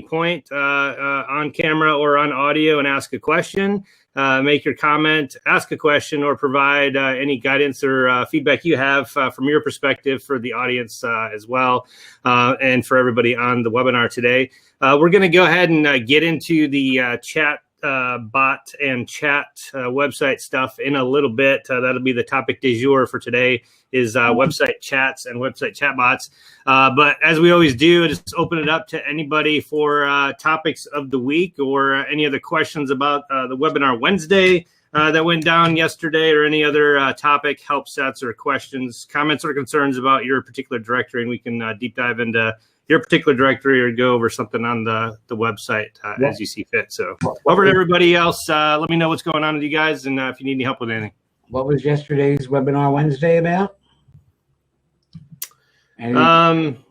point on camera or on audio and ask a question. Make your comment, ask a question, or provide any guidance or feedback you have from your perspective for the audience as well, and for everybody on the webinar today. We're going to go ahead and get into the chat bot and chat website stuff in a little bit. That'll be the topic du jour for today is website chats and website chat bots. But as we always do, just open it up to anybody for topics of the week or any other questions about the webinar Wednesday that went down yesterday, or any other topic, help sets or questions, comments or concerns about your particular directory, and we can deep dive into your particular directory or go over something on the website as you see fit. So over to everybody else, let me know what's going on with you guys and if you need any help with anything. What was yesterday's webinar Wednesday about?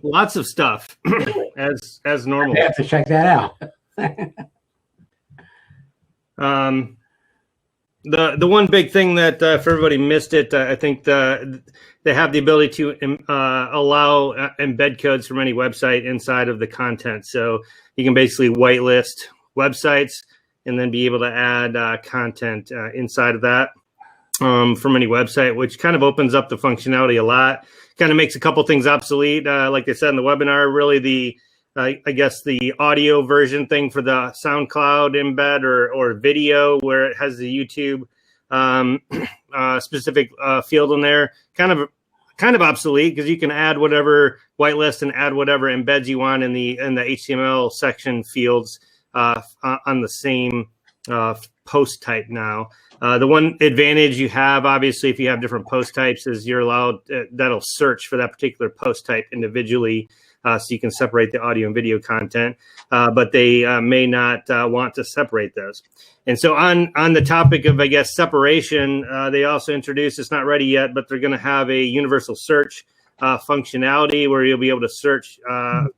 Lots of stuff as normal. I have to check that out. The one big thing that if everybody missed it, I think they have the ability to allow embed codes from any website inside of the content. So you can basically whitelist websites and then be able to add content inside of that from any website, which kind of opens up the functionality a lot. Kind of makes a couple things obsolete. Like I said in the webinar, really I guess the audio version thing for the SoundCloud embed or video where it has the YouTube specific field in there, kind of obsolete, because you can add whatever whitelist and add whatever embeds you want in the HTML section fields on the same post type now. The one advantage you have, obviously, if you have different post types, is you're allowed that'll search for that particular post type individually. So you can separate the audio and video content, but they may not want to separate those. And so on the topic of, I guess, separation, they also introduced, it's not ready yet, but they're going to have a universal search functionality where you'll be able to search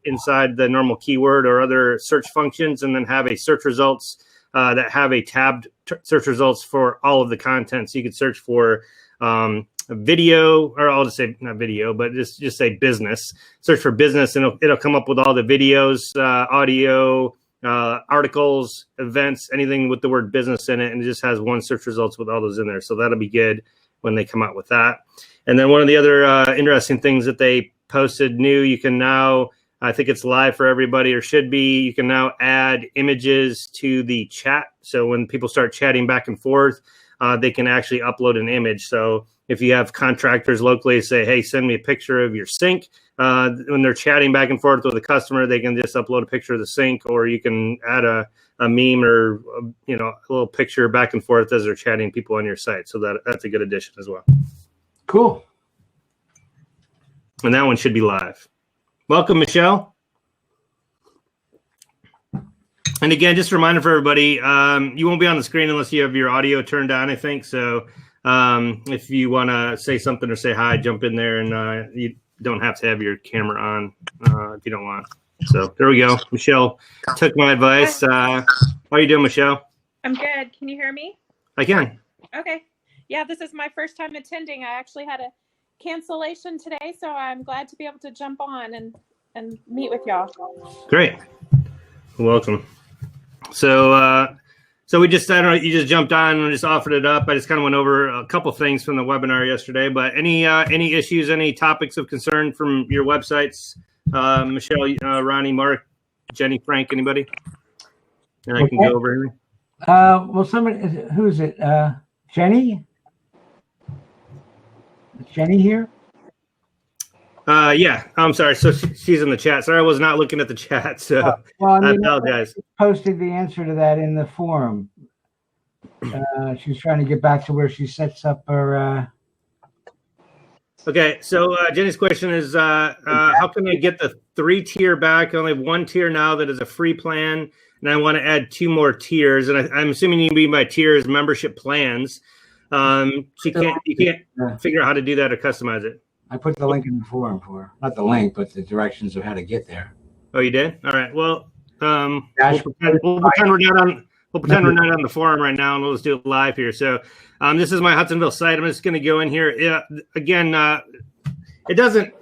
inside the normal keyword or other search functions, and then have a search results that have a tabbed search results for all of the content. So you could search for video, or I'll just say not video, but just say business. Search for business, and it'll come up with all the videos, audio, articles, events, anything with the word business in it, and it just has one search results with all those in there. So that'll be good when they come out with that. And then one of the other interesting things that they posted new, you can now, I think it's live for everybody, or should be, you can now add images to the chat. So when people start chatting back and forth, they can actually upload an image. So if you have contractors locally say, hey, send me a picture of your sink, when they're chatting back and forth with a customer, they can just upload a picture of the sink, or you can add a meme or a little picture back and forth as they're chatting people on your site. So that's a good addition as well. Cool. And that one should be live. Welcome, Michelle. And again, just a reminder for everybody, you won't be on the screen unless you have your audio turned on, I think. So if you want to say something or say hi, jump in there, and you don't have to have your camera on if you don't want. So there we go. Michelle took my advice. How are you doing, Michelle? I'm good. Can you hear me? I can. Okay. Yeah, this is my first time attending. I actually had a cancellation today, so I'm glad to be able to jump on and meet with y'all. Great. Welcome. So we just, I don't know, you just jumped on and just offered it up. I just kind of went over a couple things from the webinar yesterday, but any issues, any topics of concern from your websites? Michelle, Ronnie, Mark, Jenny, Frank, anybody? And I can go over here. Well, somebody, who is it? Jenny? Is Jenny here? Yeah, I'm sorry. So she's in the chat. Sorry, I was not looking at the chat. So I apologize. Posted the answer to that in the forum. She's trying to get back to where she sets up her. Okay, so Jenny's question is, how can I get the 3-tier back? I only have 1 tier now that is a free plan, and I want to add 2 more tiers. And I'm assuming you mean by tiers membership plans. You can't figure out how to do that or customize it. I put the link in the forum for her. Not the link, but the directions of how to get there. Oh, you did? All right. Well, we'll pretend we're not on the forum right now, and we'll just do it live here. So this is my Hudsonville site. I'm just going to go in here. Again, it doesn't.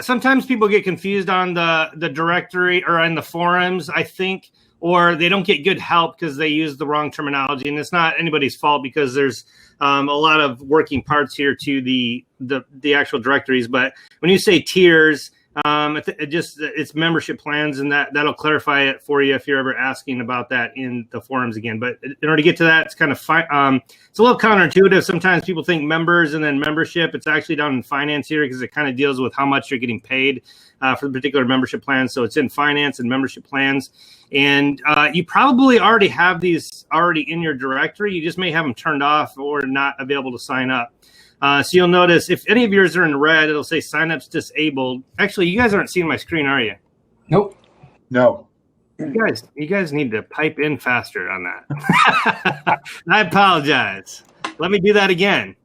Sometimes people get confused on the directory or in the forums, I think, or they don't get good help because they use the wrong terminology, and it's not anybody's fault because there's a lot of working parts here to the actual directories. But when you say tiers, it's membership plans, and that'll clarify it for you if you're ever asking about that in the forums again. But in order to get to that, it's kind of it's a little counterintuitive. Sometimes people think members and then membership. It's actually down in finance here because it kind of deals with how much you're getting paid for the particular membership plan. So it's in finance and membership plans, and you probably already have these already in your directory. You just may have them turned off or not available to sign up. So you'll notice if any of yours are in red, it'll say signups disabled. Actually, you guys aren't seeing my screen, are you? Nope. No. You guys need to pipe in faster on that. I apologize. Let me do that again.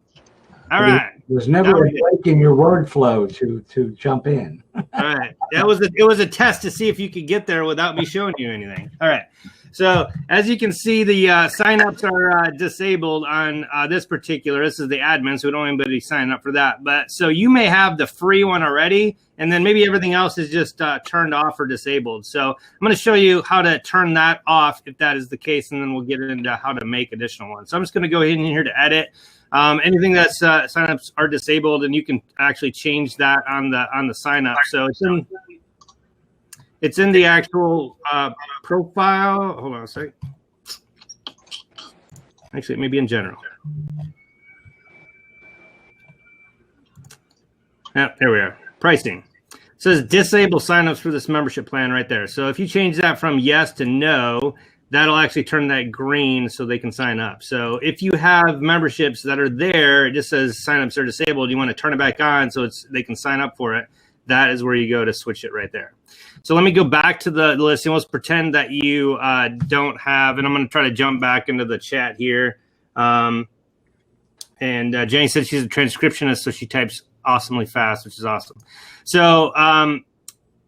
All right. There's never a break in your word flow to jump in. All right. It was a test to see if you could get there without me showing you anything. All right. So as you can see, the signups are disabled on this is the admin, so we don't want anybody signing up for that. But so you may have the free one already, and then maybe everything else is just turned off or disabled. So I'm going to show you how to turn that off if that is the case, and then we'll get into how to make additional ones. So I'm just going to go in here to edit. Anything that's signups are disabled, and you can actually change that on the sign up. So it's in the actual profile. Hold on a second. Actually, maybe in general. Yeah, there we are. Pricing. It says disable signups for this membership plan right there. So if you change that from yes to no, that'll actually turn that green so they can sign up. So if you have memberships that are there, it just says signups are disabled. You want to turn it back on so they can sign up for it. That is where you go to switch it right there. So let me go back to the listing. Let's pretend that you don't have, and I'm going to try to jump back into the chat here. And Jenny said she's a transcriptionist, so she types awesomely fast, which is awesome. So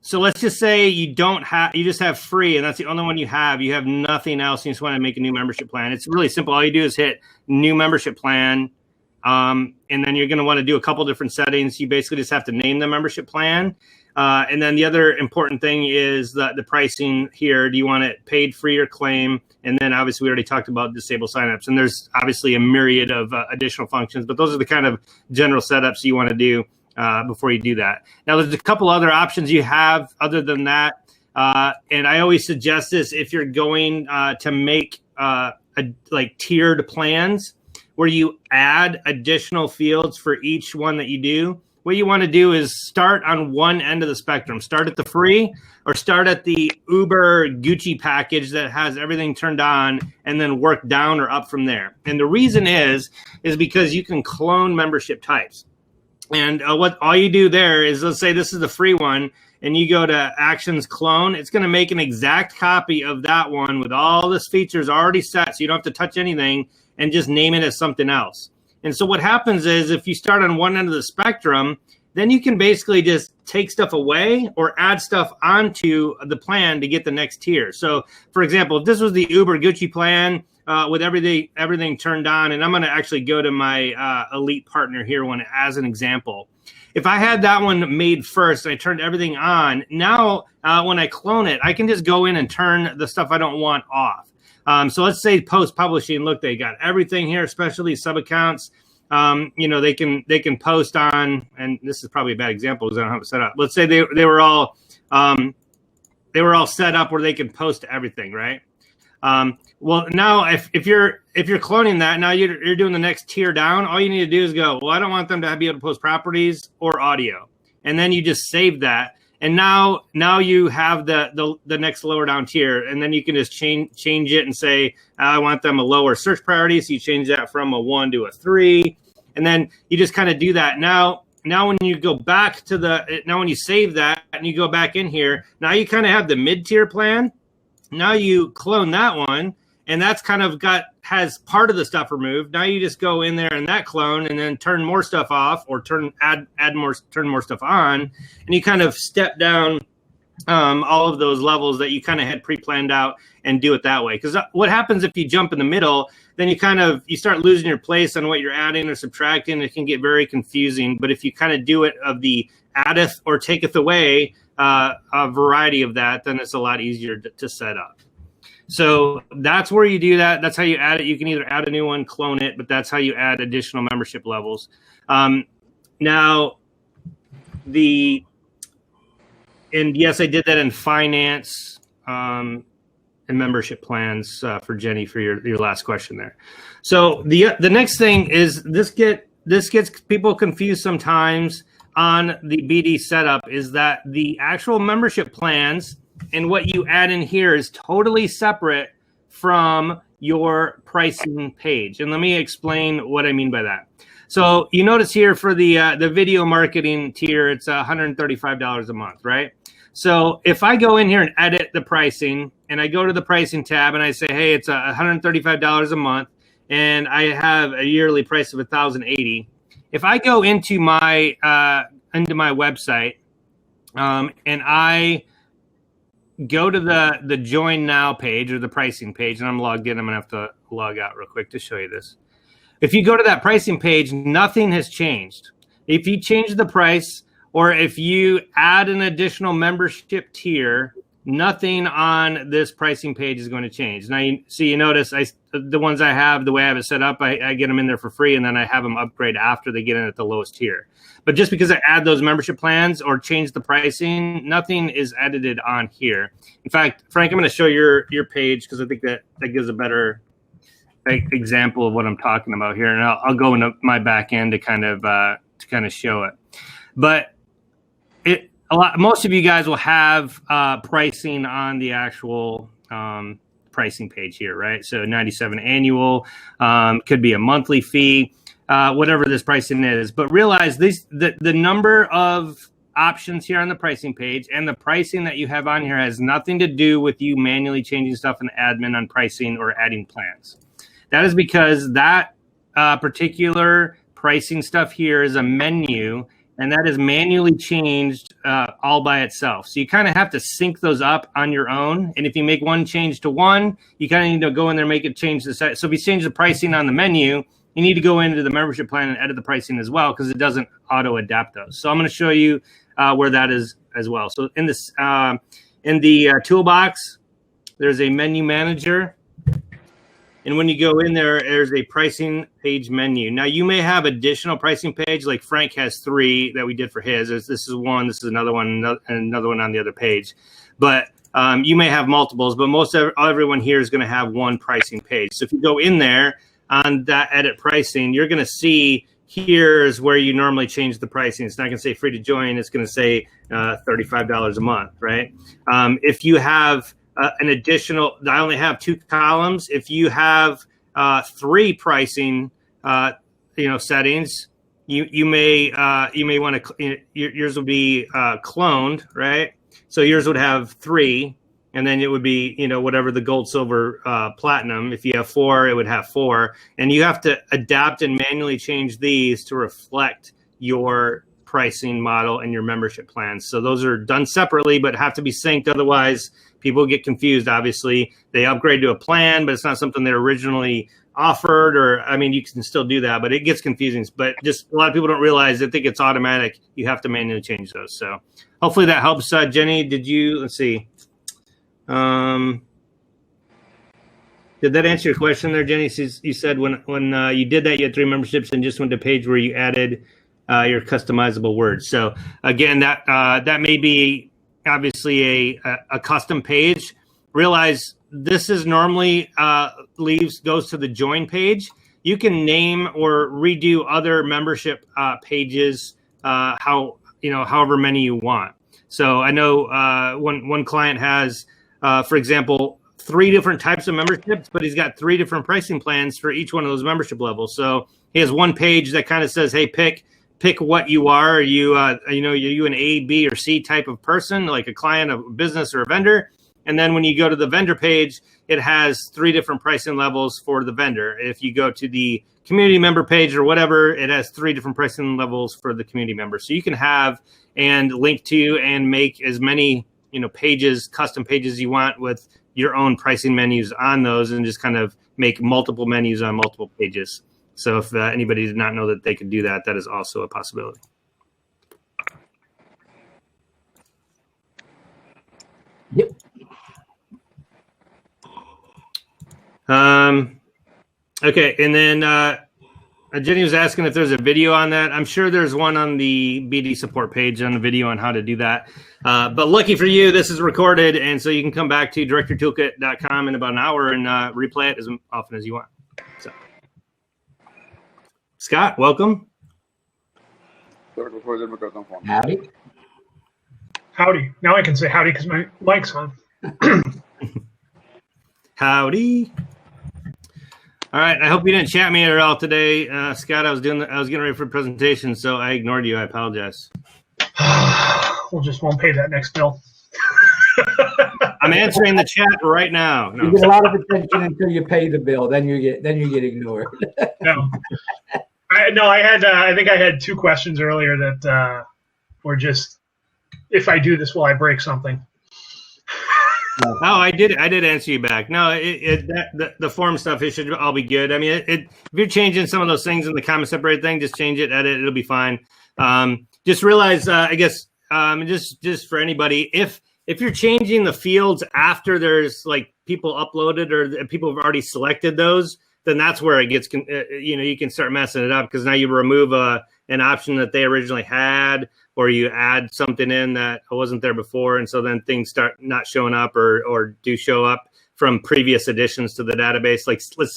so let's just say you just have free, and that's the only one you have. You have nothing else, and you just want to make a new membership plan. It's really simple. All you do is hit new membership plan. And then you're going to want to do a couple different settings. You basically just have to name the membership plan. And then the other important thing is the pricing here. Do you want it paid, free, or claim? And then obviously we already talked about disable signups. And there's obviously a myriad of additional functions, but those are the kind of general setups you want to do before you do that. Now, there's a couple other options you have other than that. And I always suggest this if you're going to make like tiered plans, where you add additional fields for each one that you do. What you want to do is start on one end of the spectrum. Start at the free or start at the Uber Gucci package that has everything turned on and then work down or up from there. And the reason is because you can clone membership types. And what all you do there is, let's say this is the free one, and you go to Actions Clone. It's going to make an exact copy of that one with all the features already set, so you don't have to touch anything, and just name it as something else. And so what happens is if you start on one end of the spectrum, then you can basically just take stuff away or add stuff onto the plan to get the next tier. So, for example, if this was the Uber Gucci plan with everything turned on, and I'm going to actually go to my Elite Partner here one as an example. If I had that one made first and I turned everything on, now when I clone it, I can just go in and turn the stuff I don't want off. So let's say post publishing. Look, they got everything here, especially sub accounts. They can post on, and this is probably a bad example because I don't have it set up. Let's say they were all set up where they can post everything, right? Well, now if you're cloning that, now you're doing the next tier down. All you need to do is go, well, I don't want them to be able to post properties or audio, and then you just save that. And now you have the next lower down tier, and then you can just change it and say, I want them a lower search priority. So you change that from a 1 to a 3, and then you just kind of do that. Now when you go back to when you save that and you go back in here, now you kind of have the mid tier plan. Now you clone that one, and that's kind of has part of the stuff removed. Now you just go in there and that clone, and then turn more stuff off, or turn more stuff on, and you kind of step down all of those levels that you kind of had pre-planned out and do it that way. Because what happens if you jump in the middle, then you start losing your place on what you're adding or subtracting. It can get very confusing. But if you kind of do it of the addeth or taketh away, a variety of that, then it's a lot easier to set up. So that's where you do that. That's how you add it. You can either add a new one, clone it, but that's how you add additional membership levels. Now, and yes, I did that in finance and membership plans for Jenny for your last question there. So the next thing is this gets people confused sometimes on the BD setup, is that the actual membership plans and what you add in here is totally separate from your pricing page. And let me explain what I mean by that. So you notice here for the video marketing tier, it's $135 a month, right? So if I go in here and edit the pricing and I go to the pricing tab and I say, hey, it's $135 a month and I have a yearly price of $1,080. If I go into my website and I go to the join now page or the pricing page, and I'm logged in, I'm gonna have to log out real quick to show you this. If you go to that pricing page, nothing has changed. If you change the price or if you add an additional membership tier, nothing on this pricing page is going to change. Now, you notice the ones I have, the way I have it set up, I get them in there for free, and then I have them upgrade after they get in at the lowest tier. But just because I add those membership plans or change the pricing, nothing is edited on here. In fact, Frank, I'm going to show your page because I think that gives a better example of what I'm talking about here, and I'll go into my back end to kind of show it. But most of you guys will have pricing on the actual pricing page here, right? So $97 annual, could be a monthly fee, whatever this pricing is. But realize the number of options here on the pricing page and the pricing that you have on here has nothing to do with you manually changing stuff in admin on pricing or adding plans. That is because that particular pricing stuff here is a menu, and that is manually changed all by itself. So you kind of have to sync those up on your own. And if you make one change to one, you kind of need to go in there and make it change the set. So if you change the pricing on the menu, you need to go into the membership plan and edit the pricing as well, because it doesn't auto adapt those. So I'm going to show you where that is as well. So in this in the toolbox, there's a menu manager. And when you go in there, there's a pricing page menu. Now, you may have additional pricing page, like Frank has 3 that we did for his. This is one, this is another one, and another one on the other page. But you may have multiples, but everyone here is going to have one pricing page. So if you go in there on that edit pricing, you're going to see here's where you normally change the pricing. It's not going to say free to join. It's going to say $35 a month, right? If you have an additional, I only have 2 columns. If you have 3 pricing, settings, you may want to, yours will be cloned, right? So yours would have 3, and then it would be, whatever the gold, silver, platinum. If you have 4, it would have 4, and you have to adapt and manually change these to reflect your pricing model and your membership plans. So those are done separately, but have to be synced. Otherwise, people get confused. Obviously, they upgrade to a plan, but it's not something they originally offered. Or, you can still do that, but it gets confusing. But just a lot of people don't realize. They think it's automatic. You have to manually change those. So hopefully that helps. Jenny, let's see. Did that answer your question there, Jenny? You said when you did that, you had 3 memberships and just went to a page where you added your customizable words. So again, that may be obviously a custom page. Realize this is normally goes to the join page. You can name or redo other membership pages however many you want. So I know one client has, for example, 3 different types of memberships, but he's got 3 different pricing plans for each one of those membership levels. So he has one page that kind of says, hey, pick what you are. Are you, are you an A, B, or C type of person, like a client, a business, or a vendor? And then when you go to the vendor page, it has 3 different pricing levels for the vendor. If you go to the community member page or whatever, it has 3 different pricing levels for the community member. So you can have and link to and make as many pages, custom pages you want with your own pricing menus on those, and just kind of make multiple menus on multiple pages. So if anybody did not know that they could do that, that is also a possibility. Yep. Okay, and then Jenny was asking if there's a video on that. I'm sure there's one on the BD support page on the video on how to do that. But lucky for you, this is recorded, and so you can come back to directortoolkit.com in about an hour and replay it as often as you want. So, Scott, welcome. Howdy. Howdy. Now I can say howdy because my mic's on. Howdy. All right. I hope you didn't chat me at all today, Scott. I was getting ready for the presentation, so I ignored you. I apologize. We'll just won't pay that next bill. I'm answering the chat right now. No. You get a lot of attention until you pay the bill. Then you get ignored. No. I think I had 2 questions earlier that were just, if I do this, will I break something? Oh, I did answer you back. No, the form stuff, it should all be good. I mean, if you're changing some of those things in the comment separate thing, just change it, edit, it'll be fine. Just realize, I guess, just for anybody, if you're changing the fields after there's like people uploaded or people have already selected those, then that's where it gets, you can start messing it up, because now you remove an option that they originally had, or you add something in that wasn't there before. And so then things start not showing up or do show up from previous additions to the database. Like, let's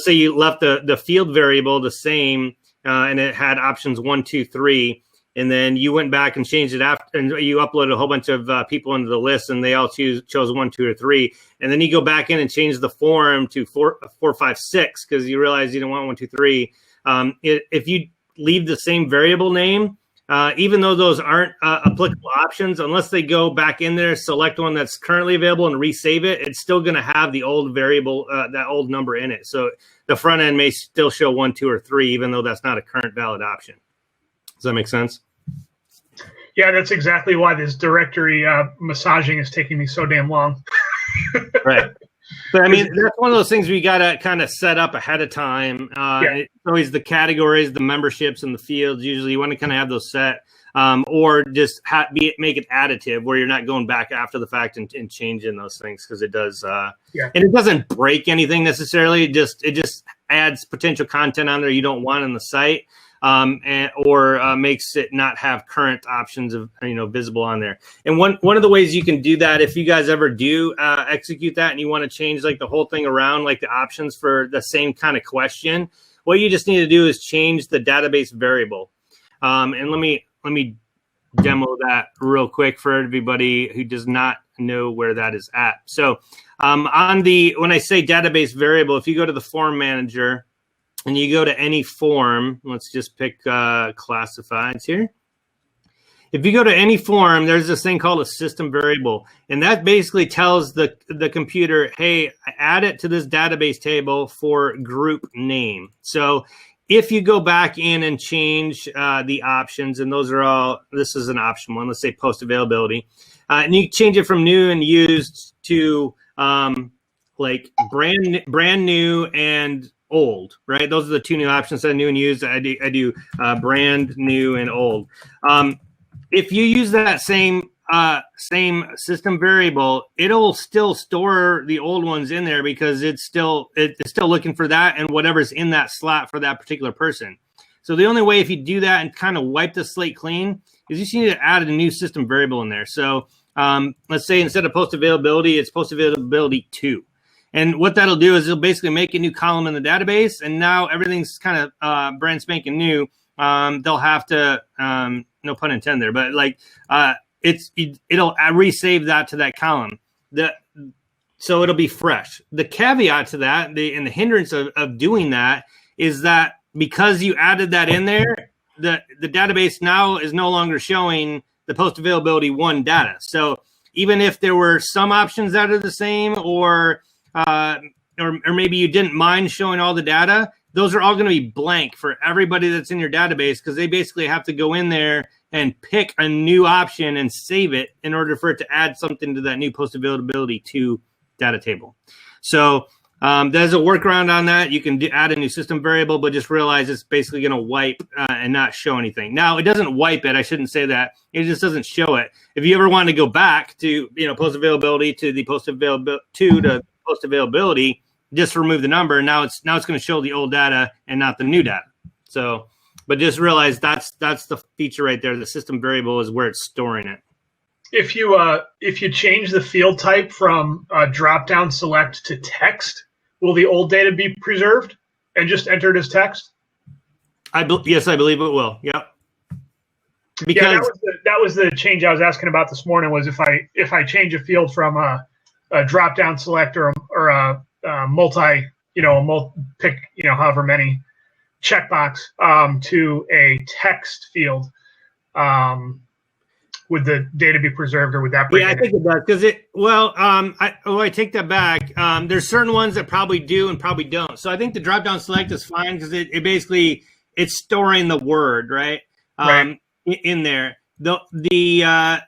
say you left the field variable the same, and it had options 1, 2, 3. And then you went back and changed it after, and you uploaded a whole bunch of people into the list, and they all chose 1, 2, or 3. And then you go back in and change the form to 4, 5, 6 because you realize you don't want 1, 2, 3. If you leave the same variable name, even though those aren't applicable options, unless they go back in there, select one that's currently available and resave it, it's still going to have the old variable, that old number in it. So the front end may still show 1, 2, or 3, even though that's not a current valid option. Does that make sense? Yeah, that's exactly why this directory massaging is taking me so damn long. Right. But I mean, that's one of those things we got to kind of set up ahead of time. It's always the categories, the memberships, and the fields. Usually you want to kind of have those set, or just make it additive where you're not going back after the fact and changing those things, because it does. And it doesn't break anything necessarily. It just adds potential content on there you don't want on the site. Or makes it not have current options of visible on there. And one of the ways you can do that, if you guys ever do execute that and you want to change like the whole thing around, like the options for the same kind of question, what you just need to do is change the database variable. And let me demo that real quick for everybody who does not know where that is at. So when I say database variable, if you go to the form manager, and you go to any form, let's just pick classifieds here. If you go to any form, there's this thing called a system variable. And that basically tells the computer, hey, add it to this database table for group name. So if you go back in and change the options, and those are all, this is an option one, let's say post availability. And you change it from new and used to like brand new and old, right? Those are the 2 new options that new and used. I do brand new and old. If you use that same system variable, it'll still store the old ones in there because it's still looking for that and whatever's in that slot for that particular person. So the only way, if you do that and kind of wipe the slate clean, is you just need to add a new system variable in there. So let's say instead of post availability, it's post availability 2. And what that'll do is it'll basically make a new column in the database, and now everything's kind of brand spanking new. They'll have to, no pun intended there, but like it'll resave that to that column. So it'll be fresh. The caveat to that, and the hindrance of doing that is that because you added that in there, the database now is no longer showing the post availability 1 data. So even if there were some options that are the same, or maybe you didn't mind showing all the data, those are all going to be blank for everybody that's in your database, because they basically have to go in there and pick a new option and save it in order for it to add something to that new post availability to data table. So there's a workaround on that. You can add a new system variable, but just realize it's basically going to wipe and not show anything. Now, it doesn't wipe it. I shouldn't say that. It just doesn't show it. If you ever want to go back to, post availability to the post availability, just remove the number. Now it's going to show the old data and not the new data. So, but just realize that's the feature right there. The system variable is where it's storing it. If you change the field type from drop-down select to text, will the old data be preserved and just entered as text? Yes, I believe it will. Yep. Because that was the change I was asking about this morning. Was if I change a field from a drop-down select or a multi, pick however many checkbox to a text field. Would the data be preserved, or would that break? Yeah, I think it does because I take that back. There's certain ones that probably do and probably don't. So I think the drop down select is fine because it basically it's storing the word right, right. In there. The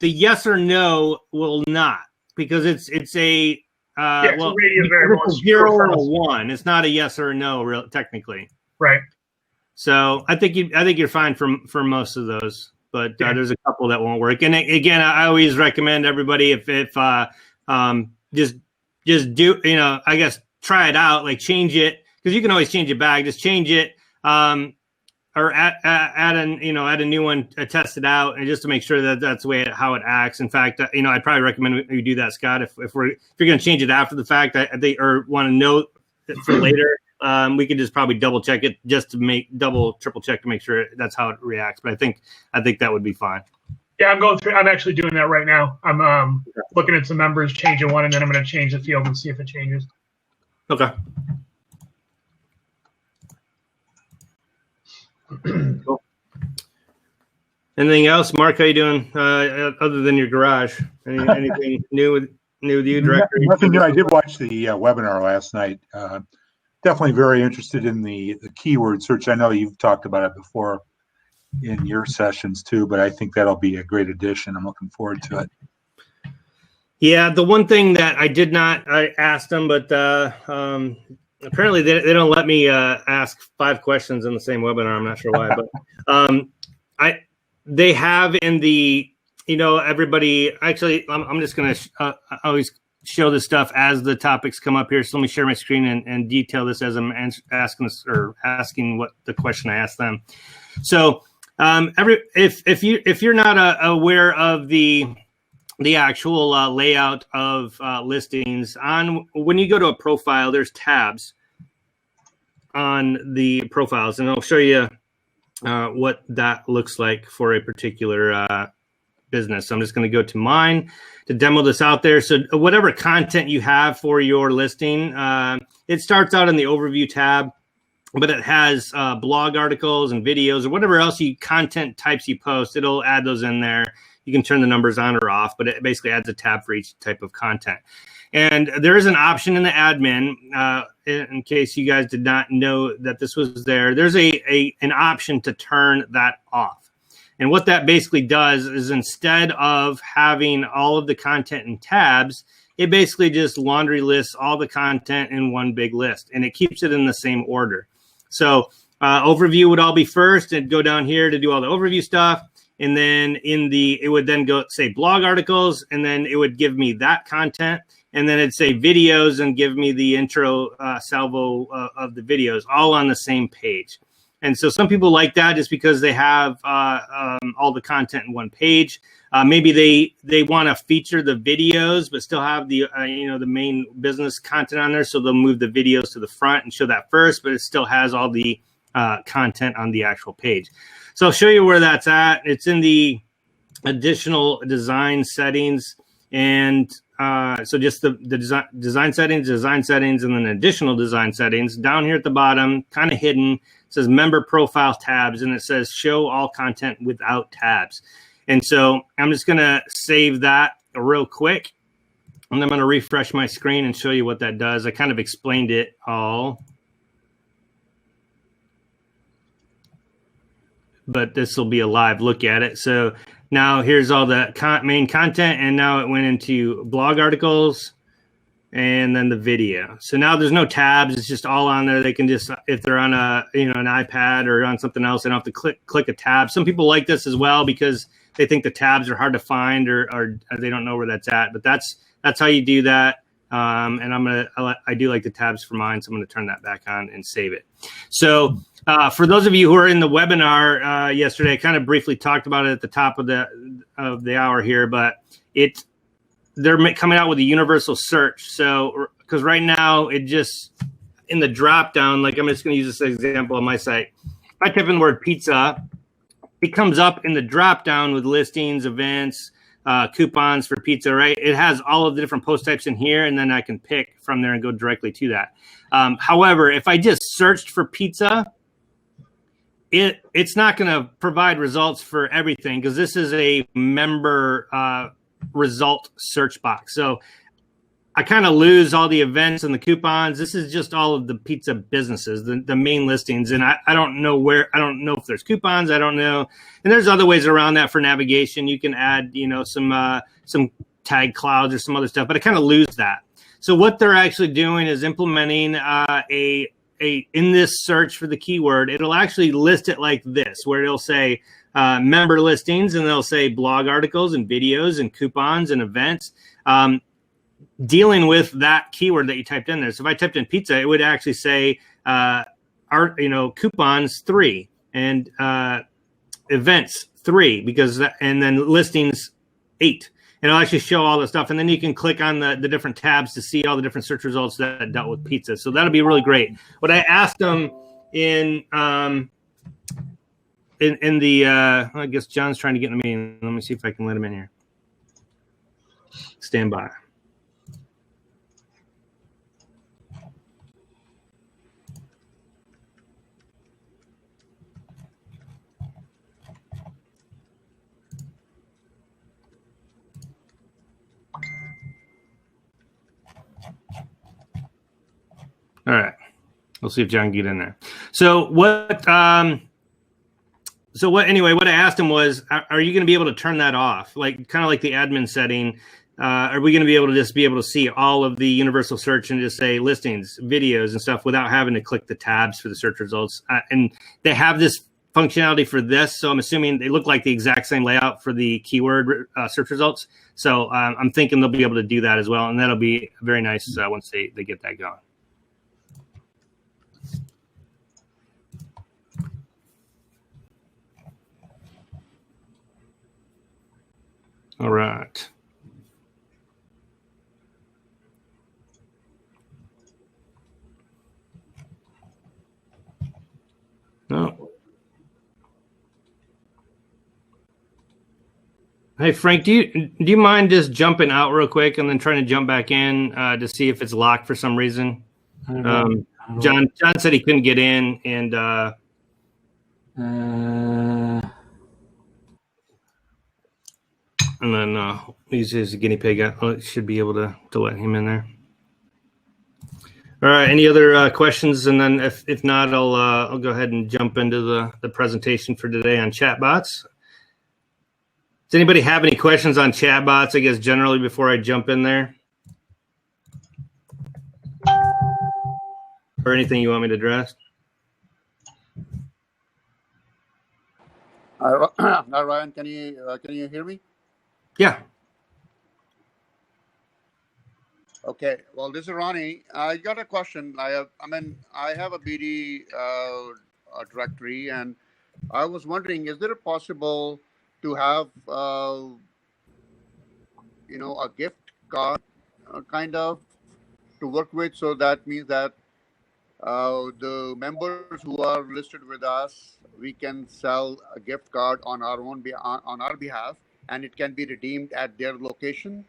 yes or no will not because it's a a radius variable. It's a 0 or a 1. It's not a yes or a no, technically. Right. So I think you're fine for most of those. But there's a couple that won't work. And again, I always recommend everybody if just do, I guess try it out, like change it because you can always change it back. Just change it or add a new one, test it out, and just to make sure that that's the way how it acts. In fact, I'd probably recommend you do that, Scott. If you're going to change it after the fact, or want to know for later. We could just probably double check it just to triple check to make sure that's how it reacts. But I think that would be fine. Yeah, I'm actually doing that right now. I'm looking at some members, changing one, and then I'm going to change the field and see if it changes. Okay. Cool. Anything else, Mark? How you doing? Other than your garage, anything new with you, Director? Nothing new. I did watch the webinar last night. Definitely very interested in the keyword search. I know you've talked about it before in your sessions too, but I think that'll be a great addition. I'm looking forward to it. Yeah, the one thing that I asked them, but apparently they don't let me ask 5 questions in the same webinar. I'm not sure why, but they have in the everybody. Actually, I'm just going to always show this stuff as the topics come up here. So let me share my screen and detail this as I'm asking what the question I asked them. So if you're not aware of the actual layout of listings when you go to a profile, there's tabs on the profiles, and I'll show you what that looks like for a particular business. So I'm just going to go to mine to demo this out there. So whatever content you have for your listing, it starts out in the overview tab, but it has blog articles and videos or whatever else content types you post. It'll add those in there. You can turn the numbers on or off, but it basically adds a tab for each type of content. And there is an option in the admin, in case you guys did not know that this was there. There's an option to turn that off. And what that basically does is instead of having all of the content in tabs, it basically just laundry lists all the content in one big list, and it keeps it in the same order. So overview would all be first, and go down here to do all the overview stuff. And then it would then go say blog articles, and then it would give me that content. And then it'd say videos and give me the intro salvo of the videos all on the same page. And so some people like that just because they have all the content in one page. Maybe they want to feature the videos, but still have the the main business content on there. So they'll move the videos to the front and show that first, but it still has all the content on the actual page. So I'll show you where that's at. It's in the additional design settings, and so just the design settings, and then additional design settings. Down here at the bottom, kind of hidden, it says member profile tabs, and it says show all content without tabs. And so I'm just going to save that real quick, and I'm going to refresh my screen and show you what that does. I kind of explained it all but this will be a live look at it. So now here's all the main content, and now it went into blog articles and then the video. So now there's no tabs. It's just all on there. They can just, if they're on an iPad or on something else, they don't have to click a tab. Some people like this as well because they think the tabs are hard to find or they don't know where that's at. But that's how you do that. And I do like the tabs for mine, so I'm going to turn that back on and save it. So for those of you who are in the webinar yesterday, I kind of briefly talked about it at the top of the hour here, but they're coming out with a universal search. So because right now it just in the drop down, like I'm just going to use this example on my site. If I type in the word pizza, it comes up in the drop down with listings, events, coupons for pizza, right? It has all of the different post types in here, and then I can pick from there and go directly to that. However, if I just searched for pizza, it's not going to provide results for everything because this is a member result search box. So I kind of lose all the events and the coupons. This is just all of the pizza businesses, the main listings. And I don't know if there's coupons. I don't know. And there's other ways around that for navigation. You can add, some tag clouds or some other stuff, but I kind of lose that. So what they're actually doing is implementing in this search for the keyword, it'll actually list it like this, where it'll say member listings, and they'll say blog articles and videos and coupons and events. Dealing with that keyword that you typed in there. So if I typed in pizza, it would actually say, coupons 3 and events 3 and then listings 8. And it'll actually show all the stuff. And then you can click on the different tabs to see all the different search results that dealt with pizza. So that'll be really great. What I asked them in the, I guess John's trying to get in the meeting. Let me see if I can let him in here. Stand by. All right. We'll see if John can get in there. What I asked him was, are you going to be able to turn that off? Kind of like the admin setting. Are we going to be able to see all of the universal search and just say listings, videos and stuff without having to click the tabs for the search results? And they have this functionality for this. So I'm assuming they look like the exact same layout for the keyword search results. So I'm thinking they'll be able to do that as well. And that'll be very nice once they get that going. All right. No. Hey, Frank, do you mind just jumping out real quick and then trying to jump back in to see if it's locked for some reason? John said he couldn't get in, and then he's just a guinea pig. I should be able to let him in there. All right. Any other questions? And then if not, I'll go ahead and jump into the presentation for today on chatbots. Does anybody have any questions on chatbots, I guess, generally before I jump in there? Or anything you want me to address? Ryan, can you hear me? Yeah. Okay. Well, this is Ronnie. I got a question. I have a BD directory, and I was wondering, is it possible to have a gift card kind of to work with? So that means that the members who are listed with us, we can sell a gift card on our behalf, and it can be redeemed at their location.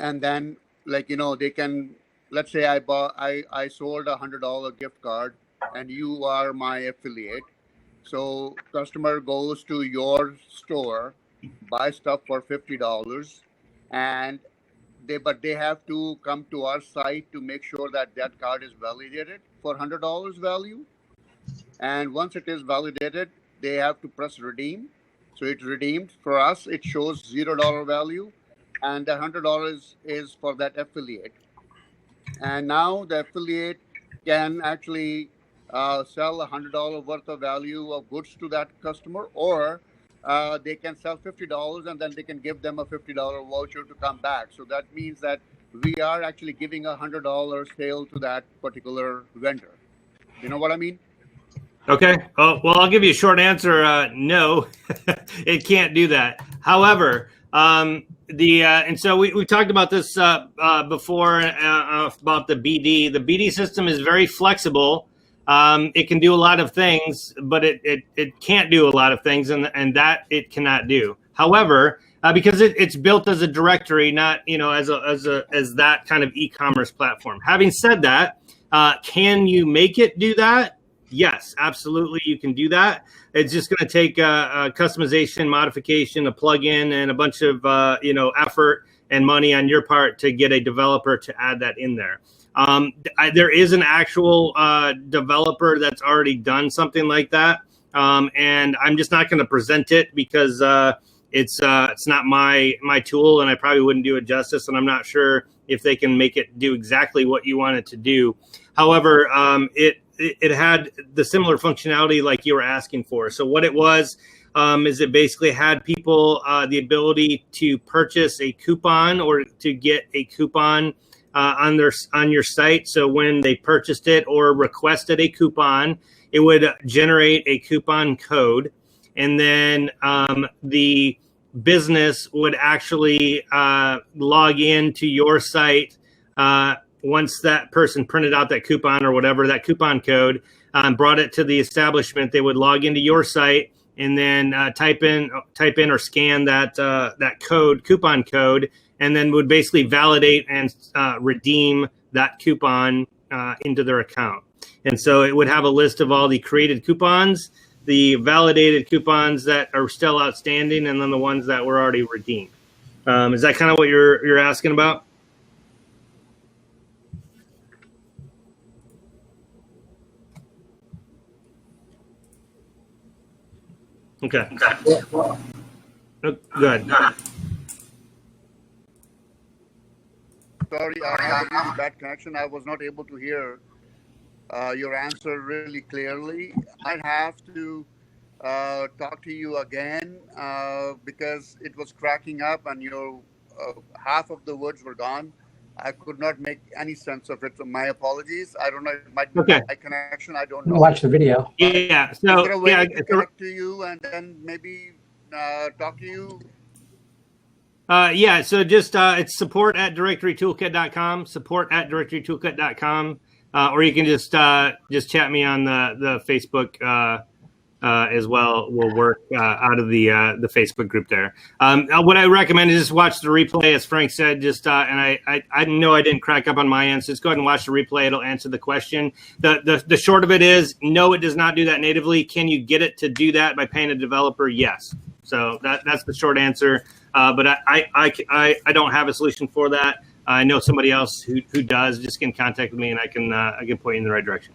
And then, they can, let's say I sold a $100 gift card, and you are my affiliate. So customer goes to your store, buy stuff for $50, and they have to come to our site to make sure that card is validated for $100 value. And once it is validated, they have to press redeem. So it's redeemed. For us, it shows $0 value, and the $100 is for that affiliate. And now the affiliate can actually sell $100 worth of value of goods to that customer, or they can sell $50 and then they can give them a $50 voucher to come back. So that means that we are actually giving a $100 sale to that particular vendor. You know what I mean? Okay. Oh, well, I'll give you a short answer. No, it can't do that. However, and so we talked about this before about the BD. The BD system is very flexible. It can do a lot of things, but it can't do a lot of things, and that it cannot do. However, because it's built as a directory, not as that kind of e-commerce platform. Having said that, can you make it do that? Yes, absolutely, you can do that. It's just going to take a customization, modification, a plugin, and a bunch of effort and money on your part to get a developer to add that in there. There is an actual developer that's already done something like that, and I'm just not going to present it because it's not my tool, and I probably wouldn't do it justice, and I'm not sure if they can make it do exactly what you want it to do. However, it had the similar functionality like you were asking for. So what it was is it basically had people the ability to purchase a coupon or to get a coupon on your site. So when they purchased it or requested a coupon, it would generate a coupon code, and then the business would actually log in to your site once that person printed out that coupon or whatever, that coupon code, brought it to the establishment. They would log into your site and then type in or scan that coupon code, and then would basically validate and redeem that coupon into their account. And so it would have a list of all the created coupons, the validated coupons that are still outstanding, and then the ones that were already redeemed. Is that kind of what you're asking about? Okay. Oh, good. Sorry, I have a really bad connection. I was not able to hear your answer really clearly. I'd have to talk to you again because it was cracking up and your half of the words were gone. I could not make any sense of it. So my apologies. I don't know. It might be my connection. I don't know. Watch the video. Yeah. So is there a way to connect to you and then maybe talk to you? Yeah. So just it's support@directorytoolkit.com. Support@directorytoolkit.com. Or you can just chat me on the Facebook as well. Will work out of the Facebook group there. What I recommend is just watch the replay, as Frank said. Just and I know I didn't crack up on my end, so just go ahead and watch the replay. It'll answer the question. The short of it is, no, it does not do that natively. Can you get it to do that by paying a developer? Yes. So that's the short answer. But I don't have a solution for that. I know somebody else who does. Just get in contact with me, and I can point you in the right direction.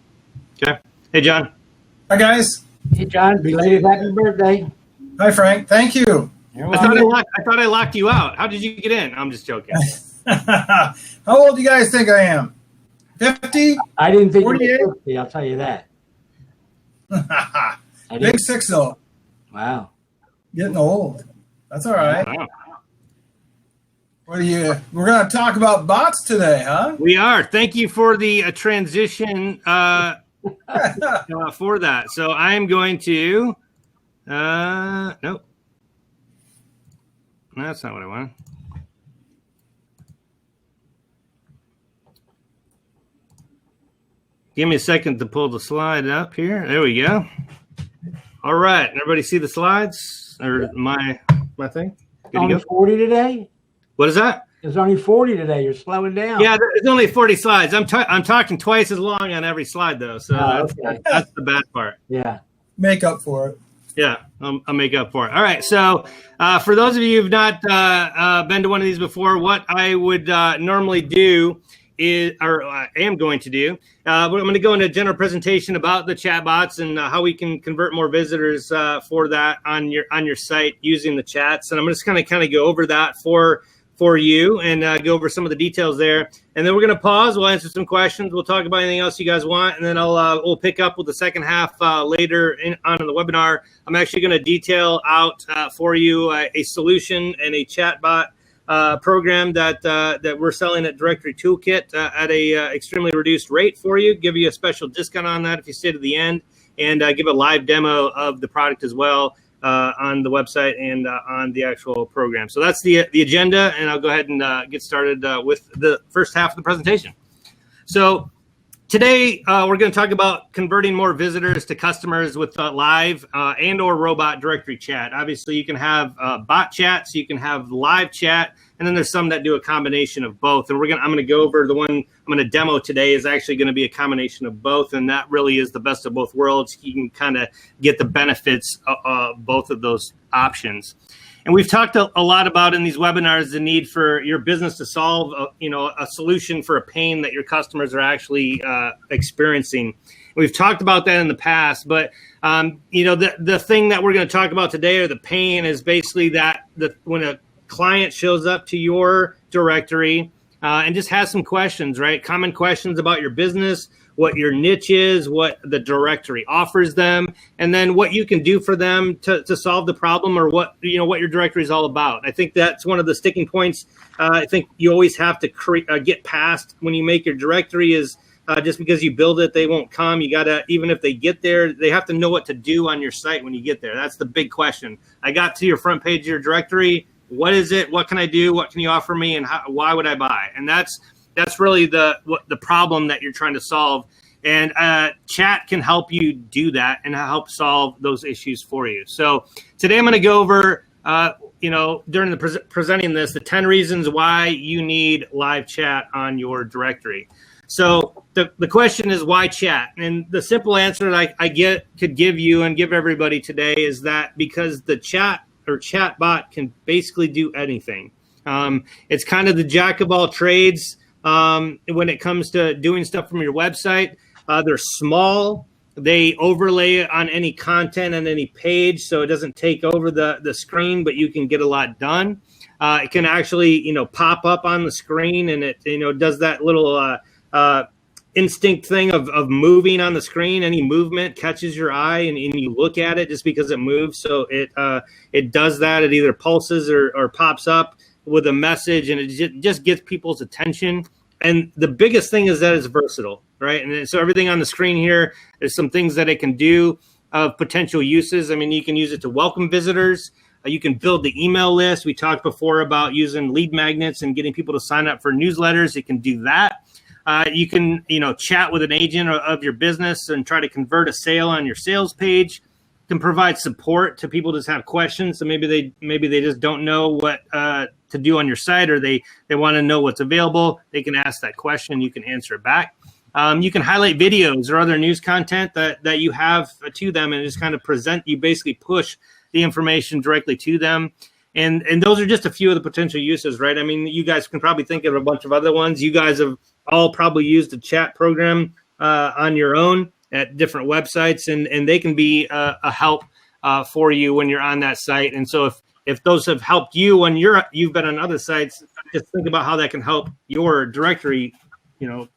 Okay. Hey, John. Hi, guys. Hey, John, belated happy birthday. Hi, Frank. Thank you. I thought I locked you out. How did you get in? I'm just joking. How old do you guys think I am? 50? I didn't think 48? you were 50, I'll tell you that. Big 6-0. Wow. Getting old. That's all right. Wow. We're going to talk about bots today, huh? We are. Thank you for the transition for that. So I'm going to nope. That's not what I want. Give me a second to pull the slide up here. There we go. All right. Everybody see the slides or my thing? Good Only to go. 40 today? What is that? There's only 40 today. You're slowing down. Yeah, there's only 40 slides. I'm talking twice as long on every slide, though. So that's the bad part. Yeah. Make up for it. Yeah, I'll make up for it. All right. So for those of you who've not been to one of these before, what I would normally do am going to do. I'm going to go into a general presentation about the chatbots and how we can convert more visitors for that on your site using the chats. And I'm just going to kind of go over that for you and go over some of the details there. And then we're going to pause. We'll answer some questions. We'll talk about anything else you guys want. And then we'll pick up with the second half later on in the webinar. I'm actually going to detail out for you a solution and a chatbot program that we're selling at Directory Toolkit at a extremely reduced rate for you. Give you a special discount on that if you stay to the end, and give a live demo of the product as well on the website and on the actual program. So that's the agenda, and I'll go ahead and get started with the first half of the presentation. So today, we're going to talk about converting more visitors to customers with live and or robot directory chat. Obviously, you can have bot chat, so you can have live chat, and then there's some that do a combination of both. And I'm going to go over the one I'm going to demo today is actually going to be a combination of both, and that really is the best of both worlds. You can kind of get the benefits of both of those options. And we've talked a lot about in these webinars the need for your business to solve a solution for a pain that your customers are actually experiencing. We've talked about that in the past, but the thing that we're going to talk about today, or the pain, is basically that when a client shows up to your directory and just has some questions, right? Common questions about your business, what your niche is, what the directory offers them, and then what you can do for them to solve the problem, or what your directory is all about. I think that's one of the sticking points. I think you always have to get past when you make your directory is just because you build it, they won't come. You gotta, even if they get there, they have to know what to do on your site when you get there. That's the big question. I got to your front page of your directory. What is it? What can I do? What can you offer me? And why would I buy? And that's really the problem that you're trying to solve. And chat can help you do that and help solve those issues for you. So today I'm going to go over, during the presenting this, the 10 reasons why you need live chat on your directory. So the question is, why chat? And the simple answer that I could give you and give everybody today is that because the chat or chat bot can basically do anything. It's kind of the jack of all trades when it comes to doing stuff from your website. They're small. They overlay it on any content on any page, so it doesn't take over the screen, but you can get a lot done. It can actually, pop up on the screen, and it, does that little instinct thing of moving on the screen. Any movement catches your eye, and you look at it just because it moves. So it does that. It either pulses or pops up with a message, and it just gets people's attention. And the biggest thing is that it's versatile, right? And so everything on the screen here, there's some things that it can do of potential uses. I mean, you can use it to welcome visitors. You can build the email list. We talked before about using lead magnets and getting people to sign up for newsletters. It can do that. You can, chat with an agent of your business and try to convert a sale on your sales page. Can provide support to people who just have questions. So maybe they just don't know what to do on your site, or they want to know what's available. They can ask that question. You can answer it back. You can highlight videos or other news content that you have to them, and just kind of present. You basically push the information directly to them. And those are just a few of the potential uses, right? I mean, you guys can probably think of a bunch of other ones. You guys have all probably used a chat program on your own at different websites, and they can be a help for you when you're on that site. And so if those have helped you when you've been on other sites, just think about how that can help your directory,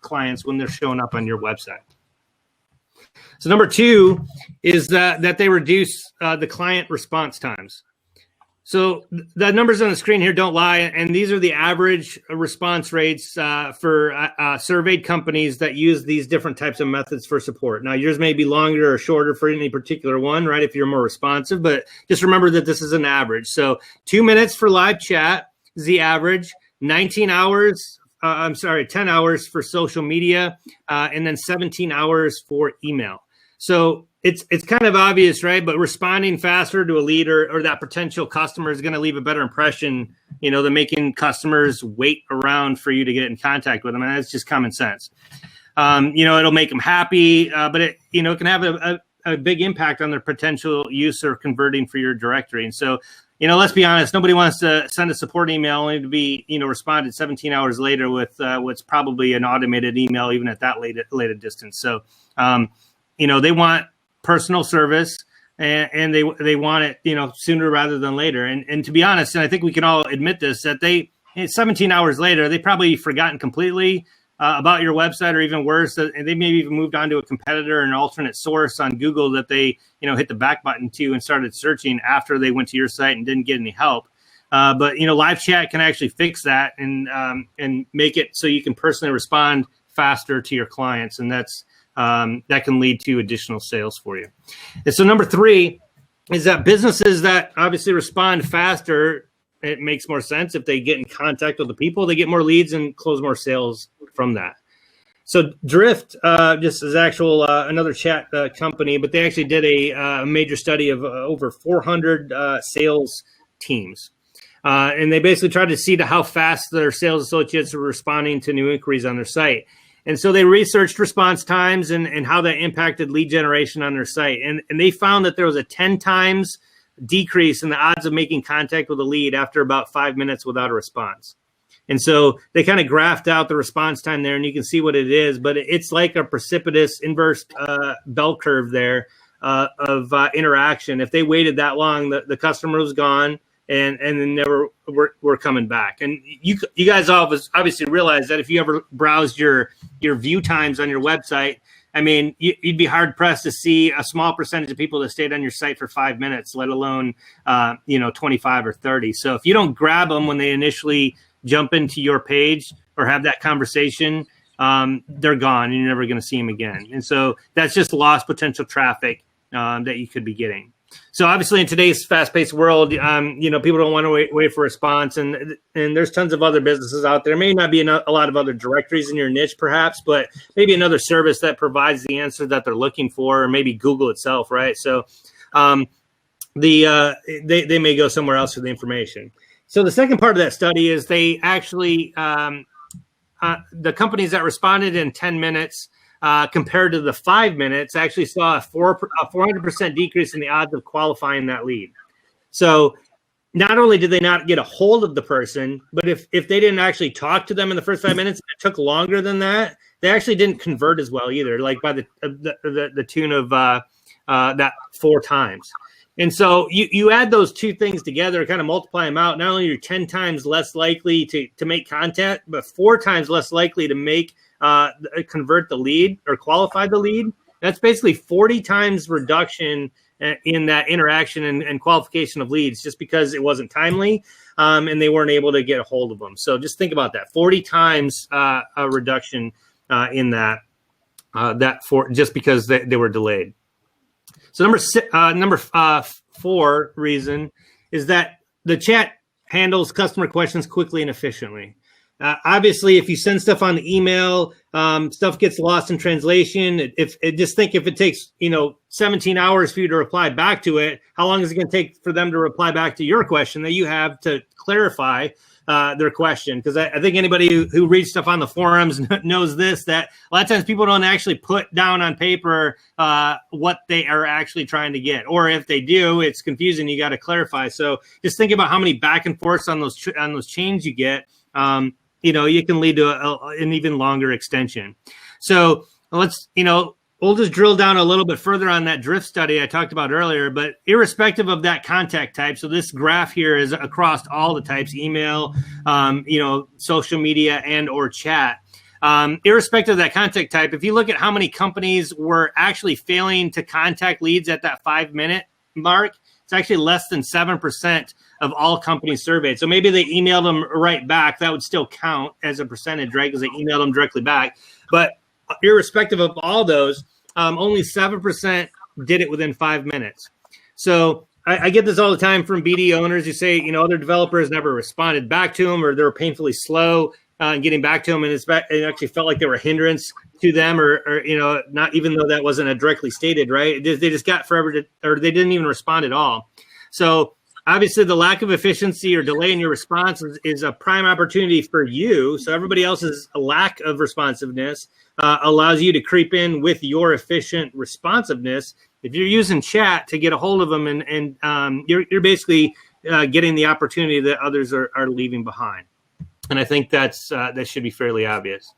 clients when they're showing up on your website. So number 2 is that they reduce the client response times. So the numbers on the screen here don't lie, and these are the average response rates for surveyed companies that use these different types of methods for support. Now, yours may be longer or shorter for any particular one, right, if you're more responsive, but just remember that this is an average. So 2 minutes for live chat is the average, 10 hours for social media, and then 17 hours for email. So it's kind of obvious, right? But responding faster to a lead or that potential customer is going to leave a better impression, than making customers wait around for you to get in contact with them. And that's just common sense. It'll make them happy, but it can have a big impact on their potential use or converting for your directory. And so, let's be honest, nobody wants to send a support email only to be, responded 17 hours later with what's probably an automated email, even at that late a distance. So, they want personal service, and they want it, sooner rather than later. And to be honest, and I think we can all admit this, that 17 hours later, they probably forgotten completely about your website, or even worse, they maybe even moved on to a competitor, an alternate source on Google that they, hit the back button to and started searching after they went to your site and didn't get any help. But live chat can actually fix that and make it so you can personally respond faster to your clients, and that can lead to additional sales for you. And so number 3 is that businesses that obviously respond faster, it makes more sense if they get in contact with the people, they get more leads and close more sales from that. So Drift, just as actual another chat company, but they actually did a major study of over 400 sales teams. And they basically tried to see how fast their sales associates were responding to new inquiries on their site. And so they researched response times and how that impacted lead generation on their site. And they found that there was a 10 times decrease in the odds of making contact with a lead after about 5 minutes without a response. And so they kind of graphed out the response time there, and you can see what it is, but it's like a precipitous inverse bell curve there of interaction. If they waited that long, the customer was gone and then never were coming back. And you guys obviously realize that if you ever browsed your view times on your website, I mean, you'd be hard pressed to see a small percentage of people that stayed on your site for 5 minutes, let alone 25 or 30. So if you don't grab them when they initially jump into your page or have that conversation, they're gone and you're never going to see them again. And so that's just lost potential traffic that you could be getting. So obviously in today's fast-paced world, people don't want to wait for a response, and there's tons of other businesses out there. May not be a lot of other directories in your niche, perhaps, but maybe another service that provides the answer that they're looking for, or maybe Google itself, right? So they may go somewhere else for the information. So the second part of that study is they actually the companies that responded in 10 minutes. Compared to the 5 minutes, actually saw a 400% decrease in the odds of qualifying that lead. So not only did they not get a hold of the person, but if they didn't actually talk to them in the first 5 minutes, it took longer than that, they actually didn't convert as well either, like by the tune of that 4 times. And so you add those two things together, kind of multiply them out. Not only you're 10 times less likely to make contact, but 4 times less likely to make convert the lead or qualify the lead. That's basically 40 times reduction in that interaction and qualification of leads, just because it wasn't timely and they weren't able to get a hold of them. So just think about that: 40 times a reduction in that for just because they were delayed. So number 4 reason is that the chat handles customer questions quickly and efficiently. Obviously, if you send stuff on the email, stuff gets lost in translation. If it takes 17 hours for you to reply back to it, how long is it going to take for them to reply back to your question that you have to clarify their question? Because I think anybody who reads stuff on the forums knows that a lot of times people don't actually put down on paper what they are actually trying to get, or if they do, it's confusing. You got to clarify. So just think about how many back and forths on those chains you get. You can lead to an even longer extension. So we'll just drill down a little bit further on that drift study I talked about earlier, but irrespective of that contact type, so this graph here is across all the types: email, social media, and or chat. Irrespective of that contact type, if you look at how many companies were actually failing to contact leads at that 5-minute mark, it's actually less than 7% of all companies surveyed. So maybe they emailed them right back. That would still count as a percentage, right? Because they emailed them directly back. But irrespective of all those, only 7% did it within 5 minutes. So I get this all the time from BD owners who say, other developers never responded back to them, or they were painfully slow in getting back to them. And it actually felt like they were a hindrance to them, or not, even though that wasn't directly stated, right? They just got forever or they didn't even respond at all. So obviously the lack of efficiency or delay in your response is a prime opportunity for you. So everybody else's lack of responsiveness allows you to creep in with your efficient responsiveness. If you're using chat to get a hold of them and you're basically getting the opportunity that others are leaving behind. And I think that should be fairly obvious.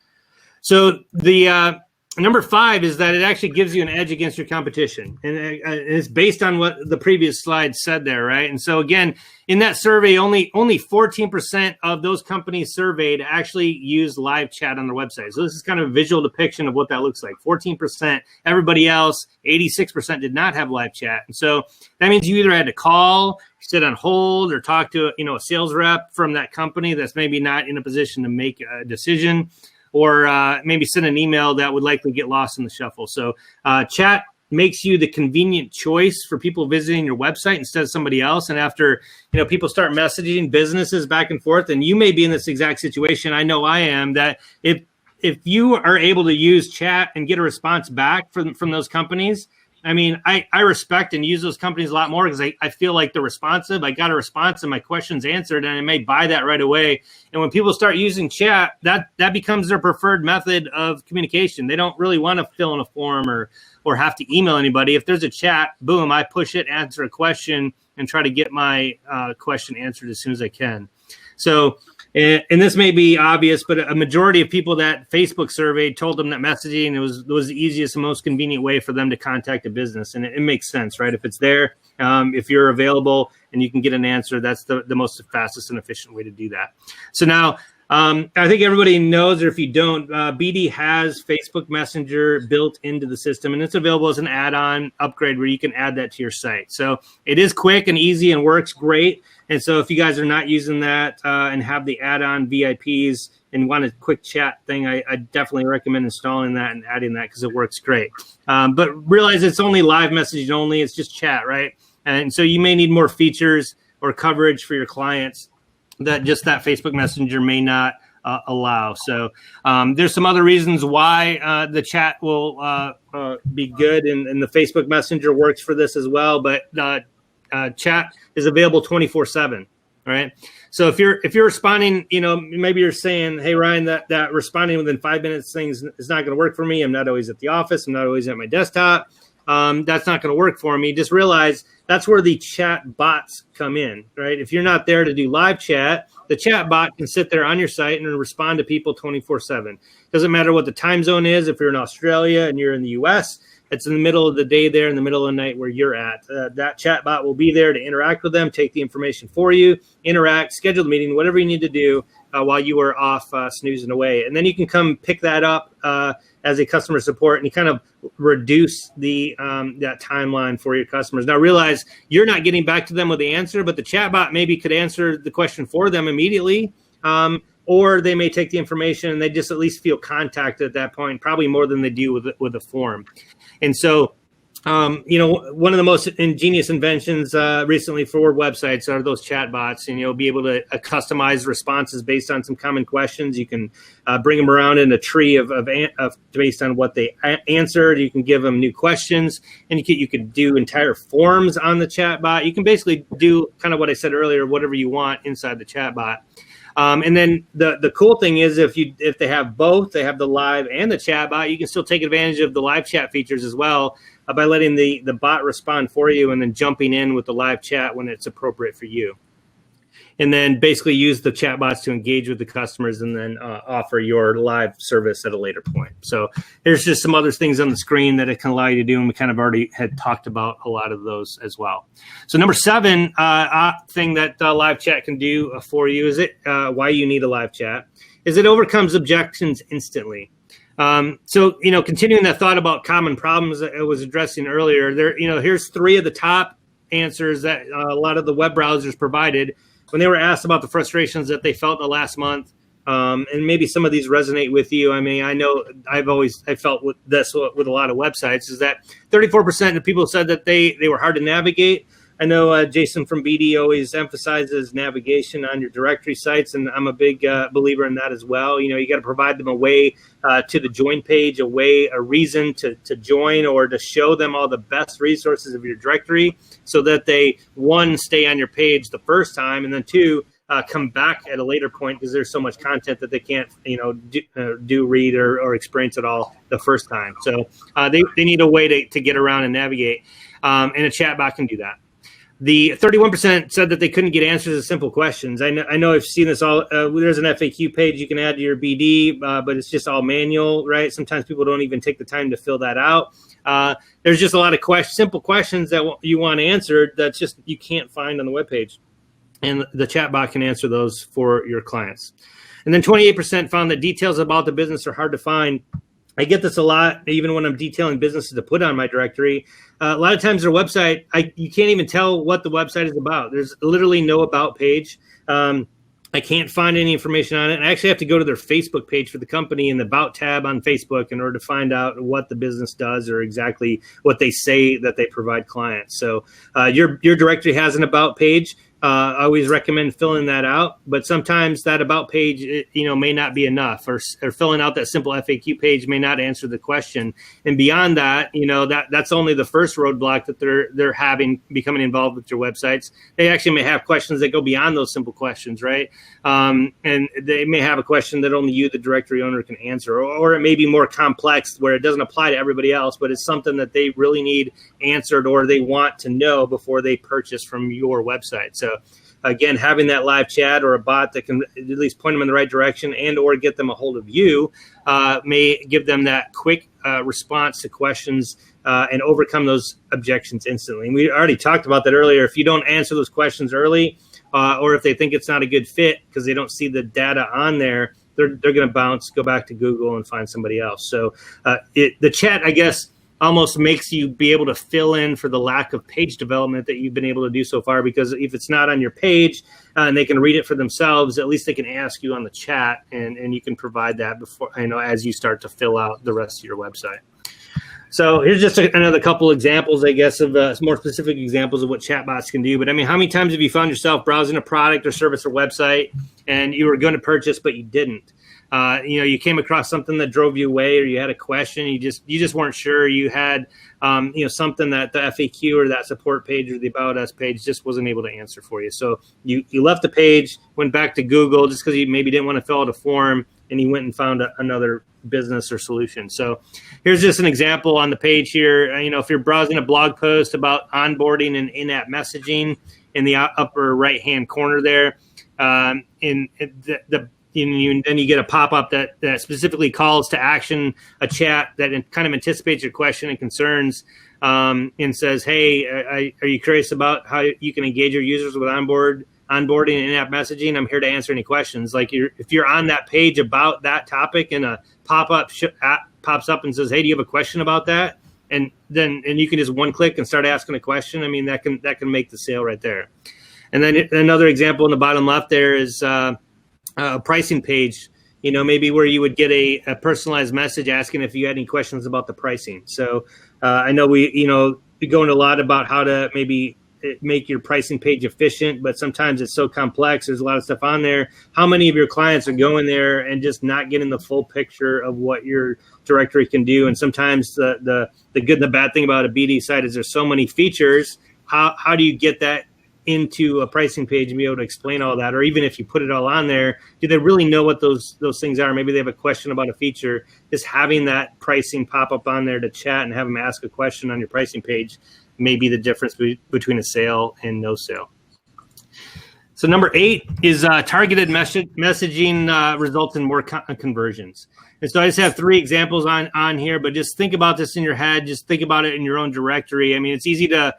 So the number 5 is that it actually gives you an edge against your competition. And it's based on what the previous slide said there, right? And so again, in that survey, only 14% of those companies surveyed actually use live chat on their website. So this is kind of a visual depiction of what that looks like. 14%, everybody else, 86% did not have live chat. And so that means you either had to call, sit on hold, or talk to a sales rep from that company that's maybe not in a position to make a decision, or maybe send an email that would likely get lost in the shuffle. So chat makes you the convenient choice for people visiting your website instead of somebody else. And after people start messaging businesses back and forth, and you may be in this exact situation, I know I am, that if you are able to use chat and get a response back from those companies, I mean, I respect and use those companies a lot more because I feel like they're responsive. I got a response and my question's answered, and I may buy that right away. And when people start using chat, that becomes their preferred method of communication. They don't really want to fill in a form or have to email anybody. If there's a chat, boom, I push it, answer a question, and try to get my question answered as soon as I can. So, and this may be obvious, but a majority of people that Facebook surveyed told them that messaging was the easiest and most convenient way for them to contact a business. And it makes sense, right? If it's there, if you're available and you can get an answer, that's the most fastest and efficient way to do that. So now, I think everybody knows, or if you don't, BD has Facebook Messenger built into the system, and it's available as an add-on upgrade where you can add that to your site. So it is quick and easy and works great. And so if you guys are not using that and have the add-on VIPs and want a quick chat thing, I definitely recommend installing that and adding that because it works great. But realize it's only live messaging only. It's just chat, right? And so you may need more features or coverage for your clients that Facebook Messenger may not allow. So there's some other reasons why the chat will be good, and the Facebook Messenger works for this as well. But chat is available 24/7, right? So if you're responding, maybe you're saying, "Hey Ryan, that responding within 5 minutes thing is not going to work for me. I'm not always at the office. I'm not always at my desktop. That's not going to work for me." Just realize that's where the chat bots come in, right? If you're not there to do live chat, the chat bot can sit there on your site and respond to people 24/7. Doesn't matter what the time zone is. If you're in Australia and you're in the US, it's in the middle of the day there, in the middle of the night where you're at. That chat bot will be there to interact with them, take the information for you, interact, schedule the meeting, whatever you need to do while you are off snoozing away. And then you can come pick that up as a customer support, and you kind of reduce that timeline for your customers. Now realize you're not getting back to them with the answer, but the chatbot maybe could answer the question for them immediately, or they may take the information and they just at least feel contacted at that point, probably more than they do with a form. And so, one of the most ingenious inventions recently for websites are those chatbots, and you'll be able to customize responses based on some common questions. You can bring them around in a tree of based on what they answered. You can give them new questions, and you could do entire forms on the chatbot. You can basically do kind of what I said earlier, whatever you want inside the chatbot. And then the cool thing is if they have both, they have the live and the chat bot, you can still take advantage of the live chat features as well by letting the bot respond for you and then jumping in with the live chat when it's appropriate for you. And then basically use the chat bots to engage with the customers and then offer your live service at a later point. So there's just some other things on the screen that it can allow you to do, and we kind of already had talked about a lot of those as well. So number 7 thing that live chat can do for you is why you need a live chat is it overcomes objections instantly. So continuing that thought about common problems that I was addressing earlier, here's 3 of the top answers that a lot of the web browsers provided when they were asked about the frustrations that they felt the last month. And maybe some of these resonate with you. I mean, I know I felt with this with a lot of websites is that 34% of people said that they were hard to navigate. I know Jason from BD always emphasizes navigation on your directory sites, and I'm a big believer in that as well. You got to provide them a way to the join page, a reason to join, or to show them all the best resources of your directory so that they, 1, stay on your page the first time, and then 2, come back at a later point because there's so much content that they can't, read or experience it all the first time. So they need a way to get around and navigate, and a chatbot can do that. The 31% said that they couldn't get answers to simple questions. I know I've seen this all. There's an FAQ page you can add to your BD, but it's just all manual, right? Sometimes people don't even take the time to fill that out. There's just a lot of simple questions that you want answered that just you can't find on the webpage. And the chatbot can answer those for your clients. And then 28% found that details about the business are hard to find. I get this a lot, even when I'm detailing businesses to put on my directory. A lot of times their website, you can't even tell what the website is about. There's literally no about page. I can't find any information on it. I actually have to go to their Facebook page for the company in the About tab on Facebook in order to find out what the business does or exactly what they say that they provide clients. So your directory has an About page. I always recommend filling that out, but sometimes that about page, may not be enough, or filling out that simple FAQ page may not answer the question. And beyond that, that's only the first roadblock that they're having becoming involved with your websites. They actually may have questions that go beyond those simple questions, right? And they may have a question that only you, the directory owner, can answer, or it may be more complex where it doesn't apply to everybody else, but it's something that they really need answered or they want to know before they purchase from your website. So again, having that live chat or a bot that can at least point them in the right direction and or get them a hold of you may give them that quick response to questions and overcome those objections instantly. And we already talked about that earlier. If you don't answer those questions early or if they think it's not a good fit because they don't see the data on there, they're going to bounce, go back to Google and find somebody else. So the chat, I guess, almost makes you be able to fill in for the lack of page development that you've been able to do so far, because if it's not on your page and they can read it for themselves, at least they can ask you on the chat and you can provide that before, as you start to fill out the rest of your website. So here's just another couple examples, I guess, of more specific examples of what chatbots can do. But I mean, how many times have you found yourself browsing a product or service or website and you were going to purchase, but you didn't? You came across something that drove you away, or you had a question, you just weren't sure. You had, something that the FAQ or that support page or the About Us page just wasn't able to answer for you. So you left the page, went back to Google just because you maybe didn't want to fill out a form, and you went and found another business or solution. So here's just an example on the page here. If you're browsing a blog post about onboarding and in-app messaging, in the upper right-hand corner there, then you get a pop-up that specifically calls to action a chat that kind of anticipates your question and concerns and says, hey, are you curious about how you can engage your users with onboarding and in-app messaging? I'm here to answer any questions. Like if you're on that page about that topic and a pop-up pops up and says, hey, do you have a question about that? And you can just one click and start asking a question. I mean, that can make the sale right there. And then another example in the bottom left there is a pricing page, maybe where you would get a personalized message asking if you had any questions about the pricing. So I know we go into a lot about how to maybe make your pricing page efficient, but sometimes it's so complex. There's a lot of stuff on there. How many of your clients are going there and just not getting the full picture of what your directory can do? And sometimes the good and the bad thing about a BD site is there's so many features. How do you get that into a pricing page and be able to explain all that? Or even if you put it all on there, do they really know what those things are? Maybe they have a question about a feature. Just having that pricing pop up on there to chat and have them ask a question on your pricing page may be the difference between a sale and no sale. So number 8 is targeted messaging results in more conversions. And so I just have 3 examples on here, but just think about this in your head. Just think about it in your own directory. I mean, it's easy to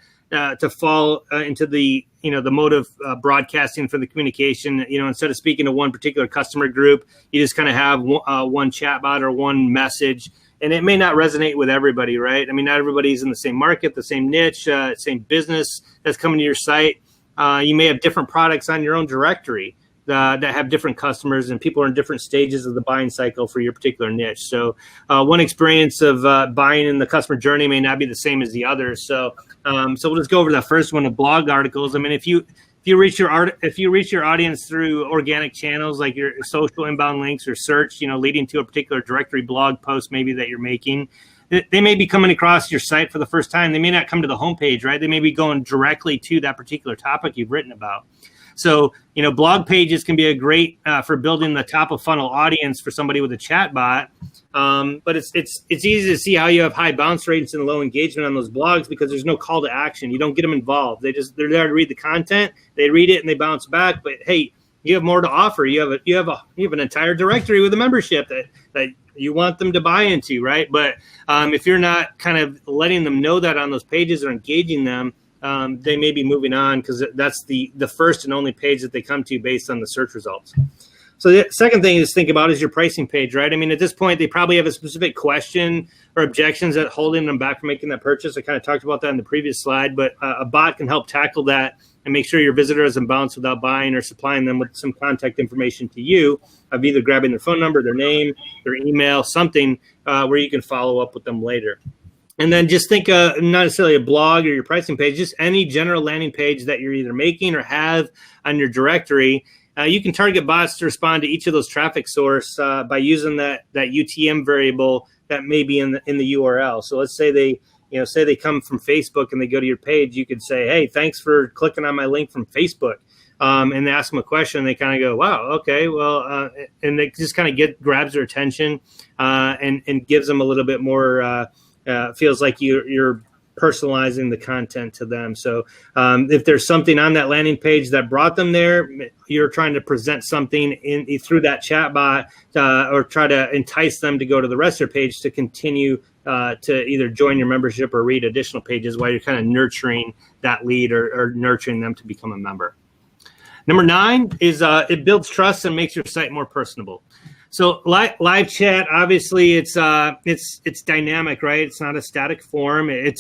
fall into the mode of broadcasting for the communication. Instead of speaking to one particular customer group, you just kind of have one chatbot or one message, and it may not resonate with everybody, right? I mean, not everybody's in the same market, the same niche, same business that's coming to your site. You may have different products on your own directory that have different customers, and people are in different stages of the buying cycle for your particular niche. So one experience of buying in the customer journey may not be the same as the other. So we'll just go over the first one of blog articles. I mean, if you reach your audience through organic channels like your social inbound links or search, leading to a particular directory blog post maybe that you're making, they may be coming across your site for the first time. They may not come to the homepage, right? They may be going directly to that particular topic you've written about. So, blog pages can be a great for building the top of funnel audience for somebody with a chat bot. But it's easy to see how you have high bounce rates and low engagement on those blogs because there's no call to action. You don't get them involved. They're there to read the content. They read it and they bounce back. But hey, you have more to offer. You have an entire directory with a membership that you want them to buy into, right? But if you're not kind of letting them know that on those pages or engaging them, they may be moving on because that's the first and only page that they come to based on the search results. So the second thing is think about is your pricing page, right? I mean, at this point, they probably have a specific question or objections that holding them back from making that purchase. I kind of talked about that in the previous slide, but a bot can help tackle that and make sure your visitor doesn't bounce without buying or supplying them with some contact information to you of either grabbing their phone number, their name, their email, something where you can follow up with them later. And then just think not necessarily a blog or your pricing page, just any general landing page that you're either making or have on your directory. You can target bots to respond to each of those traffic source by using that UTM variable that may be in the URL. So let's say they come from Facebook and they go to your page. You could say, hey, thanks for clicking on my link from Facebook. And they ask them a question. And they kind of go, wow, okay, well, and it just kind of grabs their attention and gives them a little bit more. Feels like you're personalizing the content to them. So if there's something on that landing page that brought them there, you're trying to present something through that chat bot or try to entice them to go to the rest of their page to continue to either join your membership or read additional pages while you're kind of nurturing that lead or nurturing them to become a member. Number 9 is it builds trust and makes your site more personable. So live chat, obviously, it's dynamic, right? It's not a static form. It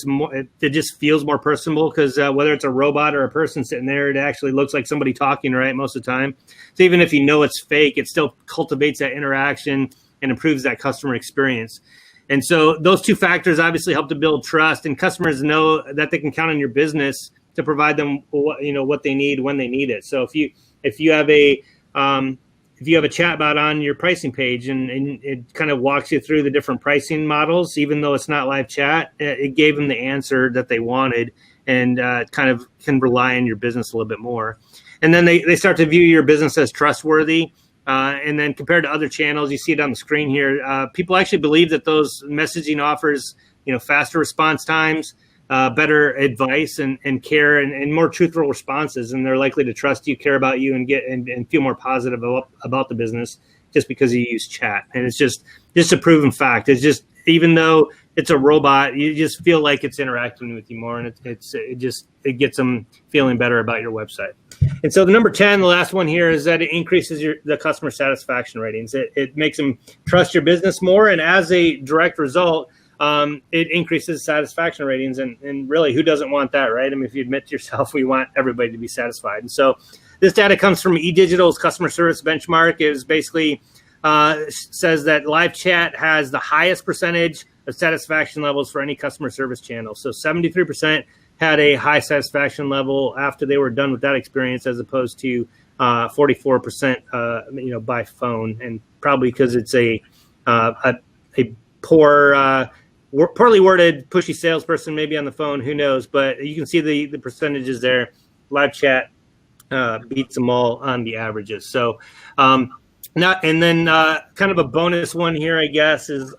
just feels more personable because whether it's a robot or a person sitting there, it actually looks like somebody talking, right? Most of the time. So even if you know it's fake, it still cultivates that interaction and improves that customer experience. And so those two factors obviously help to build trust, and customers know that they can count on your business to provide them what they need when they need it. So if you have a chatbot on your pricing page and it kind of walks you through the different pricing models, even though it's not live chat, it gave them the answer that they wanted and kind of can rely on your business a little bit more. And then they start to view your business as trustworthy. And then compared to other channels, you see it on the screen here, people actually believe that those messaging offers, faster response times, better advice and care and more truthful responses, and they're likely to trust you, care about you, and feel more positive about the business just because you use chat. And it's just a proven fact. It's just, even though it's a robot, you just feel like it's interacting with you more, and it gets them feeling better about your website. And so the number 10, the last one here, is that it increases the customer satisfaction ratings. It makes them trust your business more, and as a direct result, it increases satisfaction ratings, and really, who doesn't want that, right? I mean, if you admit to yourself, we want everybody to be satisfied. And so this data comes from eDigital's customer service benchmark. It basically says that live chat has the highest percentage of satisfaction levels for any customer service channel. So 73% had a high satisfaction level after they were done with that experience, as opposed to 44% by phone, and probably because it's a poorly worded, pushy salesperson maybe on the phone, who knows? But you can see the percentages there. Live chat beats them all on the averages. So kind of a bonus one here, I guess, is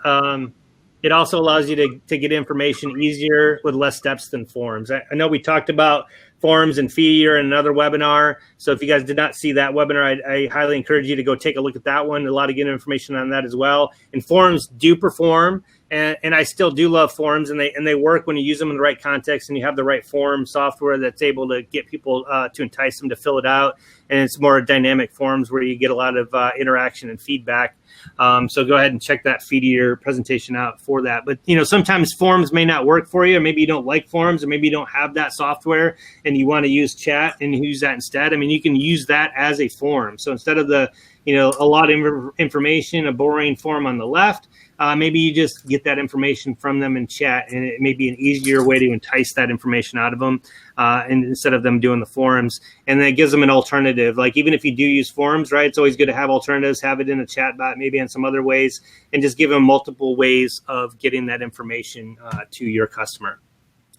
it also allows you to get information easier with less steps than forms. I know we talked about forms and Feedier in another webinar. So if you guys did not see that webinar, I highly encourage you to go take a look at that one. A lot of good information on that as well. And forms do perform, and I still do love forms, and they work when you use them in the right context and you have the right form software that's able to get people to entice them to fill it out. And it's more dynamic forms where you get a lot of interaction and feedback. So go ahead and check that Feedier presentation out for that. But, sometimes forms may not work for you, or maybe you don't like forms, or maybe you don't have that software and you want to use chat and use that instead. I mean, you can use that as a form. So instead of a lot of information, a boring form on the left, maybe you just get that information from them in chat, and it may be an easier way to entice that information out of them and instead of them doing the forums. And then it gives them an alternative. Like, even if you do use forums, right, it's always good to have alternatives, have it in a chat bot, maybe in some other ways, and just give them multiple ways of getting that information to your customer.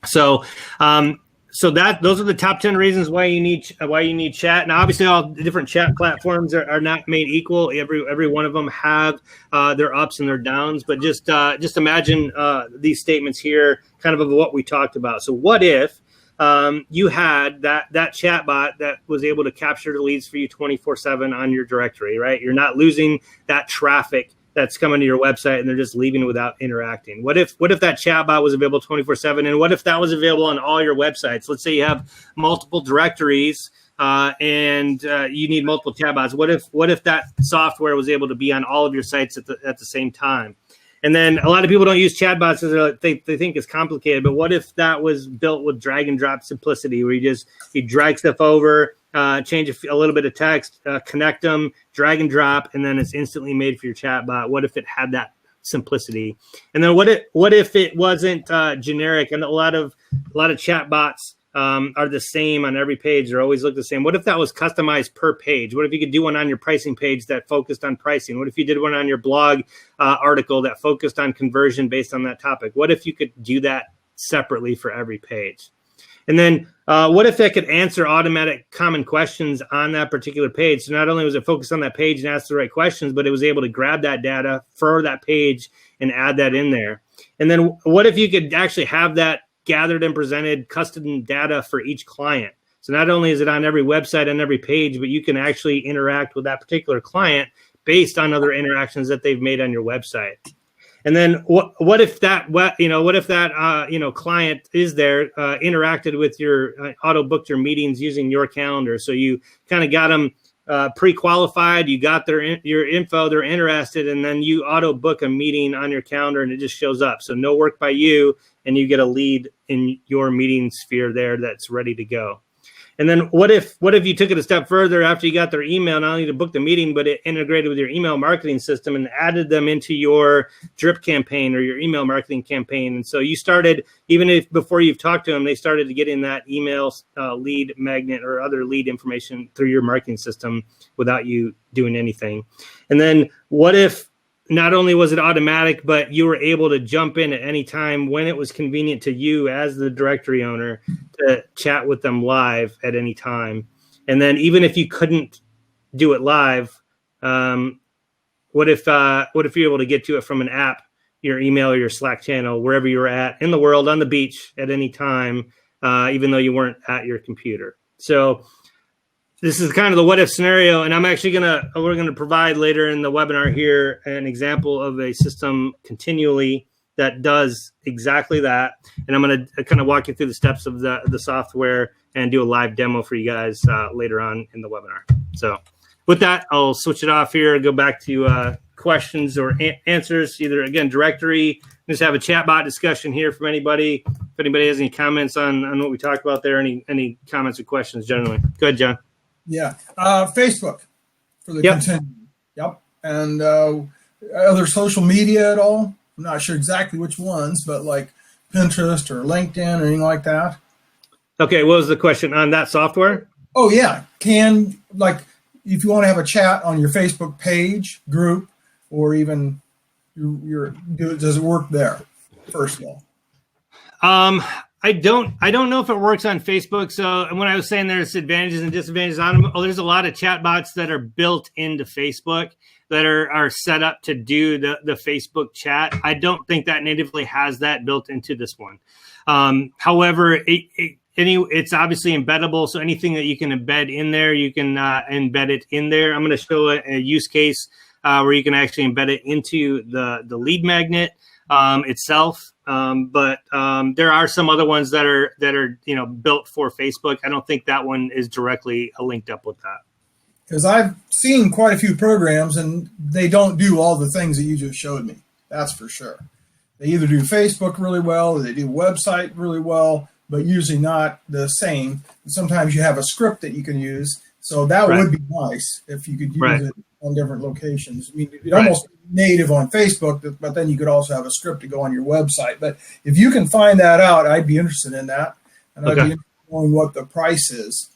So so those are the top 10 reasons why you need chat. Now, obviously, all the different chat platforms are not made equal. Every one of them have their ups and their downs. But just imagine these statements here, kind of what we talked about. So, what if you had that chat bot that was able to capture the leads for you 24/7 on your directory, right? You're not losing that traffic that's coming to your website and they're just leaving without interacting. What if that chat bot was available 24/7? And what if that was available on all your websites? Let's say you have multiple directories and you need multiple chat bots. What if that software was able to be on all of your sites at the same time? And then a lot of people don't use chatbots because they think it's complicated. But what if that was built with drag and drop simplicity, where you drag stuff over, change a little bit of text, connect them, drag and drop, and then it's instantly made for your chatbot? What if it had that simplicity? And then what if it wasn't generic? And a lot of chatbots are the same on every page. They always look the same. What if that was customized per page? What if you could do one on your pricing page that focused on pricing? What if you did one on your blog article that focused on conversion based on that topic? What if you could do that separately for every page? And then what if it could answer automatic common questions on that particular page? So not only was it focused on that page and ask the right questions, but it was able to grab that data for that page and add that in there. And then what if you could actually have that gathered and presented custom data for each client? So not only is it on every website and every page, but you can actually interact with that particular client based on other interactions that they've made on your website. And then what if that client is there, interacted with your auto booked your meetings using your calendar? So you kind of got them pre-qualified, you got your info, they're interested, and then you auto book a meeting on your calendar and it just shows up. So no work by you, and you get a lead in your meeting sphere there that's ready to go. And then what if you took it a step further after you got their email, not only to book the meeting, but it integrated with your email marketing system and added them into your drip campaign or your email marketing campaign? And so you started, even if before you've talked to them, they started to get in that email lead magnet or other lead information through your marketing system without you doing anything. And then what if not only was it automatic, but you were able to jump in at any time when it was convenient to you as the directory owner to chat with them live at any time? And then even if you couldn't do it live, what if you're able to get to it from an app, your email or your Slack channel, wherever you're at in the world, on the beach at any time, even though you weren't at your computer? So this is kind of the what if scenario, and we're gonna provide later in the webinar here an example of a system continually that does exactly that. And I'm gonna kind of walk you through the steps of the software and do a live demo for you guys later on in the webinar. So with that, I'll switch it off here and go back to questions or answers, either again directory. Just have a chat bot discussion here from anybody. If anybody has any comments on what we talked about there, any comments or questions generally. Go ahead, John. Yeah. Facebook for the continuum. Yep. And other social media at all? I'm not sure exactly which ones, but like Pinterest or LinkedIn or anything like that. Okay. What was the question on that software? Oh, yeah. Like if you want to have a chat on your Facebook page, group, or even does it work there, first of all? I don't know if it works on Facebook. So when I was saying there's advantages and disadvantages on them, there's a lot of chatbots that are built into Facebook that are set up to do the Facebook chat. I don't think that natively has that built into this one. However, it's obviously embeddable. So anything that you can embed in there, you can embed it in there. I'm going to show a use case where you can actually embed it into the lead magnet itself. But there are some other ones that are built for Facebook. I don't think that one is directly linked up with that. Because I've seen quite a few programs and they don't do all the things that you just showed me. That's for sure. They either do Facebook really well or they do website really well, but usually not the same. And sometimes you have a script that you can use. So that would be nice if you could use it on different locations. I mean, it's almost native on Facebook, but then you could also have a script to go on your website. But if you can find that out, I'd be interested in that. And I'd be interested in knowing what the price is.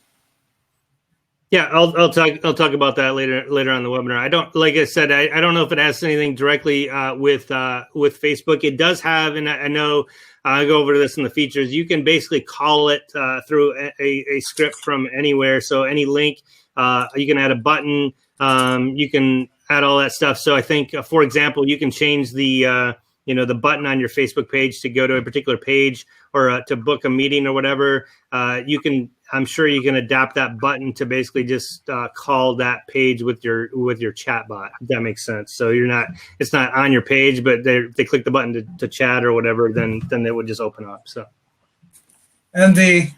Yeah, I'll talk about that later on the webinar. I don't, like I said, I don't know if it has anything directly with Facebook. It does have, and I know I'll go over this in the features. You can basically call it through a script from anywhere. So any link, you can add a button. You can add all that stuff. So I think, for example, you can change the the button on your Facebook page to go to a particular page or to book a meeting or whatever. I'm sure you can adapt that button to basically just call that page with your chat bot, if that makes sense. So it's not on your page, but they click the button to chat or whatever, then it would just open up. So, And the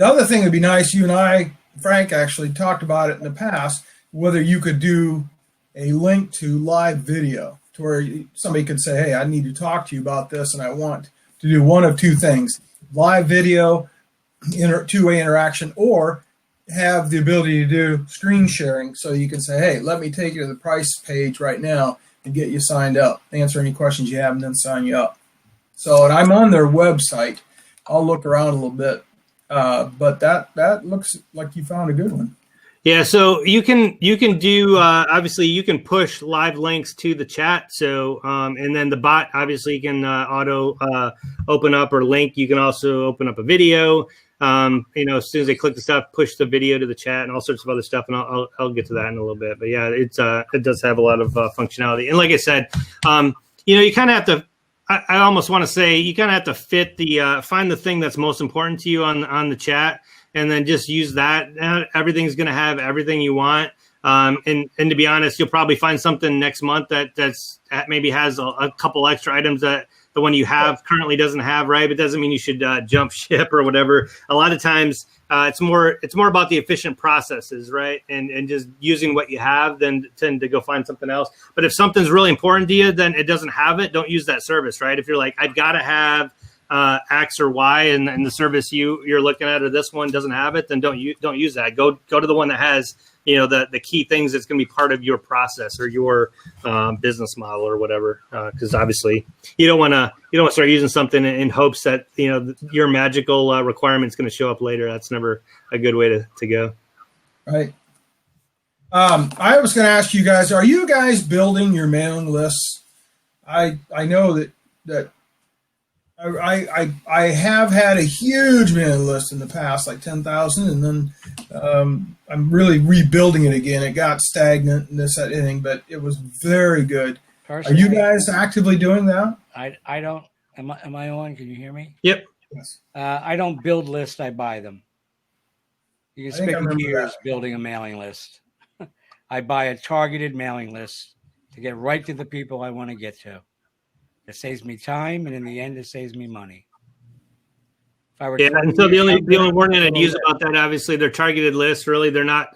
other thing would be nice, you and I, Frank, actually talked about it in the past, whether you could do a link to live video to where somebody could say, hey, I need to talk to you about this, and I want to do one of two things: live video, two-way interaction, or have the ability to do screen sharing, so you can say, hey, let me take you to the price page right now and get you signed up, answer any questions you have, and then sign you up. So, and I'm on their website. I'll look around a little bit, but that looks like you found a good one. yeah, so you can do obviously you can push live links to the chat. So and then the bot obviously can auto open up or link. You can also open up a video. As soon as they click the stuff, push the video to the chat and all sorts of other stuff. And I'll get to that in a little bit. But yeah, it does have a lot of functionality. And like I said, you kind of have to. I almost want to say you kind of have to fit find the thing that's most important to you on the chat, and then just use that. Everything's going to have everything you want. And to be honest, you'll probably find something next month that maybe has a couple extra items that the one you have currently doesn't have, right? But it doesn't mean you should jump ship or whatever. A lot of times it's more about the efficient processes, right? And just using what you have than tend to go find something else. But if something's really important to you, then it doesn't have it, don't use that service, right? If you're like, I've got to have X or Y, and the service you're looking at or this one doesn't have it, then don't use that. Go to the one that has the key things that's going to be part of your process or your business model or whatever. Because obviously you don't want to start using something in hopes that your magical requirement is going to show up later. That's never a good way to go. Right. I was going to ask you guys: are you guys building your mailing lists? I know that. I have had a huge mailing list in the past, like 10,000, and then I'm really rebuilding it again. It got stagnant and this, that, anything, but it was very good. Personally, are you guys actively doing that? I don't. Am I on? Can you hear me? Yep. Yes. I don't build lists. I buy them. You can spend years building a mailing list. I buy a targeted mailing list to get right to the people I want to get to. It saves me time, and in the end, it saves me money. And so the only warning I'd use about that, obviously, they're targeted lists. Really, they're not.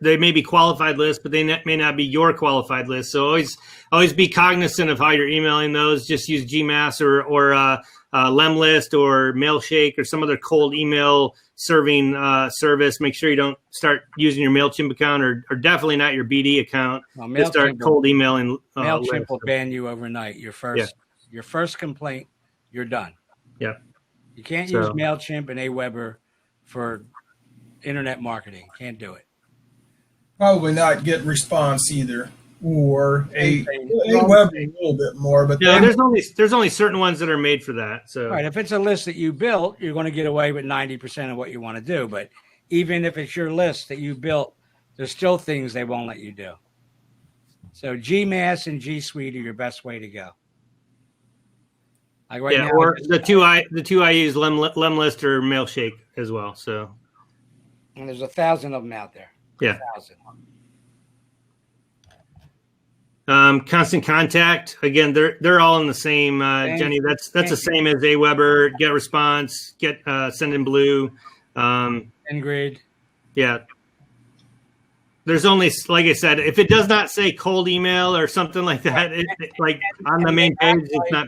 They may be qualified lists, but they may not be your qualified list. So always be cognizant of how you're emailing those. Just use GMass or Lemlist or Mailshake or some other cold email serving service. Make sure you don't start using your MailChimp account or definitely not your BD account. Well, start cold emailing. MailChimp will ban you overnight. Your first complaint, you're done. Yeah. You can't use MailChimp and Aweber for internet marketing. Can't do it. Probably not get response either. Or Aweber a little bit more, but yeah, there's only certain ones that are made for that. So right, if it's a list that you built, you're going to get away with 90% of what you want to do. But even if it's your list that you built, there's still things they won't let you do. So GMass and G Suite are your best way to go. Like now, or the two I use, Lemlist or Mailshake as well. So, and there's 1,000 of them out there. Yeah. 1,000. Constant Contact. Again, they're all in the same. Jenny, that's the same as Aweber. Get Response. Get Send in Blue. Engrid. Yeah. There's only, like I said, if it does not say cold email or something like that, like on the main page, it's not.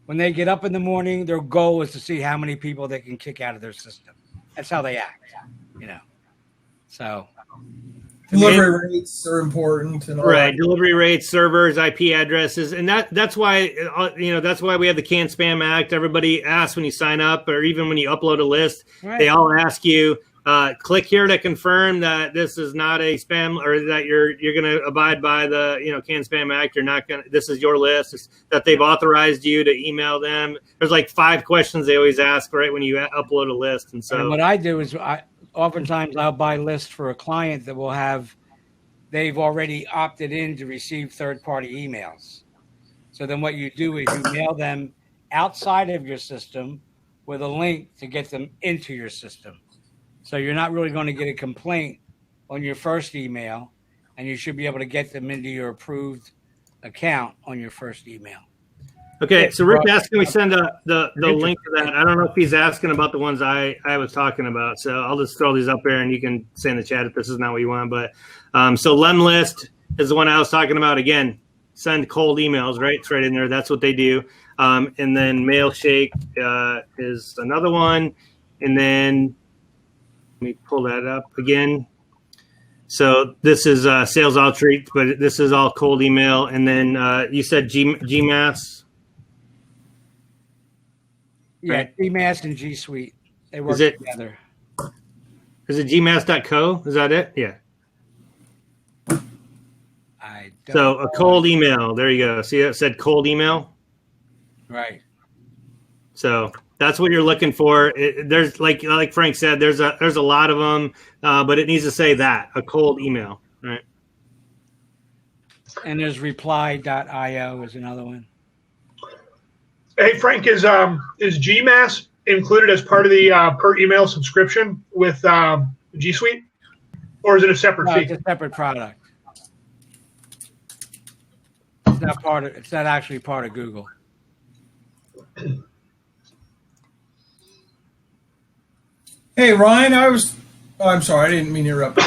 When they get up in the morning, their goal is to see how many people they can kick out of their system. That's how they act, So delivery rates are important, and all right? That. Delivery rates, servers, IP addresses, and that's why that's why we have the Can Spam Act. Everybody asks when you sign up, or even when you upload a list, right. They all ask you, click here to confirm that this is not a spam, or that you're going to abide by the Can Spam Act. You're not going to. This is your list. It's that they've authorized you to email them. There's like 5 questions they always ask right when you upload a list, and so And what I do is oftentimes I'll buy lists for a client that will have. They've already opted in to receive third-party emails. So then what you do is you mail them outside of your system with a link to get them into your system. So you're not really going to get a complaint on your first email, and you should be able to get them into your approved account on your first email. Okay, so Rick asked, can we send the link to that? I don't know if he's asking about the ones I was talking about, so I'll just throw these up there, and you can say in the chat if this is not what you want. But so Lemlist is the one I was talking about. Again, send cold emails, right? It's right in there. That's what they do. And then Mailshake is another one. And then let me pull that up again. So this is Sales Outreach, but this is all cold email. And then you said GMass. Yeah, Right. GMass and G Suite, they work together. Is it gmass.co? Is that it? Yeah. So a cold email. There you go. See, it said cold email. Right. So that's what you're looking for. There's like Frank said, there's a lot of them, but it needs to say that a cold email, right? And there's reply.io is another one. Hey, Frank, is GMass included as part of the per email subscription with G Suite, or is it a separate fee? It's a separate product. It's not actually part of Google. Hey, Ryan, I'm sorry, I didn't mean to interrupt.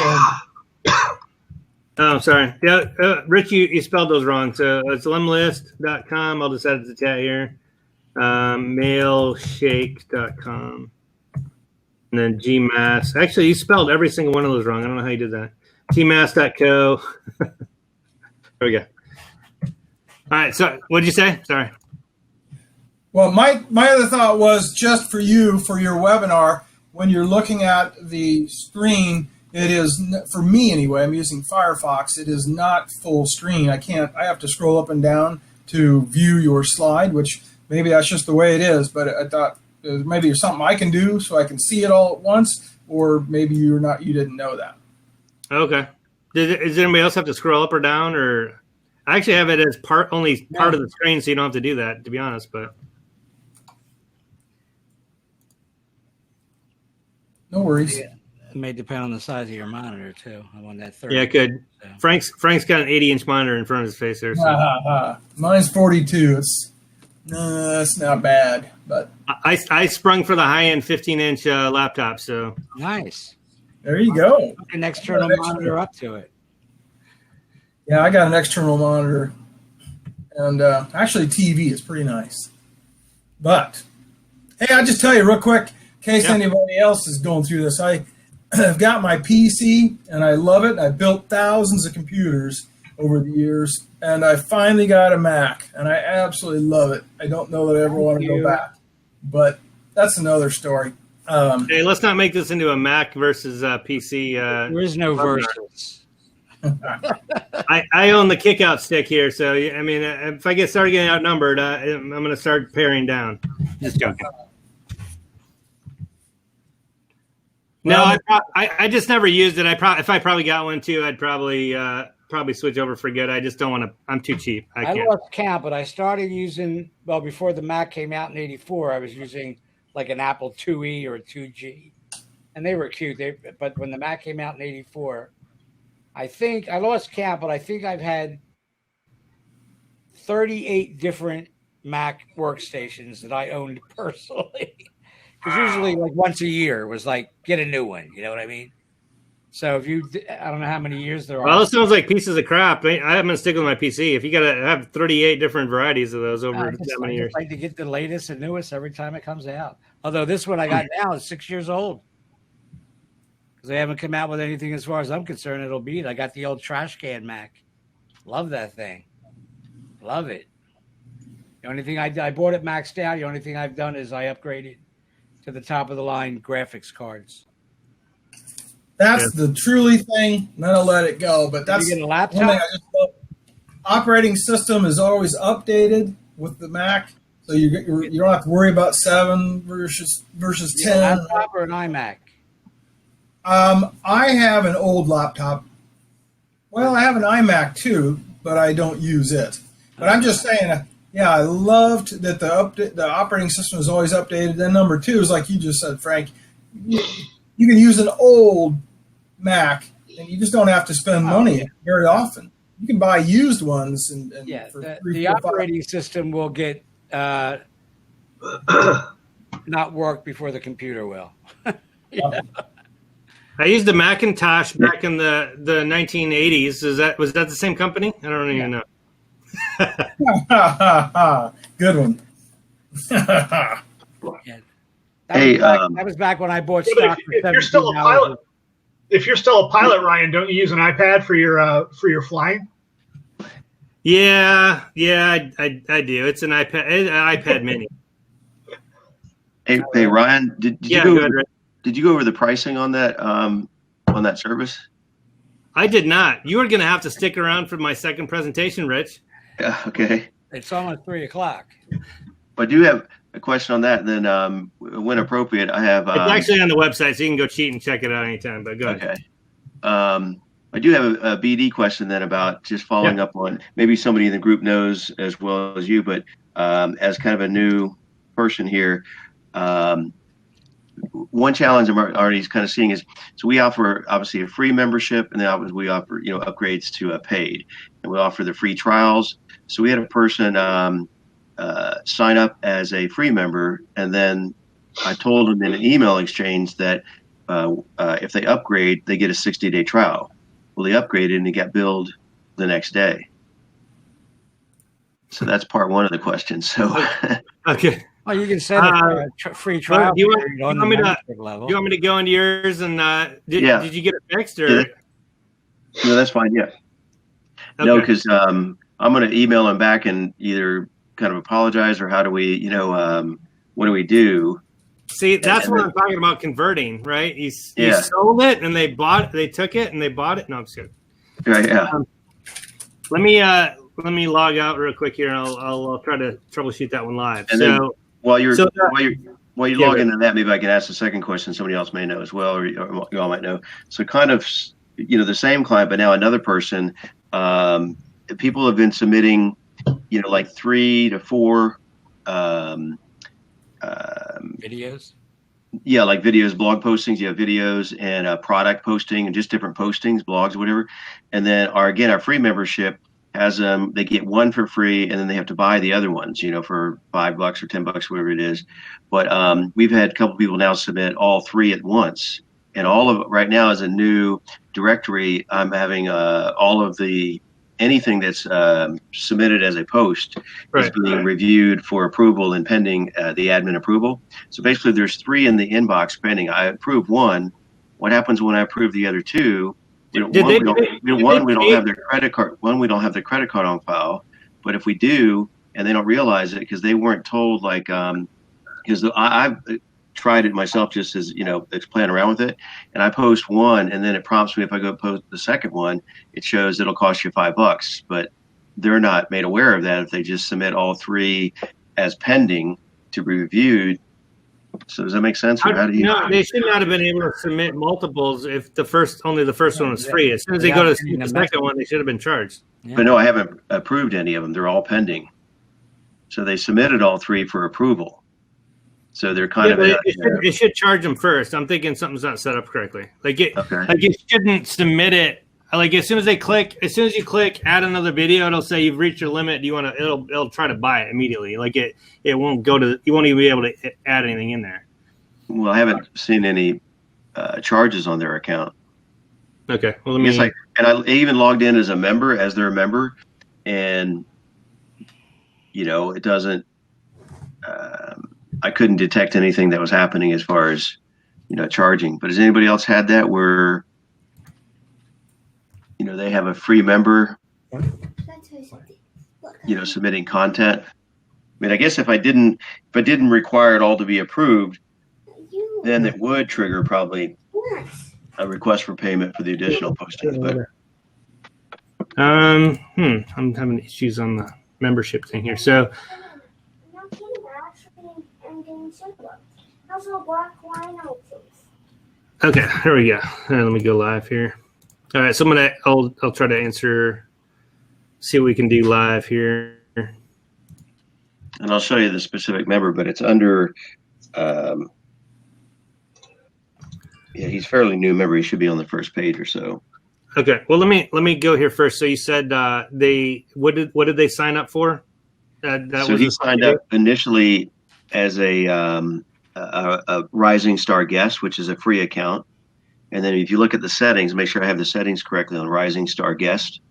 Oh, sorry. Yeah, Rich, you spelled those wrong. So it's lemlist.com. I'll just add it to the chat here. Mailshake.com. And then GMass. Actually, you spelled every single one of those wrong. I don't know how you did that. gmass.co. There we go. All right. So what did you say? Sorry. Well, my other thought was just for you, for your webinar, when you're looking at the screen, it is, for me anyway, I'm using Firefox, it is not full screen. I have to scroll up and down to view your slide, which maybe that's just the way it is, but I thought maybe there's something I can do so I can see it all at once, or maybe you didn't know that. Okay. Does anybody else have to scroll up or down, or I actually have it as part of the screen, so you don't have to do that, to be honest, but. No worries. Yeah. It may depend on the size of your monitor too. I'm on that 30. Yeah, it could. So. Frank's got an 80-inch monitor in front of his face there. So. Mine's 42. That's not bad, but I sprung for the high-end 15-inch laptop. So nice. There you go. An external monitor up to it. Yeah, I got an external monitor, and actually TV is pretty nice. But hey, I'll just tell you real quick, in case anybody else is going through this, I've got my PC, and I love it. I built thousands of computers over the years, and I finally got a Mac, and I absolutely love it. I don't know that I ever want to go back, but that's another story. Hey, let's not make this into a Mac versus PC. There is no versus. I own the kick-out stick here, so I mean, if I start getting outnumbered, I'm going to start paring down. Just joking. No, I just never used it. If I probably got one too, I'd probably switch over for good. I just don't want to. I'm too cheap. I can't. lost count, but I started using before the Mac came out in '84. I was using like an Apple IIe or a 2G, and they were cute. But when the Mac came out in '84, I think I lost count, but I think I've had 38 different Mac workstations that I owned personally. Because usually, like once a year, was like get a new one. You know what I mean? So I don't know how many years there are. Well, it sounds like pieces of crap. I'm gonna stick with my PC. If you gotta have 38 different varieties of those over that many years, I like to get the latest and newest every time it comes out. Although this one I got now is 6 years old because they haven't come out with anything as far as I'm concerned. It'll beat. I got the old trash can Mac. Love that thing. Love it. The only thing I bought it maxed out. The only thing I've done is I upgraded to the top of the line graphics cards. That's the truly thing. None of let it go. But that's You get a one thing laptop? I just love. Operating system is always updated with the Mac, so you don't have to worry about 7 versus You 10. get a laptop or an iMac? I have an old laptop. Well, I have an iMac too, but I don't use it. But I'm just saying, yeah, I loved that the operating system is always updated. Then number 2 is like you just said, Frank. You can use an old Mac, and you just don't have to spend money very often. You can buy used ones, and Yeah, for the 3, 4, 5. operating system will get not work before the computer will. I used a Macintosh back in the 1980s. Was that the same company? I don't even know. Good one. Yeah. Hey, That was back when I bought Yeah, but stock for if you're still a $17. pilot, if you're still a pilot, Ryan, don't you use an iPad for your flying? Yeah, I do. It's an iPad Mini. hey, Ryan, did Yeah, you go ahead, Rick. did you go over the pricing on that service? I did not. You are going to have to stick around for my second presentation, Rich. Yeah, okay. It's almost 3:00. I do have a question on that. Then, when appropriate, I have. It's actually on the website, so you can go cheat and check it out anytime. But go ahead. Okay. I do have a BD question then about just following up on maybe somebody in the group knows as well as you, but as kind of a new person here, one challenge I'm already kind of seeing is, so we offer obviously a free membership, and then we offer upgrades to a paid, and we offer the free trials. So we had a person sign up as a free member, and then I told them in an email exchange that if they upgrade, they get a 60-day trial. Well, they upgraded and they got billed the next day. So that's part one of the question. So, Okay. Well, you can set a free trial Do you period on the want me to? membership level. You want me to go into yours and did you get it fixed or? Yeah. No, that's fine. Yeah. Okay. No, because I'm going to email him back and either kind of apologize or how do we, what do we do? See, that's what I'm talking about converting, right? You Yeah. sold it and they took it and they bought it. No, I'm just kidding. Right. Yeah. Let me log out real quick here, and I'll try to troubleshoot that one live. And then while you Yeah, log into that, maybe I can ask the second question somebody else may know as well, or you all might know. So kind of, the same client, but now another person. People have been submitting, like 3 to 4 Videos. Yeah, like videos, blog postings. You have videos and product posting and just different postings, blogs, whatever. And then our free membership has they get one for free, and then they have to buy the other ones, for $5 or $10, whatever it is. But we've had a couple people now submit all 3 at once, and all of it right now is a new directory. I'm having all of anything that's submitted as a post is being reviewed for approval and pending the admin approval. So basically, there's 3 in the inbox pending. I approve 1. What happens when I approve the other 2? We don't have their credit card. We don't have their credit card on file. But if we do, and they don't realize it because they weren't told, because I've tried it myself just as playing around with it, and I post 1, and then it prompts me if I go post the second one, it shows it'll cost you $5, but they're not made aware of that if they just submit all 3 as pending to be reviewed. So does that make sense? Or how do you? No, they should not have been able to submit multiples if only the first one was free. As soon as they go to the second one, they should have been charged. Yeah. But no, I haven't approved any of them. They're all pending. So they submitted all 3 for approval. So they're kind of. It should charge them first. I'm thinking something's not set up correctly. It shouldn't submit it. Like as soon as you click add another video, it'll say you've reached your limit. It'll try to buy it immediately. Like it won't go to. You won't even be able to add anything in there. Well, I haven't seen any charges on their account. Okay. Well, I even logged in as their member, and it doesn't. I couldn't detect anything that was happening as far as charging. But has anybody else had that where they have a free member, submitting content? I mean, I guess if I didn't require it all to be approved, then it would trigger probably a request for payment for the additional postings. But I'm having issues on the membership thing here. So okay, here we go. Let me go live here. All right, so I'll try to answer, see what we can do live here. And I'll show you the specific member, but it's under. Yeah, he's fairly new member. He should be on the first page or so. Okay, well let me go here first. So you said what did they sign up for? So he signed up initially as a Rising Star guest, which is a free account. And then if you look at the settings, make sure I have the settings correctly on Rising Star guest.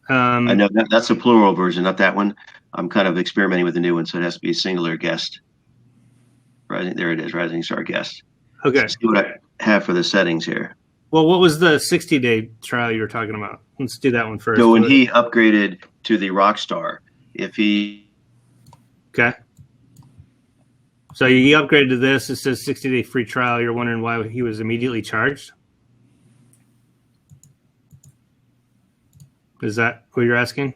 I know that's a plural version, not that one. I'm kind of experimenting with the new one, so it has to be a singular guest. Rising, there it is, Rising Star guest. Okay. So see what I have for the settings here. Well, what was the 60-day trial you were talking about? Let's do that one first. So when he upgraded to the Rockstar, if he... Okay. So he upgraded to this. It says 60-day free trial. You're wondering why he was immediately charged? Is that what you're asking?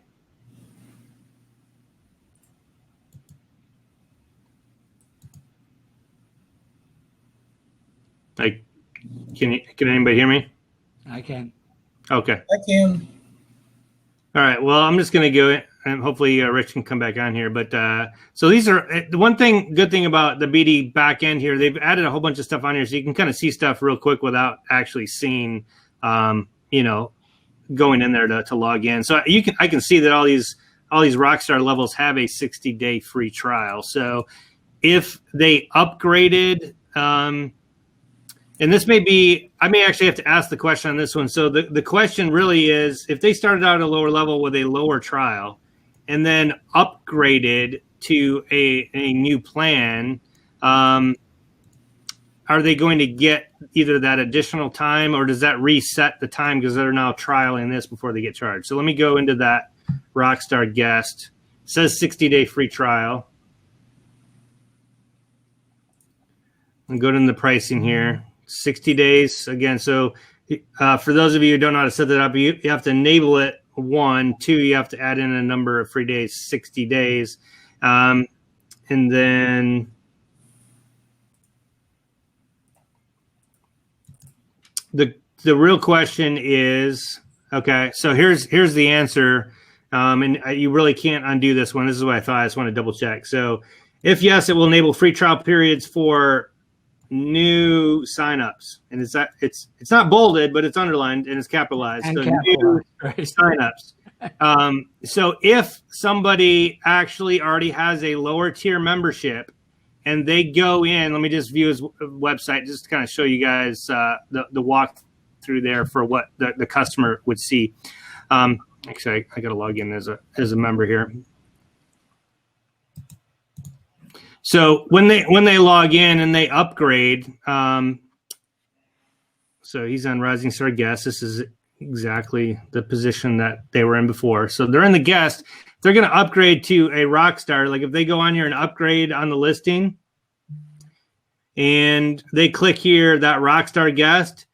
Like, can anybody hear me? I can. Okay. I can. All right. Well, I'm just going to go, and hopefully Rich can come back on here. But so these are the good thing about the BD back end here. They've added a whole bunch of stuff on here, so you can kind of see stuff real quick without actually seeing, going in there to log in. So I can see that all these Rockstar levels have a 60-day free trial. So if they upgraded, and this may be, I may actually have to ask the question on this one. So the question really is, if they started out at a lower level with a lower trial and then upgraded to a new plan, are they going to get either that additional time, or does that reset the time because they're now trialing this before they get charged? So let me go into that Rockstar guest. It says 60-day free trial. And go to the pricing here. 60 days again. So for those of you who don't know how to set that up, you have to enable it. 1, 2, you have to add in a number of free days, 60 days. And then the real question is, okay, so here's the answer. And you really can't undo this one. This is what I thought. I just want to double check. So if yes, it will enable free trial periods for new signups, and it's not bolded, but it's underlined and it's capitalized. And so capitalized, new right. signups. So if somebody actually already has a lower tier membership and they go in, let me just view his website just to kind of show you guys the walk through there for what the customer would see. Actually, I got to log in as a member here. So when they log in and they upgrade, so he's on Rising Star Guest. This is exactly the position that they were in before. So they're in the guest. They're going to upgrade to a Rockstar. Like if they go on here and upgrade on the listing, and they click here that Rockstar Guest,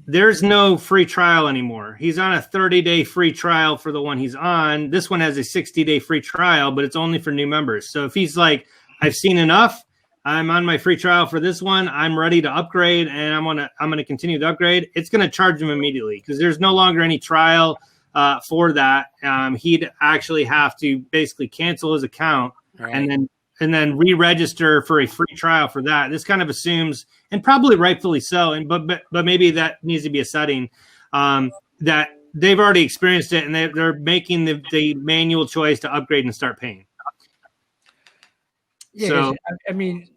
there's no free trial anymore. He's on a 30-day free trial for the one he's on. This one has a 60-day free trial, but it's only for new members. So if he's like, I've seen enough, I'm on my free trial for this one, I'm ready to upgrade, and I'm gonna continue to upgrade, it's gonna charge him immediately because there's no longer any trial for that. He'd actually have to basically cancel his account, right, and then re-register for a free trial for that. This kind of assumes, and probably rightfully so, and but maybe that needs to be a setting that they've already experienced it and they're making the manual choice to upgrade and start paying. Yeah, so I mean,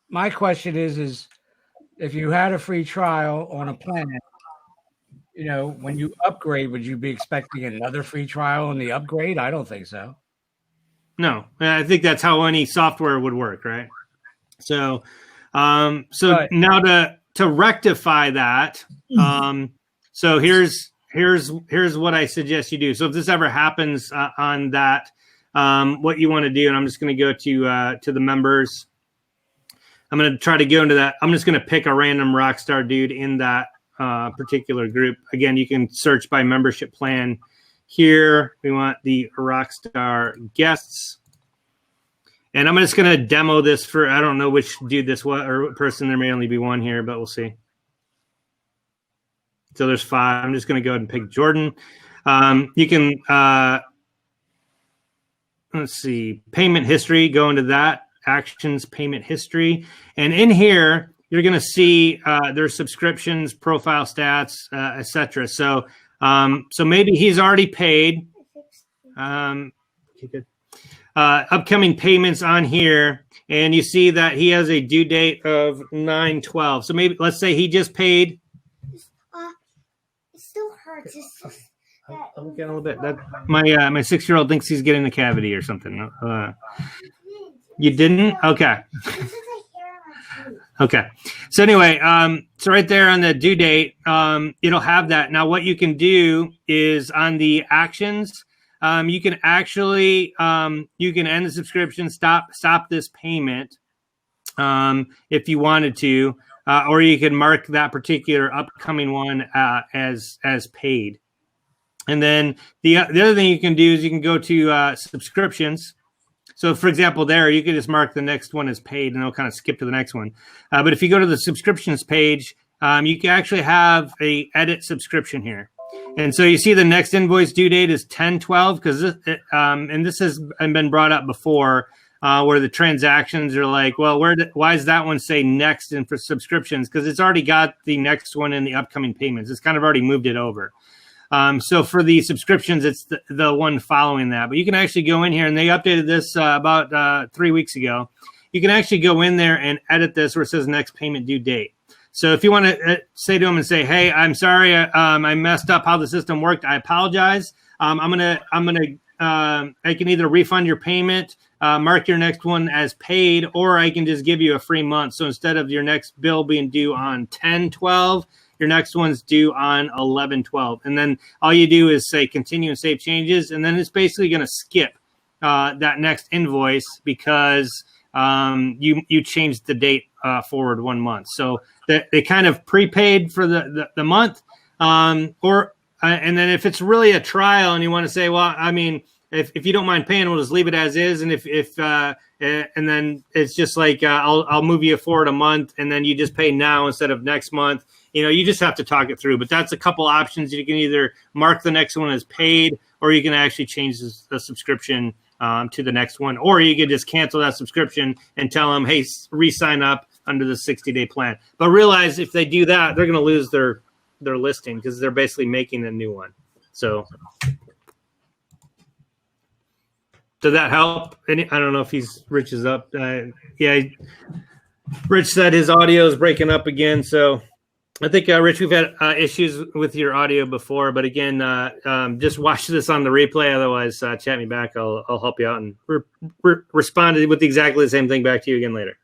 my question is if you had a free trial on a plan, when you upgrade, would you be expecting another free trial on the upgrade? I don't think so. No, I think that's how any software would work, right? So, now to rectify that, so here's what I suggest you do. So if this ever happens on that. What you want to do, and I'm just going to go to the members. I'm going to try to go into that. I'm just going to pick a random rock star dude in that particular group. Again, you can search by membership plan. Here, we want the rock star guests. And I'm just going to demo this for, I don't know which dude this was or person. There may only be one here, but we'll see. So there's 5. I'm just going to go ahead and pick Jordan. You can, let's see, payment history, go into that, actions, payment history. And in here, you're going to see their subscriptions, profile stats, etc. So maybe he's already paid. Okay, good. Upcoming payments on here, and you see that he has a due date of 9/12. So maybe let's say he just paid. It still hurts. It's just I'm getting a little bit. That my 6-year-old thinks he's getting the cavity or something. You didn't? Okay. Okay. So anyway, so right there on the due date, it'll have that. Now, what you can do is on the actions, you can actually you can end the subscription, stop this payment if you wanted to, or you can mark that particular upcoming one as paid. And then the other thing you can do is you can go to subscriptions. So, for example, there you can just mark the next one as paid, and it'll kind of skip to the next one. But if you go to the subscriptions page, you can actually have a edit subscription here. And so you see the next invoice due date is 10/12 because and this has been brought up before where the transactions are like, well, why does that one say next and for subscriptions? Because it's already got the next one in the upcoming payments. It's kind of already moved it over. So for the subscriptions, it's the one following that. But you can actually go in here, and they updated this about 3 weeks ago. You can actually go in there and edit this where it says next payment due date. So if you want to say to them and say, "Hey, I'm sorry, I messed up how the system worked. I apologize. I can either refund your payment, mark your next one as paid, or I can just give you a free month. So instead of your next bill being due on 10/12, your next one's due on 11/12." And then all you do is say continue and save changes, and then it's basically going to skip that next invoice because you changed the date forward 1 month. So they kind of prepaid for the month, and then if it's really a trial and you want to say, well, I mean, if you don't mind paying, we'll just leave it as is. And and then it's just like I'll move you forward a month, and then you just pay now instead of next month. You know, you just have to talk it through. But that's a couple options. You can either mark the next one as paid, or you can actually change the subscription to the next one, or you can just cancel that subscription and tell them, hey, re-sign up under the 60-day plan. But realize if they do that, they're going to lose their listing because they're basically making a new one. So did that help? I don't know if Rich is up. Yeah, Rich said his audio is breaking up again. So I think, Rich, we've had issues with your audio before, but again, just watch this on the replay. Otherwise, chat me back. I'll help you out and respond with exactly the same thing back to you again later.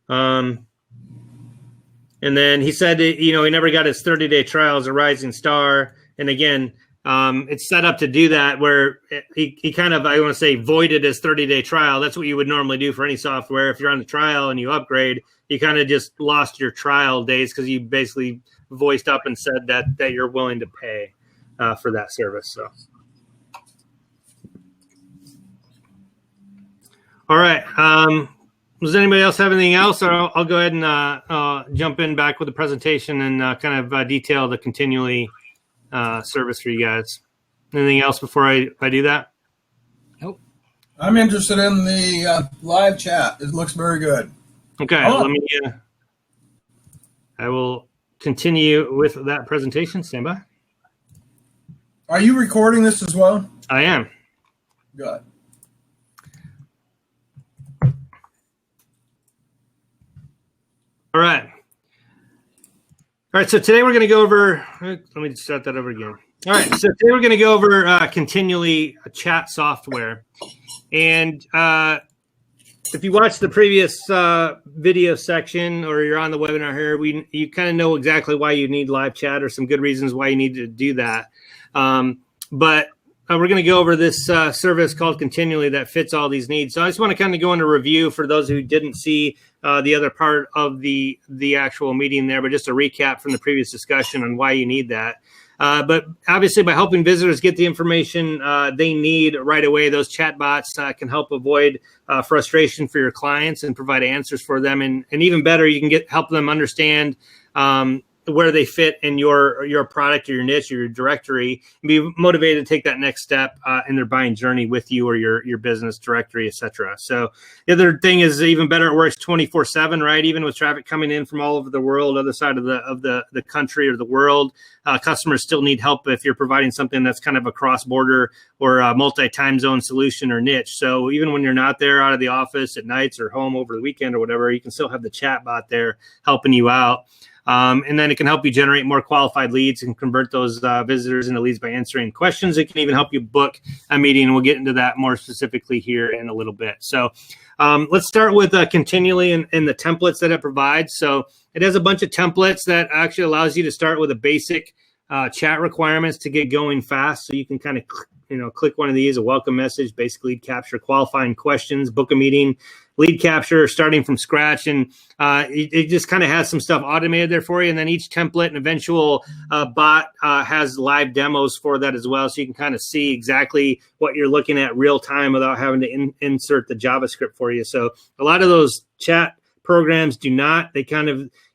And then he said, he never got his 30-day trial as a rising star. And again, it's set up to do that where he kind of, I want to say, voided his 30-day trial. That's what you would normally do for any software. If you're on the trial and you upgrade, you kind of just lost your trial days because you basically voiced up and said that you're willing to pay for that service. So, all right. Does anybody else have anything else? Or I'll go ahead and jump in back with the presentation and kind of detail the continually service for you guys. Anything else before I do that? Nope. I'm interested in the live chat. It looks very good. Okay, I will continue with that presentation. Stand by. Are you recording this as well? I am. Good. All right. So today we're going to go over, let me start that over again. All right, so today we're going to go over continually chat software. And if you watch the previous video section or you're on the webinar here, you kind of know exactly why you need live chat or some good reasons why you need to do that. But we're going to go over this service called Continually that fits all these needs. So I just want to kind of go into review for those who didn't see the other part of the actual meeting there, but just a recap from the previous discussion on why you need that. But obviously, by helping visitors get the information they need right away, those chatbots can help avoid frustration for your clients and provide answers for them. And even better, you can help them understand where they fit in your product or your niche or your directory, and be motivated to take that next step in their buying journey with you or your business directory, etc. So the other thing is even better, it works 24/7, right? Even with traffic coming in from all over the world, other side of the country or the world, customers still need help if you're providing something that's kind of a cross-border or a multi-time zone solution or niche. So even when you're not there out of the office at nights or home over the weekend or whatever, you can still have the chat bot there helping you out. And then it can help you generate more qualified leads and convert those visitors into leads by answering questions. It can even help you book a meeting, and we'll get into that more specifically here in a little bit. So let's start with Continually and the templates that it provides. So it has a bunch of templates that actually allows you to start with a basic chat requirements to get going fast. So you can kind of click one of these, a welcome message, basic lead capture, qualifying questions, book a meeting, lead capture, starting from scratch. And it just kind of has some stuff automated there for you. And then each template and eventual bot has live demos for that as well. So you can kind of see exactly what you're looking at real time without having to insert the JavaScript for you. So a lot of those chat programs do not.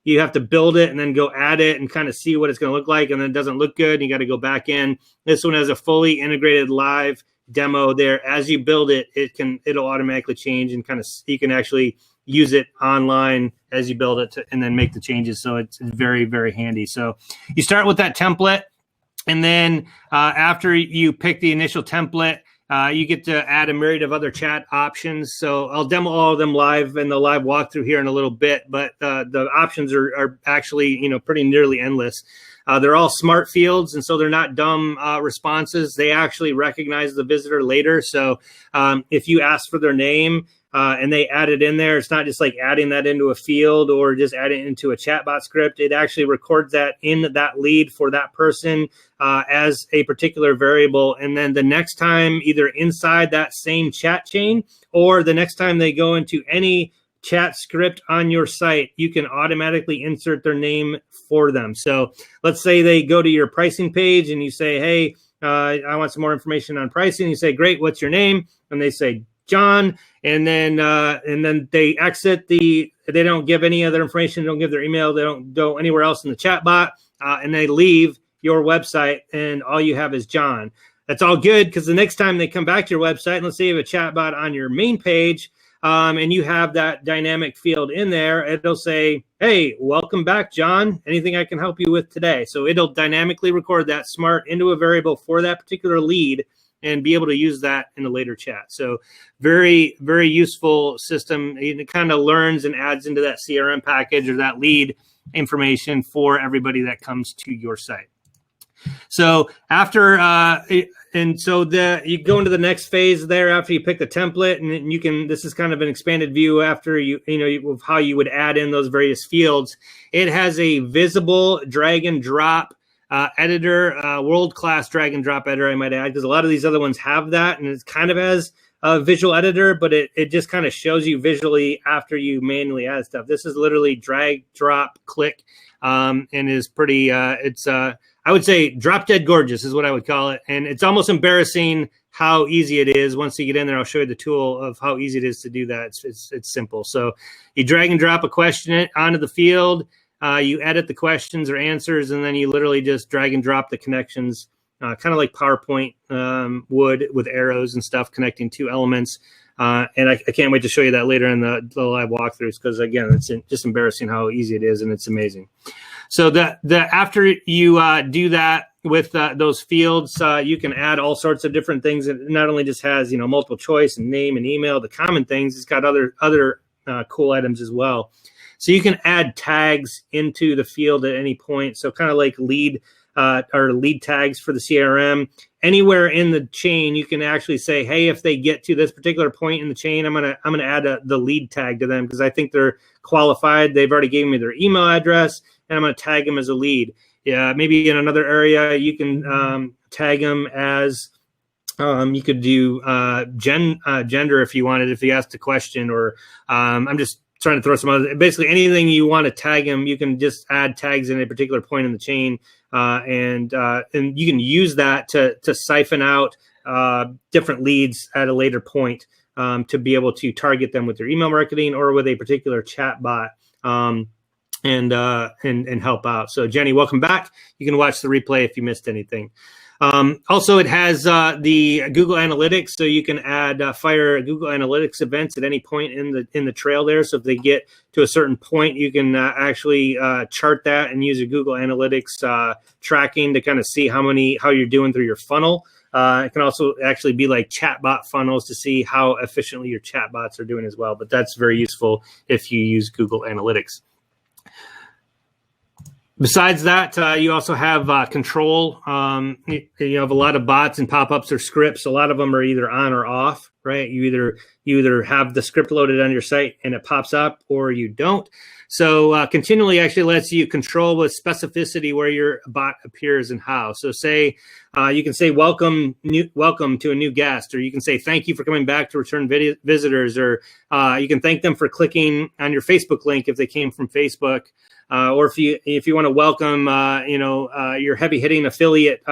You have to build it and then go add it and kind of see what it's going to look like. And then it doesn't look good, and you got to go back in. This one has a fully integrated live demo there. As you build it, it'll automatically change, and kind of you can actually use it online as you build it and then make the changes. So it's very, very handy. So you start with that template, and then after you pick the initial template, you get to add a myriad of other chat options. So I'll demo all of them live in the live walkthrough here in a little bit, but the options are actually, pretty nearly endless. They're all smart fields, and so they're not dumb responses. They actually recognize the visitor later. So if you ask for their name and they add it in there, it's not just like adding that into a field or just adding it into a chatbot script. It actually records that in that lead for that person as a particular variable. And then the next time, either inside that same chat chain or the next time they go into any chat script on your site, you can automatically insert their name for them. So let's say they go to your pricing page and you say, hey, I want some more information on pricing. You say, great, what's your name? And they say, John. And then they exit they don't give any other information. They don't give their email. They don't go anywhere else in the chat bot. And they leave your website, and all you have is John. That's all good, because the next time they come back to your website, and let's say you have a chat bot on your main page, and you have that dynamic field in there, it'll say, hey, welcome back, John. Anything I can help you with today? So it'll dynamically record that smart into a variable for that particular lead and be able to use that in a later chat. So very, very useful system. It kind of learns and adds into that CRM package or that lead information for everybody that comes to your site. So after you go into the next phase there after you pick the template, and you can, this is kind of an expanded view after of how you would add in those various fields. It has a visible drag and drop editor, world-class drag and drop editor, I might add, because a lot of these other ones have that, and it kind of has a visual editor, but it just kind of shows you visually after you manually add stuff. This is literally drag, drop, click, and is pretty, I would say drop dead gorgeous is what I would call it. And it's almost embarrassing how easy it is. Once you get in there, I'll show you the tool of how easy it is to do that. It's simple. So you drag and drop a question onto the field. You edit the questions or answers, and then you literally just drag and drop the connections, kind of like PowerPoint would, with arrows and stuff connecting two elements. And I can't wait to show you that later in the live walkthroughs, because, again, it's just embarrassing how easy it is, and it's amazing. So after you do that with those fields, you can add all sorts of different things. It not only just has multiple choice and name and email, the common things. It's got other cool items as well. So you can add tags into the field at any point. So kind of like lead tags for the CRM. Anywhere in the chain, you can actually say, hey, if they get to this particular point in the chain, I'm gonna add the lead tag to them because I think they're qualified. They've already given me their email address, and I'm gonna tag them as a lead. Yeah, maybe in another area you can tag them as You could do gender if you wanted, if you asked a question, or I'm just trying to throw some other, basically anything you want to tag them, you can just add tags in a particular point in the chain, and you can use that to siphon out different leads at a later point, to be able to target them with your email marketing or with a particular chat bot, and help out. So Jenny, welcome back. You can watch the replay if you missed anything. Also, it has the Google Analytics, so you can add fire Google Analytics events at any point in the trail there. So if they get to a certain point, you can actually chart that and use a Google Analytics tracking to kind of see how you're doing through your funnel. It can also actually be like chatbot funnels to see how efficiently your chatbots are doing as well. But that's very useful if you use Google Analytics. Besides that, you also have control. You have a lot of bots and pop-ups or scripts. A lot of them are either on or off, right? You either have the script loaded on your site and it pops up, or you don't. So continually actually lets you control with specificity where your bot appears and how. So say you can say welcome to a new guest, or you can say thank you for coming back to return visitors, or you can thank them for clicking on your Facebook link if they came from Facebook. Or if you want to welcome your heavy hitting affiliate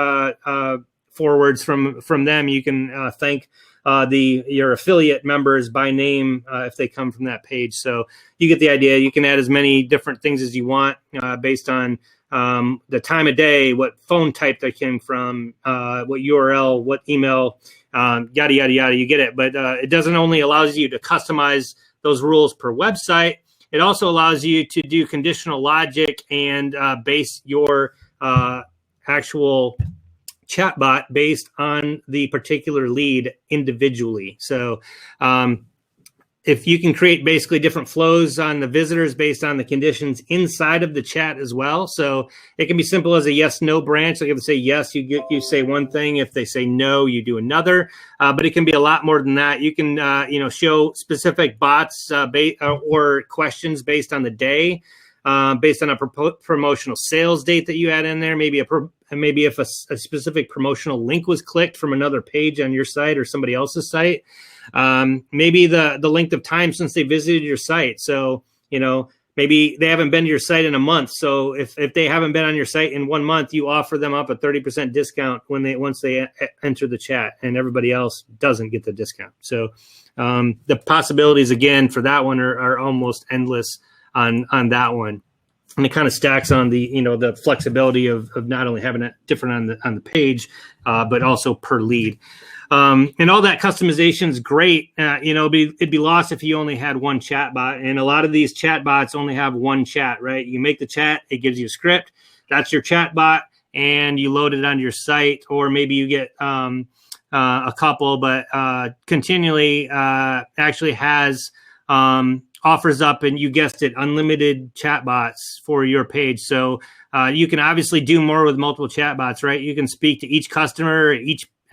forwards from them, you can thank your affiliate members by name if they come from that page. So you get the idea. You can add as many different things as you want based on the time of day, what phone type they came from, what URL, what email, yada yada yada. You get it. But it doesn't only allows you to customize those rules per website. It also allows you to do conditional logic and base your actual chatbot based on the particular lead individually. So if you can create basically different flows on the visitors based on the conditions inside of the chat as well. So it can be simple as a yes/no branch. Like if they say yes, you say one thing. If they say no, you do another. But it can be a lot more than that. You can show specific bots or questions based on the day, based on a promotional sales date that you add in there. Maybe if a specific promotional link was clicked from another page on your site or somebody else's site. Maybe the length of time since they visited your site. So, maybe they haven't been to your site in a month. So if they haven't been on your site in 1 month, you offer them up a 30% discount once they enter the chat, and everybody else doesn't get the discount. So the possibilities again for that one are almost endless on that one. And it kind of stacks on the flexibility of not only having it different on the page, but also per lead. And all that customization is great. It'd be lost if you only had one chat bot. And a lot of these chat bots only have one chat, right? You make the chat, it gives you a script. That's your chat bot, and you load it onto your site. Or maybe you get a couple, but continually actually has offers up, and you guessed it, unlimited chatbots for your page. So you can obviously do more with multiple chatbots, right? You can speak to each customer,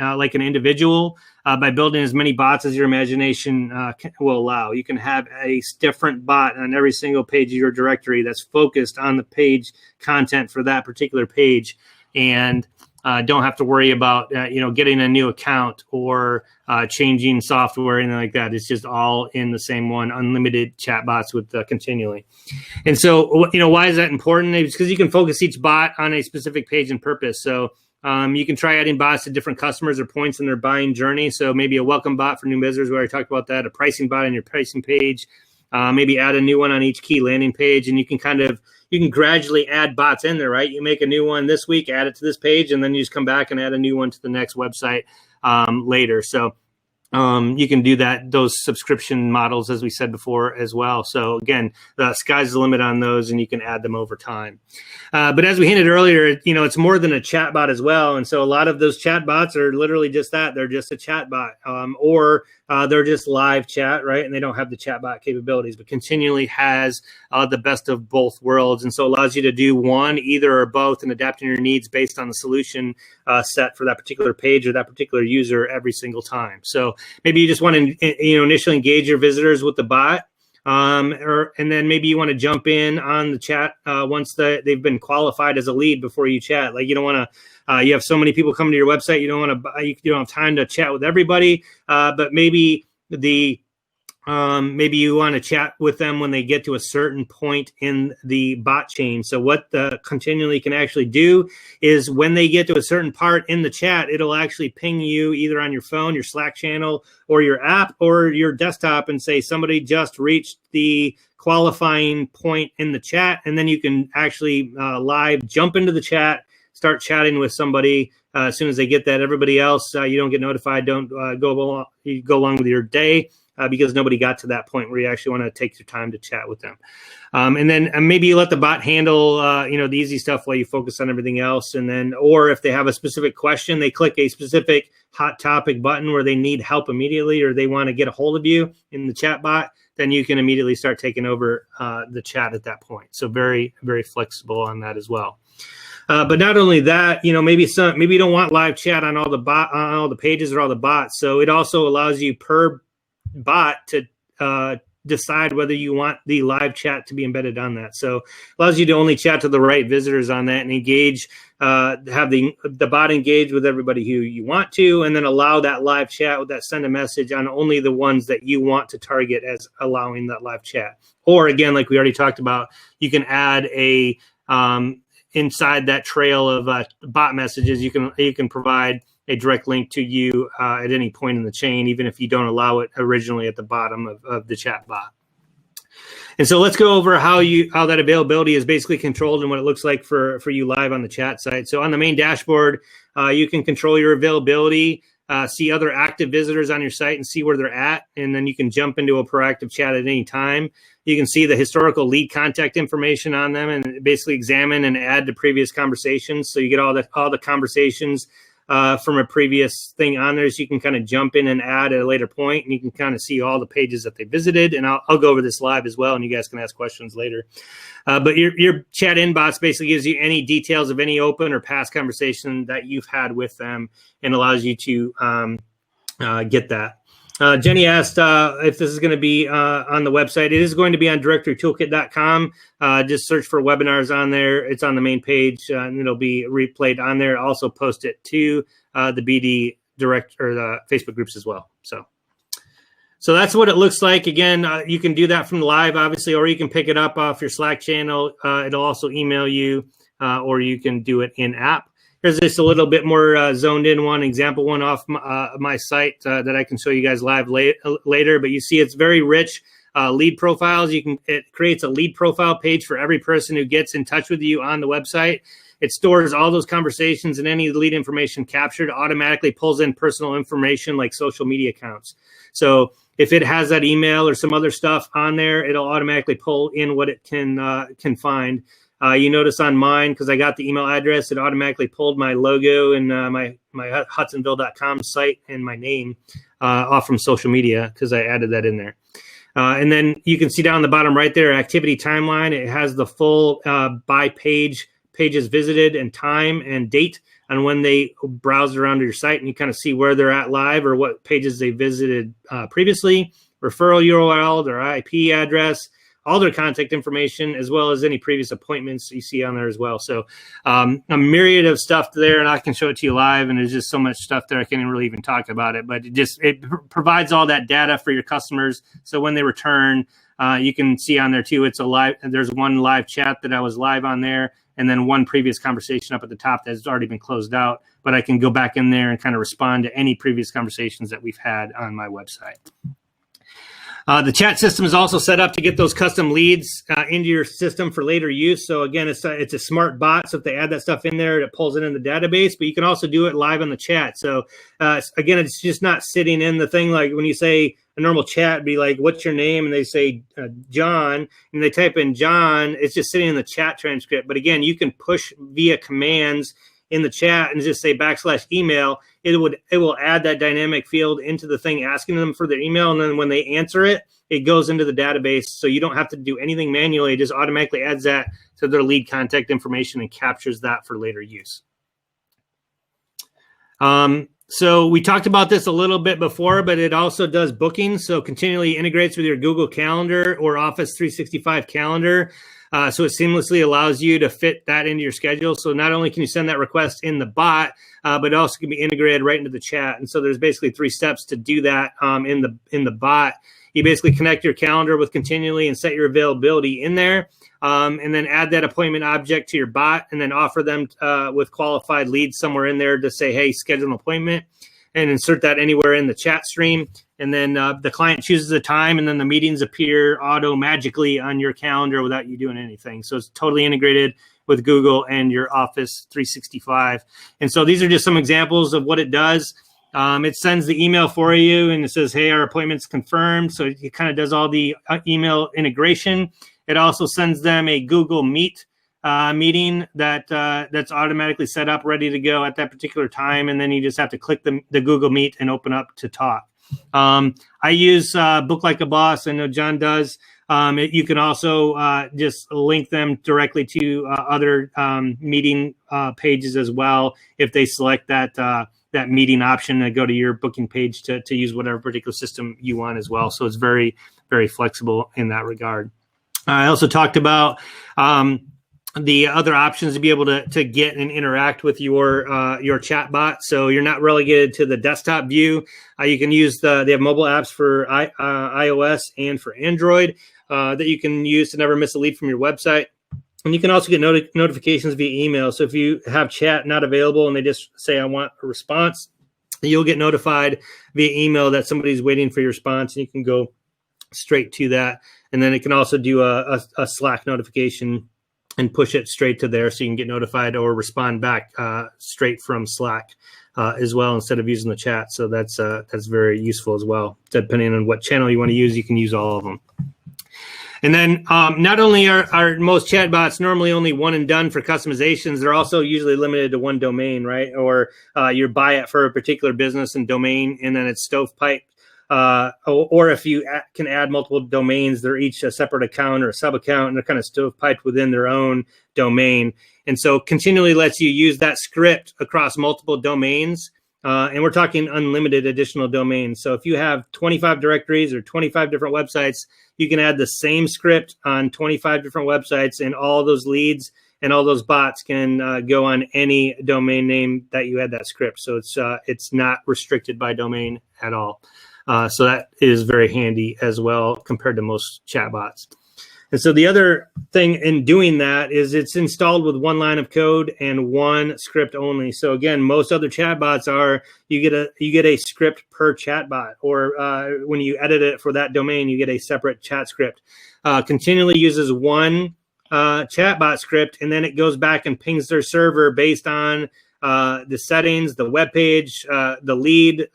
like an individual, by building as many bots as your imagination will allow. You can have a different bot on every single page of your directory that's focused on the page content for that particular page, and don't have to worry about getting a new account or changing software or anything like that. It's just all in the same one, unlimited chatbots with continually. And so, why is that important? It's because you can focus each bot on a specific page and purpose. So you can try adding bots to different customers or points in their buying journey. So maybe a welcome bot for new visitors, where I talked about that, a pricing bot on your pricing page, maybe add a new one on each key landing page, and you can gradually add bots in there, right? You make a new one this week, add it to this page, and then you just come back and add a new one to the next website later. So you can do those subscription models, as we said before, as well. So again, the sky's the limit on those, and you can add them over time. But as we hinted earlier, it's more than a chat bot as well. And so a lot of those chat bots are literally just that. They're just a chat bot, or they're just live chat, right? And they don't have the chat bot capabilities, but continually has the best of both worlds. And so it allows you to do one, either or both, and adapting your needs based on the solution set for that particular page or that particular user every single time. So maybe you just want to initially engage your visitors with the bot, And then maybe you want to jump in on the chat once they've been qualified as a lead before you chat. Like you don't want to, you have so many people coming to your website, you don't have time to chat with everybody, but maybe maybe you want to chat with them when they get to a certain point in the bot chain. So what the continually can actually do is when they get to a certain part in the chat, it'll actually ping you either on your phone, your Slack channel, or your app, or your desktop and say somebody just reached the qualifying point in the chat. And then you can actually live jump into the chat, start chatting with somebody. As soon as they get that, everybody else, you don't get notified. Don't go along with your day. Because nobody got to that point where you actually want to take your time to chat with them. And then maybe you let the bot handle, the easy stuff while you focus on everything else. And then, or if they have a specific question, they click a specific hot topic button where they need help immediately, or they want to get a hold of you in the chat bot, then you can immediately start taking over the chat at that point. So very, very flexible on that as well. But not only that, maybe you don't want live chat on all the pages or all the bots. So it also allows you per bot to decide whether you want the live chat to be embedded on that. So it allows you to only chat to the right visitors on that and engage, have the bot engage with everybody who you want to, and then allow that live chat with that send a message on only the ones that you want to target as allowing that live chat. Or again, like we already talked about, you can add a inside that trail of bot messages, you can provide a direct link to you at any point in the chain, even if you don't allow it originally at the bottom of the chat bot. And so let's go over how that availability is basically controlled and what it looks like for you live on the chat site. So on the main dashboard, you can control your availability, see other active visitors on your site and see where they're at. And then you can jump into a proactive chat at any time. You can see the historical lead contact information on them and basically examine and add to previous conversations. So you get all the conversations from a previous thing on there, so you can kind of jump in and add at a later point, and you can kind of see all the pages that they visited. And I'll go over this live as well, and you guys can ask questions later. But your chat inbox basically gives you any details of any open or past conversation that you've had with them and allows you to get that. Jenny asked if this is going to be on the website. It is going to be on directorytoolkit.com. Just search for webinars on there. It's on the main page, and it'll be replayed on there. Also post it to the BD direct or the Facebook groups as well. So that's what it looks like. Again, you can do that from live, obviously, or you can pick it up off your Slack channel. It'll also email you, or you can do it in app. Here's just a little bit more zoned in example one off my site that I can show you guys live later. But you see it's very rich lead profiles. It creates a lead profile page for every person who gets in touch with you on the website. It stores all those conversations, and any lead information captured automatically pulls in personal information like social media accounts. So if it has that email or some other stuff on there, it'll automatically pull in what it can find. You notice on mine, because I got the email address, it automatically pulled my logo and my Hudsonville.com site and my name off from social media because I added that in there. And then you can see down the bottom right there, activity timeline. It has the full by pages visited and time and date on when they browsed around to your site, and you kind of see where they're at live or what pages they visited previously, referral URL, their IP address, all their contact information, as well as any previous appointments you see on there as well. So a myriad of stuff there, and I can show it to you live, and there's just so much stuff there I can't really even talk about it, but it provides all that data for your customers. So when they return, you can see on there too, there's one live chat that I was live on there, and then one previous conversation up at the top that's already been closed out, but I can go back in there and kind of respond to any previous conversations that we've had on my website. The chat system is also set up to get those custom leads into your system for later use. So again, it's a smart bot. So if they add that stuff in there, it pulls it in the database, but you can also do it live on the chat. So again, it's just not sitting in the thing. Like when you say a normal chat, be like, what's your name? And they say John, and they type in John, it's just sitting in the chat transcript. But again, you can push via commands in the chat and just say /email. It will add that dynamic field into the thing, asking them for their email. And then when they answer it, it goes into the database. So you don't have to do anything manually. It just automatically adds that to their lead contact information and captures that for later use. So we talked about this a little bit before, but it also does bookings. So continually integrates with your Google Calendar or Office 365 calendar. So it seamlessly allows you to fit that into your schedule. So not only can you send that request in the bot, but it also can be integrated right into the chat. And so there's basically 3 steps to do that in the bot. You basically connect your calendar with continually and set your availability in there. And then add that appointment object to your bot and then offer them with qualified leads somewhere in there to say, hey, schedule an appointment, and insert that anywhere in the chat stream. And then the client chooses a time, and then the meetings appear magically on your calendar without you doing anything. So it's totally integrated with Google and your Office 365. And so these are just some examples of what it does. It sends the email for you, and it says, hey, our appointment's confirmed. So it kind of does all the email integration. It also sends them a Google Meet meeting that's automatically set up, ready to go at that particular time. And then you just have to click the Google Meet and open up to talk. I use Book Like a Boss. I know John does. You can also just link them directly to other meeting pages as well if they select that meeting option to go to your booking page to use whatever particular system you want as well. So it's very, very flexible in that regard. I also talked about the other options to be able to get and interact with your chat bot. So you're not relegated to the desktop view. You can use they have mobile apps for iOS and for Android that you can use to never miss a lead from your website. And you can also get notifications via email. So if you have chat not available and they just say, I want a response, you'll get notified via email that somebody's waiting for your response, and you can go straight to that. And then it can also do a Slack notification and push it straight to there, so you can get notified or respond back straight from Slack as well, instead of using the chat. So that's very useful as well. Depending on what channel you want to use, you can use all of them. And then not only are most chatbots normally only one and done for customizations, they're also usually limited to one domain, right? Or you buy it for a particular business and domain, and then it's stovepipe. Or if you can add multiple domains, they're each a separate account or a sub account, and they're kind of stovepiped within their own domain. And so continually lets you use that script across multiple domains. And we're talking unlimited additional domains. So if you have 25 directories or 25 different websites, you can add the same script on 25 different websites, and all those leads and all those bots can go on any domain name that you add that script. So it's not restricted by domain at all. So that is very handy as well compared to most chatbots. And so the other thing in doing that is it's installed with one line of code and one script only. So again, most other chatbots are you get a script per chatbot, or when you edit it for that domain, you get a separate chat script. Continually uses one chatbot script, and then it goes back and pings their server based on the settings, the web page, the lead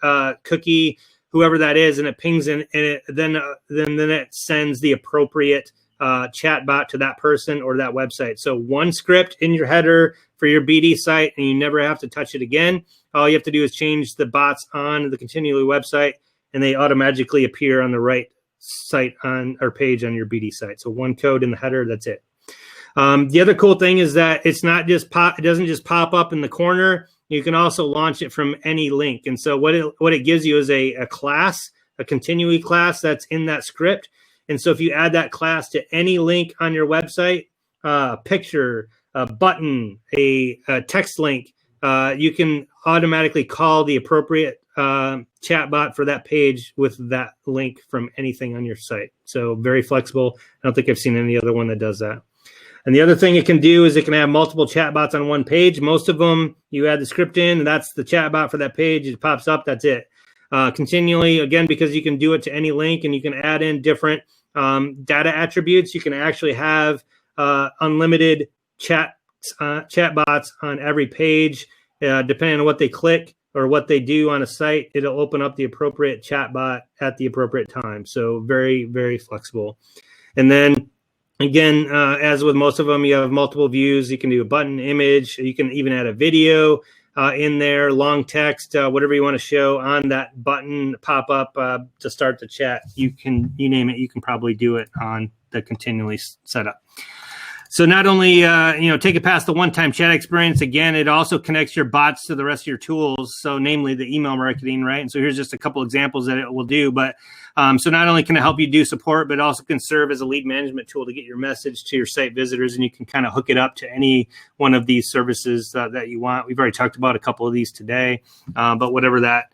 cookie, whoever that is, and it pings in, and then it sends the appropriate chatbot to that person or that website. So one script in your header for your BD site, and you never have to touch it again. All you have to do is change the bots on the Continually website, and they automatically appear on the right site on or page on your BD site. So one code in the header, that's it. The other cool thing is that it's not just it doesn't just pop up in the corner. You can also launch it from any link. And so what it gives you is a class, a Continually class that's in that script. And so if you add that class to any link on your website, a picture, a button, a text link, you can automatically call the appropriate chatbot for that page with that link from anything on your site. So very flexible. I don't think I've seen any other one that does that. And the other thing it can do is it can have multiple chatbots on one page. Most of them, you add the script in, and that's the chatbot for that page. It pops up. That's it. Continually, again, because you can do it to any link, and you can add in different data attributes. You can actually have unlimited chatbots on every page. Depending on what they click or what they do on a site, it'll open up the appropriate chatbot at the appropriate time. So very, very flexible. And then again, as with most of them, you have multiple views. You can do a button, image. You can even add a video in there, long text, whatever you want to show on that button pop up to start the chat. You name it. You can probably do it on the Continually setup. So not only take it past the one-time chat experience, again, it also connects your bots to the rest of your tools. So namely the email marketing, right? And so here's just a couple examples that it will do. But so not only can it help you do support, but also can serve as a lead management tool to get your message to your site visitors, and you can kind of hook it up to any one of these services that you want. We've already talked about a couple of these today, but whatever that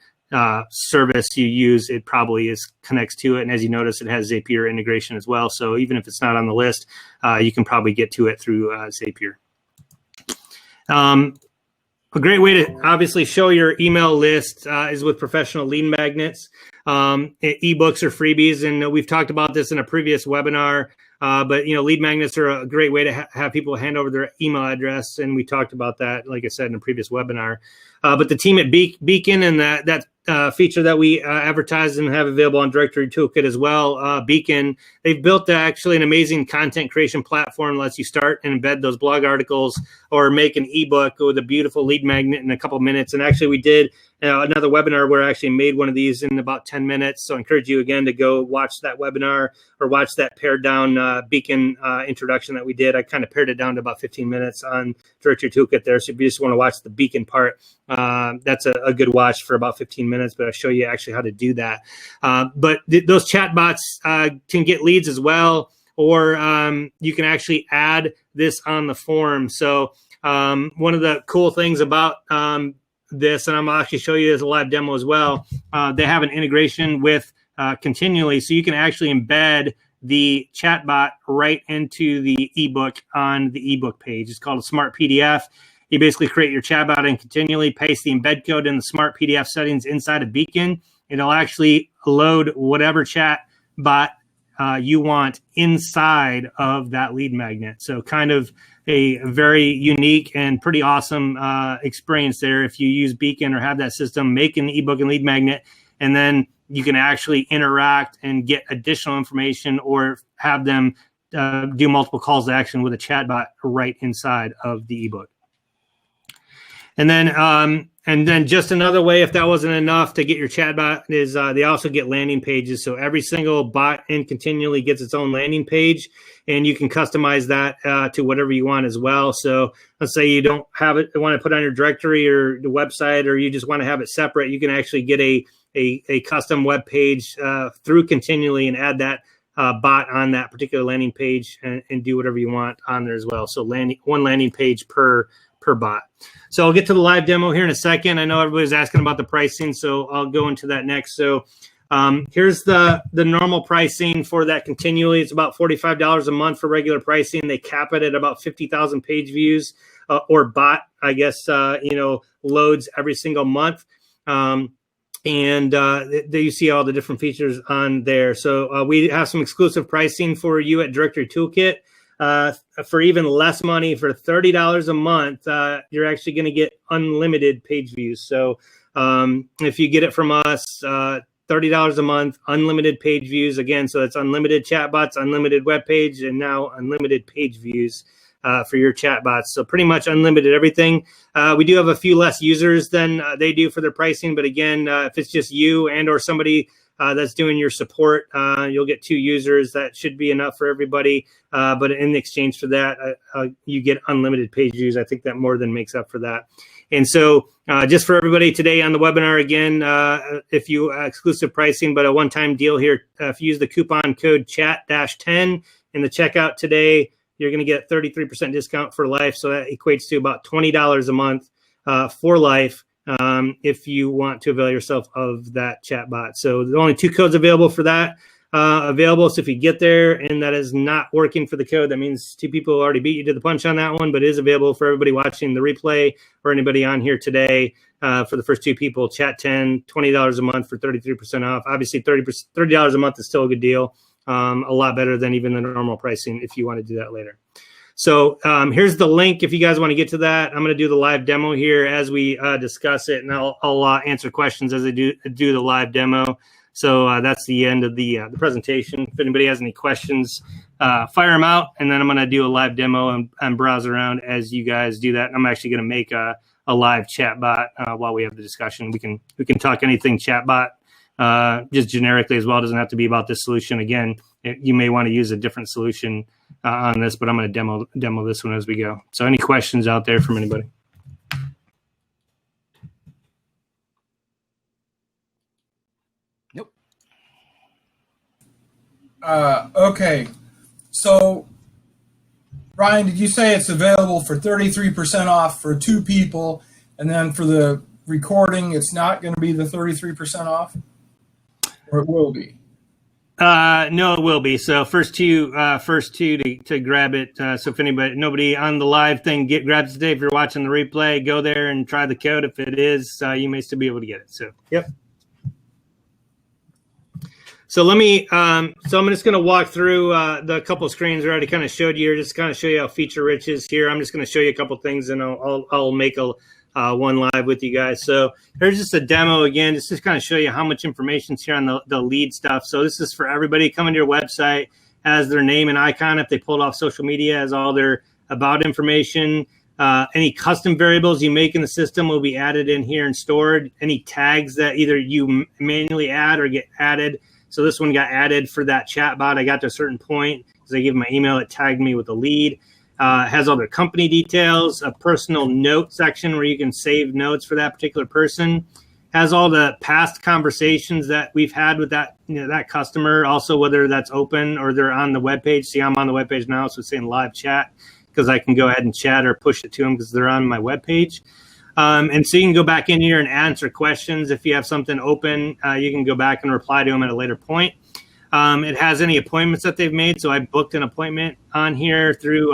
service you use, it probably connects to it. And as you notice, it has Zapier integration as well. So even if it's not on the list, you can probably get to it through Zapier. A great way to obviously show your email list is with professional lead magnets, ebooks or freebies. And we've talked about this in a previous webinar, but lead magnets are a great way to have people hand over their email address. And we talked about that, like I said, in a previous webinar. But the team at Beacon and that feature that we advertise and have available on Directory Toolkit as well, Beacon, they've built actually an amazing content creation platform that lets you start and embed those blog articles or make an ebook with a beautiful lead magnet in a couple of minutes. And actually we did another webinar where I actually made one of these in about 10 minutes. So I encourage you again to go watch that webinar or watch that pared down Beacon introduction that we did. I kind of pared it down to about 15 minutes on Directory Toolkit there. So if you just want to watch the Beacon part, that's a good watch for about 15 minutes, but I'll show you actually how to do that. But those chat bots can get leads as well, or you can actually add this on the form. So one of the cool things about this, and I'm going to actually show you as a live demo as well, they have an integration with Continually, so you can actually embed the chatbot right into the ebook on the ebook page. It's called a Smart PDF. You basically create your chatbot and Continually paste the embed code in the Smart PDF settings inside of Beacon. It'll actually load whatever chat bot you want inside of that lead magnet. So kind of a very unique and pretty awesome experience there. If you use Beacon or have that system, make an ebook and lead magnet, and then you can actually interact and get additional information or have them do multiple calls to action with a chatbot right inside of the ebook. And then just another way, if that wasn't enough to get your chatbot, is they also get landing pages. So every single bot in Continually gets its own landing page, and you can customize that to whatever you want as well. So let's say you don't have it, want to put on your directory or the website, or you just want to have it separate. You can actually get a custom web page through Continually and add that bot on that particular landing page and do whatever you want on there as well. So one landing page per bot. So I'll get to the live demo here in a second. I know everybody's asking about the pricing, so I'll go into that next. So here's the normal pricing for that Continually. It's about $45 a month for regular pricing. They cap it at about 50,000 page views or bot, I guess, loads every single month. And there you see all the different features on there. So we have some exclusive pricing for you at Directory Toolkit. For even less money, for $30 a month, you're actually going to get unlimited page views. So if you get it from us, $30 a month, unlimited page views. Again, so it's unlimited chatbots, unlimited web page, and now unlimited page views for your chatbots. So pretty much unlimited everything. We do have a few less users than they do for their pricing. But again, if it's just you and or somebody that's doing your support, you'll get 2 users. That should be enough for everybody. But in exchange for that, you get unlimited page views. I think that more than makes up for that. And so just for everybody today on the webinar, again, if you exclusive pricing, but a one-time deal here, if you use the coupon code chat-10 in the checkout today, you're going to get 33% discount for life. So that equates to about $20 a month for life. If you want to avail yourself of that chatbot. So there are only 2 codes available for that available. So if you get there and that is not working for the code, that means 2 people already beat you to the punch on that one, but it is available for everybody watching the replay or anybody on here today. For the first 2 people, chat 10, $20 a month for 33% off. Obviously $30 a month is still a good deal. A lot better than even the normal pricing if you want to do that later. So here's the link if you guys want to get to that. I'm going to do the live demo here as we discuss it, and I'll answer questions as I do the live demo. So that's the end of the presentation. If anybody has any questions, fire them out, and then I'm going to do a live demo and browse around as you guys do that. I'm actually going to make a live chat bot while we have the discussion. We can talk anything chat bot. Just generically as well. It doesn't have to be about this solution. Again, you may want to use a different solution on this, but I'm going to demo this one as we go. So any questions out there from anybody? Nope. Okay. So, Ryan, did you say it's available for 33% off for 2 people, and then for the recording, it's not going to be the 33% off? Or it will be? No, it will be. So first two to grab it. So if nobody on the live thing grabs it today, if you're watching the replay, go there and try the code. If it is, you may still be able to get it. So, yep. So let me, so I'm just going to walk through the couple of screens I already kind of showed you here, just kind of show you how feature rich is here. I'm just going to show you a couple of things, and I'll make one live with you guys. So here's just a demo again, just to kind of show you how much information's here on the lead stuff. So this is for everybody coming to your website, has their name and icon. If they pulled off social media, has all their about information. Any custom variables you make in the system will be added in here and stored. Any tags that either you manually add or get added. So this one got added for that chat bot. I got to a certain point because I gave them my email. It tagged me with a lead. Has all their company details, a personal note section where you can save notes for that particular person. Has all the past conversations that we've had with that customer. Also, whether that's open or they're on the webpage. See, I'm on the webpage now, so it's saying live chat because I can go ahead and chat or push it to them because they're on my webpage. And so you can go back in here and answer questions. If you have something open, you can go back and reply to them at a later point. It has any appointments that they've made. So I booked an appointment on here through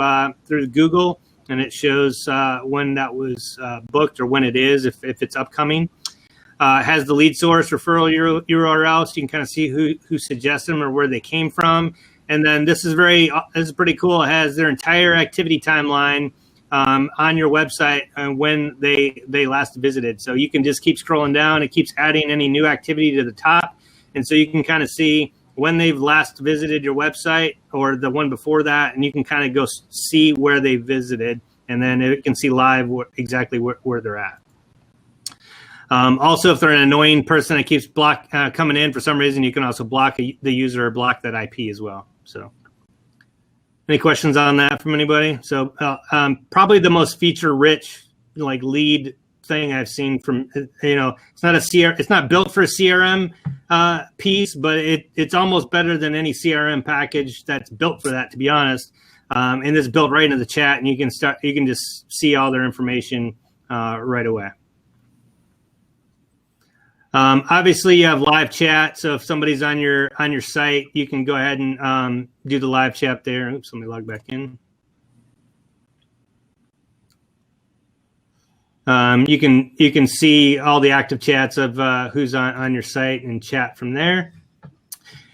Google, and it shows when that was booked or when it is, if it's upcoming. Has the lead source referral URL, so you can kind of see who suggested them or where they came from. And then this is pretty cool. It has their entire activity timeline on your website and when they last visited. So you can just keep scrolling down. It keeps adding any new activity to the top. And so you can kind of see when they've last visited your website or the one before that, and you can kind of go see where they visited, and then it can see live exactly where they're at. Also, if they're an annoying person that keeps coming in for some reason, you can also block the user or block that IP as well. So any questions on that from anybody? So probably the most feature-rich lead thing I've seen from, it's not built for a CRM piece, but it's almost better than any CRM package that's built for that, to be honest. And it's built right into the chat, and you can just see all their information right away. Obviously, you have live chat, so if somebody's on your site, you can go ahead and do the live chat there. Oops, let me log back in. You can see all the active chats of who's on your site and chat from there.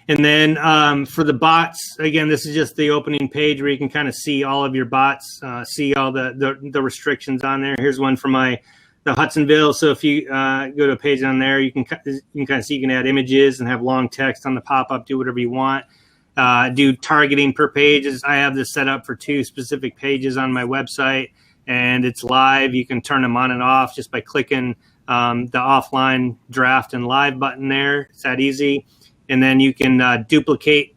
And then for the bots, again, this is just the opening page where you can kind of see all of your bots, see all the restrictions on there. Here's one for the Hudsonville. So if you go to a page on there, you can kind of see you can add images and have long text on the pop-up, do whatever you want. Do targeting per page. I have this set up for 2 specific pages on my website, and it's live. You can turn them on and off just by clicking the offline draft and live button there. It's that easy. And then you can duplicate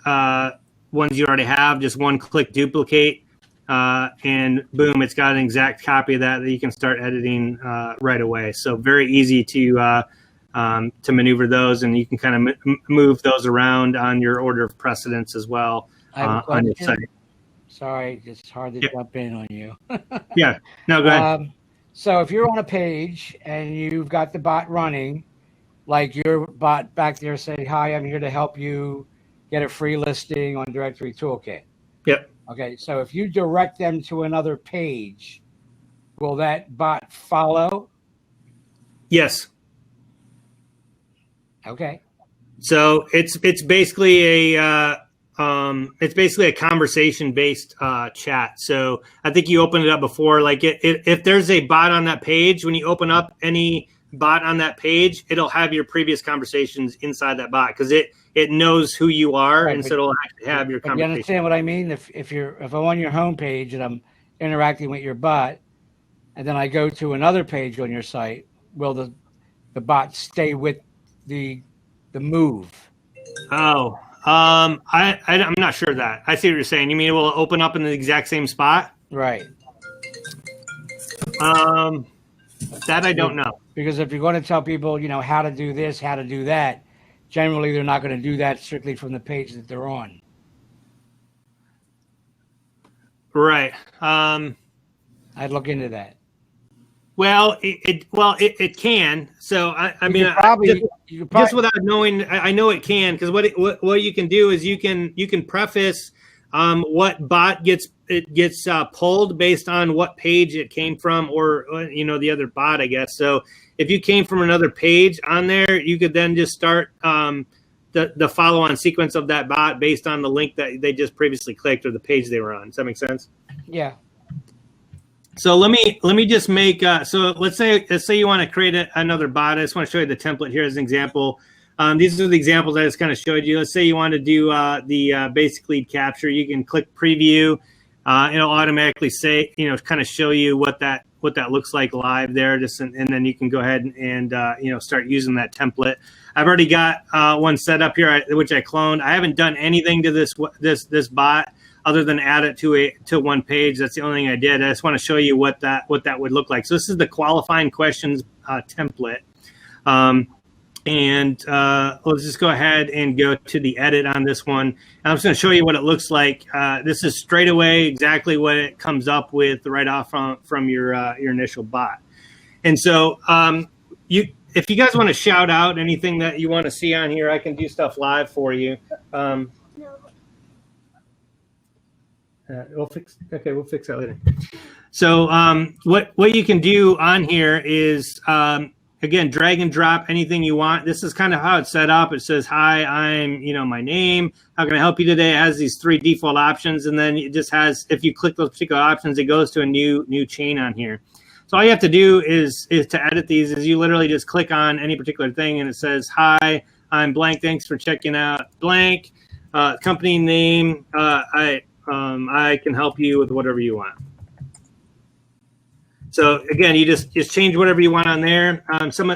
ones you already have, just one-click duplicate. And boom, it's got an exact copy of that you can start editing right away. So very easy to maneuver those, and you can kind of move those around on your order of precedence as well on your site. Sorry, it's hard to jump in on you. Yeah, no, go ahead. So if you're on a page and you've got the bot running, like your bot back there saying, "Hi, I'm here to help you get a free listing on Directory Toolkit." Yep. Okay, so if you direct them to another page, will that bot follow? Yes. Okay. So it's basically a conversation based chat. So I think you opened it up before. Like if there's a bot on that page, when you open up any bot on that page, it'll have your previous conversations inside that bot because it knows who you are, right, and so it'll actually have your conversation. You understand what I mean? If I'm on your home page and I'm interacting with your bot, and then I go to another page on your site, will the bot stay with the move? Oh, I'm not sure of that. I see what you're saying. You mean it will open up in the exact same spot? Right. That I don't know. Because if you're going to tell people, how to do this, how to do that, generally they're not going to do that strictly from the page that they're on. Right. I'd look into that. Well, it can. So I mean, You could just without knowing, I know it can, because what you can do is you can preface what bot gets pulled based on what page it came from, or the other bot, I guess. So if you came from another page on there, you could then just start the follow-on sequence of that bot based on the link that they just previously clicked or the page they were on. Does that make sense? Yeah. So let me just make so let's say you want to create another bot. I just want to show you the template here as an example. These are the examples I just kind of showed you. Let's say you want to do the basic lead capture. You can click preview. It'll automatically say, kind of show you what that looks like live there. And then you can go ahead and start using that template. I've already got one set up here, which I cloned. I haven't done anything to this bot other than add it to one page. That's the only thing I did. I just want to show you what that would look like. So this is the qualifying questions template. Let's just go ahead and go to the edit on this one. And I'm just going to show you what it looks like. This is straight away exactly what it comes up with right off from your initial bot. And so if you guys want to shout out anything that you want to see on here, I can do stuff live for you. We'll fix that later. So what you can do on here is again, drag and drop anything you want. This is kind of how it's set up. It says, hi, I'm, my name. How can I help you today? It has these 3 default options. And then it just has, if you click those particular options, it goes to a new chain on here. So all you have to do is to edit these is you literally just click on any particular thing and it says, hi, I'm blank. Thanks for checking out blank. Company name. I can help you with whatever you want. So again, you just change whatever you want on there.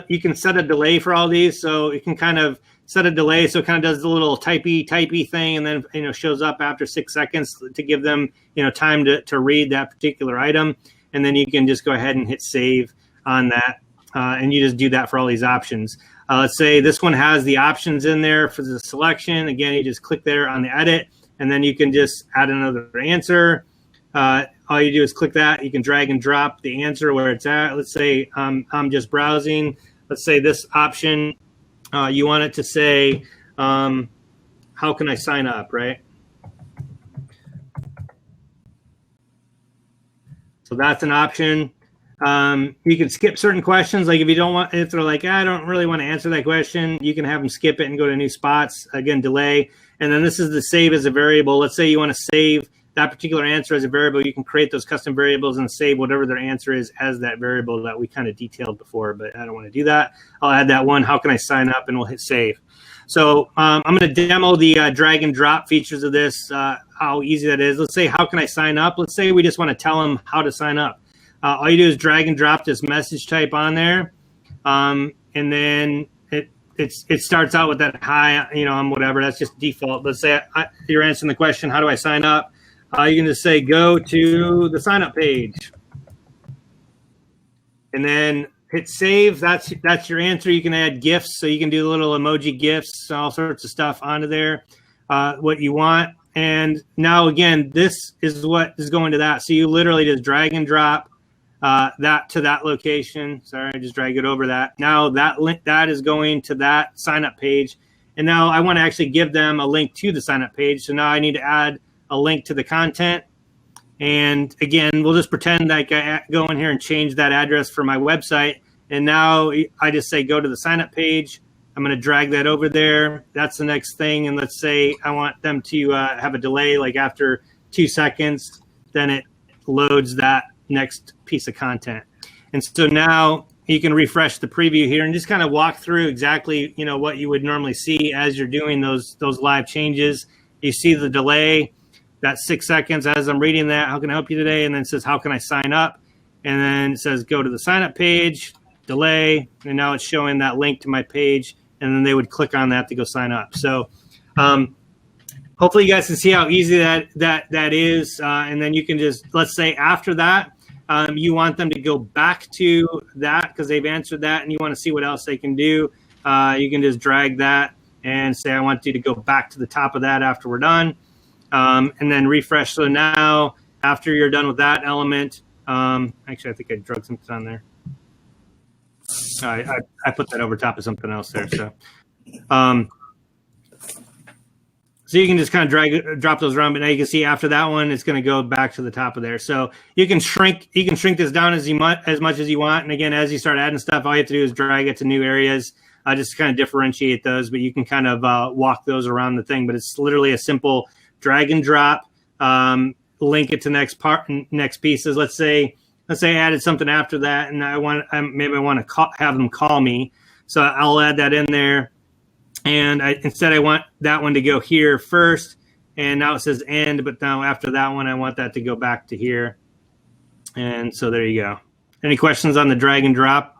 You can set a delay for all these, so you can kind of set a delay so it kind of does the little typey thing, and then shows up after 6 seconds to give them time to read that particular item, and then you can just go ahead and hit save on that, and you just do that for all these options. Let's say this one has the options in there for the selection. Again, you just click there on the edit, and then you can just add another answer. All you do is click that. You can drag and drop the answer where it's at. Let's say I'm just browsing. Let's say this option, you want it to say, how can I sign up, right? So that's an option. You can skip certain questions. Like if they're like, I don't really want to answer that question, you can have them skip it and go to new spots. Again, delay. And then this is the save as a variable. Let's say you want to save that particular answer as a variable. You can create those custom variables and save whatever their answer is as that variable that we kind of detailed before, but I don't want to do that. I'll add that one. How can I sign up? And we'll hit save. So I'm going to demo the drag and drop features of this, how easy that is. Let's say, how can I sign up? Let's say we just want to tell them how to sign up. All you do is drag and drop this message type on there. And then it starts out with that, hi, I'm whatever. That's just default. Let's say you're answering the question, how do I sign up? You can just say, go to the sign up page. And then hit save. That's your answer. You can add GIFs. So you can do little emoji GIFs, all sorts of stuff onto there, what you want. And now, again, this is what is going to that. So you literally just drag and drop that to that location. Sorry, I just drag it over that. Now that link, that is going to that sign up page. And now I want to actually give them a link to the sign up page. So now I need to add a link to the content. And again, we'll just pretend like I go in here and change that address for my website. And now I just say, go to the sign up page. I'm going to drag that over there. That's the next thing. And let's say I want them to have a delay, like after 2 seconds, then it loads that next piece of content. And so now you can refresh the preview here and just kind of walk through exactly, what you would normally see as you're doing those live changes. You see the delay, that 6 seconds as I'm reading that, how can I help you today? And then it says, how can I sign up? And then it says, go to the sign up page, delay. And now it's showing that link to my page. And then they would click on that to go sign up. So hopefully you guys can see how easy that is. And then you can just, let's say after that, you want them to go back to that because they've answered that and you want to see what else they can do. You can just drag that and say, I want you to go back to the top of that after we're done. And then refresh. So now after you're done with that element, actually, I think I drug something on there. I put that over top of something else there. So, so you can just kind of drop those around, but now you can see after that one, it's going to go back to the top of there. So you can shrink this down as much as you want. And again, as you start adding stuff, all you have to do is drag it to new areas, just to kind of differentiate those. But you can kind of walk those around the thing. But it's literally a simple drag and drop, link it to next pieces. Let's say I added something after that, and maybe I want to have them call me. So I'll add that in there. And instead I want that one to go here first. And now it says end, but now after that one, I want that to go back to here. And so there you go. Any questions on the drag and drop?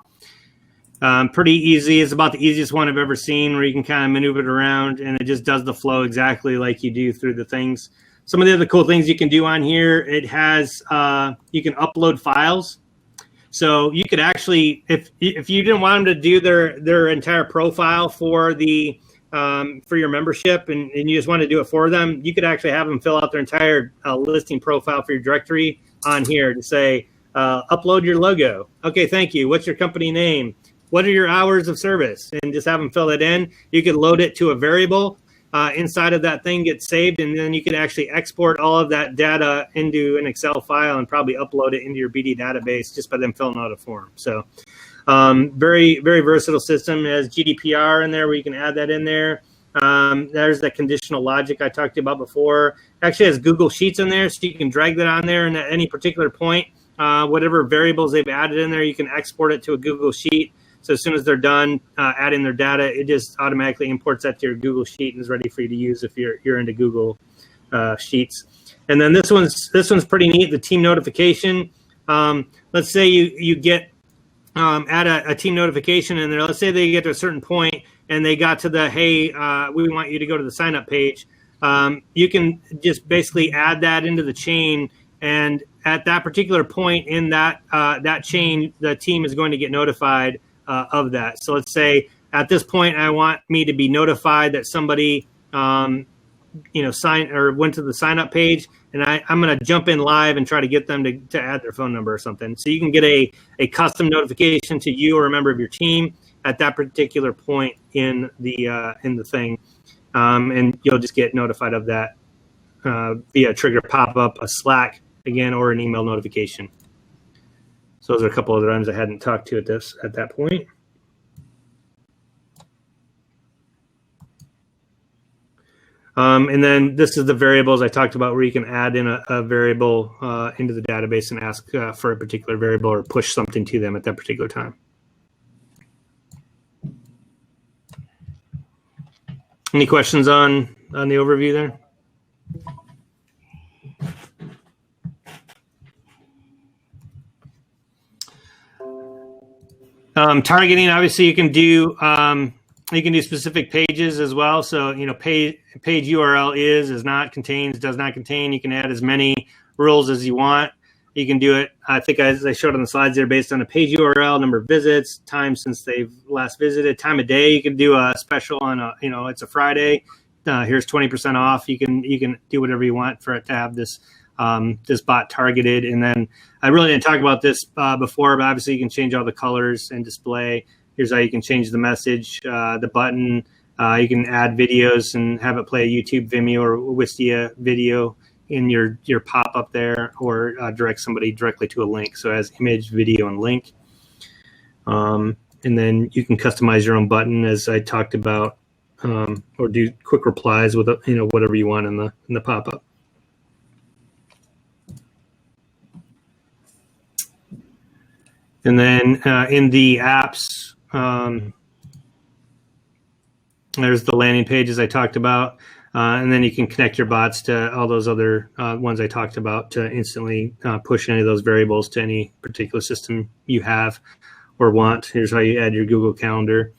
Pretty easy. It's about the easiest one I've ever seen where you can kind of maneuver it around and it just does the flow exactly like you do through the things. Some of the other cool things you can do on here, it has, you can upload files. So you could actually, if you didn't want them to do their entire profile for for your membership and you just want to do it for them, you could actually have them fill out their entire listing profile for your directory on here to say, upload your logo. Okay, thank you. What's your company name? What are your hours of service? And just have them fill it in. You could load it to a variable. Inside of that thing gets saved, and then you can actually export all of that data into an Excel file and probably upload it into your BD database just by them filling out a form. So very, very versatile system. It has GDPR in there where you can add that in there. There's that conditional logic I talked about before. Actually has Google Sheets in there, so you can drag that on there, and at any particular point, whatever variables they've added in there, you can export it to a Google Sheet. So as soon as they're done adding their data, it just automatically imports that to your Google Sheet and is ready for you to use if you're into Google Sheets. And then this one's pretty neat. The team notification. Let's say you get add a team notification in there. Let's say they get to a certain point and they got to the hey, we want you to go to the sign up page. You can just basically add that into the chain, and at that particular point in that chain, the team is going to get notified of that. So let's say at this point, I want me to be notified that somebody, signed or went to the sign up page, and I'm going to jump in live and try to get them to add their phone number or something. So you can get a custom notification to you or a member of your team at that particular point in the thing, and you'll just get notified of that via a trigger pop up, a Slack again, or an email notification. So those are a couple other items I hadn't talked to at that point. And then this is the variables I talked about where you can add in a variable into the database and ask for a particular variable or push something to them at that particular time. Any questions on the overview there? Targeting, obviously, you can do specific pages as well. So page URL is not, contains, does not contain. You can add as many rules as you want. You can do it, I think, as I showed on the slides there, based on a page URL, number of visits, time since they've last visited, time of day. You can do a special on it's a Friday. Here's 20% off. You can do whatever you want for it to have this bot targeted. And then I really didn't talk about this before, but obviously you can change all the colors and display. Here's how you can change the message, the button. You can add videos and have it play a YouTube, Vimeo, or Wistia video in your pop-up there, or direct somebody directly to a link. So it has image, video, and link. And then you can customize your own button, as I talked about, or do quick replies with whatever you want in the pop-up. And then in the apps, there's the landing pages I talked about. And then you can connect your bots to all those other ones I talked about to instantly push any of those variables to any particular system you have or want. Here's how you add your Google Calendar.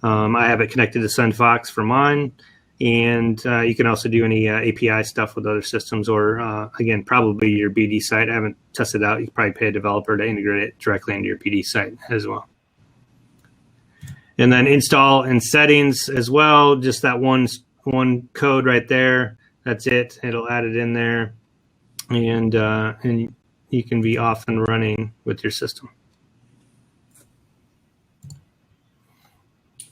I have it connected to SendFox for mine. And you can also do any API stuff with other systems, or again, probably your BD site. I haven't tested it out. You can probably pay a developer to integrate it directly into your BD site as well. And then install and settings as well. Just that one code right there. That's it. It'll add it in there, and you can be off and running with your system.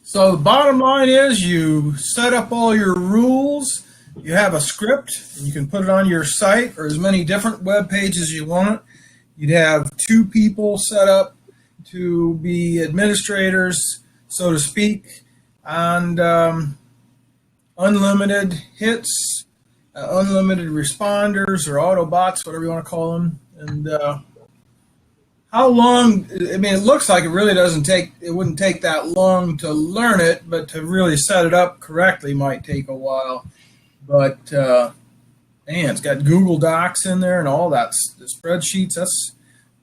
So the bottom line is you set up all your rules, you have a script, and you can put it on your site or as many different web pages as you want. You'd have 2 people set up to be administrators, so to speak, and unlimited hits, unlimited responders or Autobots, whatever you want to call them. And how long? I mean, it looks like it really doesn't take. It wouldn't take that long to learn it, but to really set it up correctly might take a while. But man, it's got Google Docs in there and all that. The spreadsheets. That's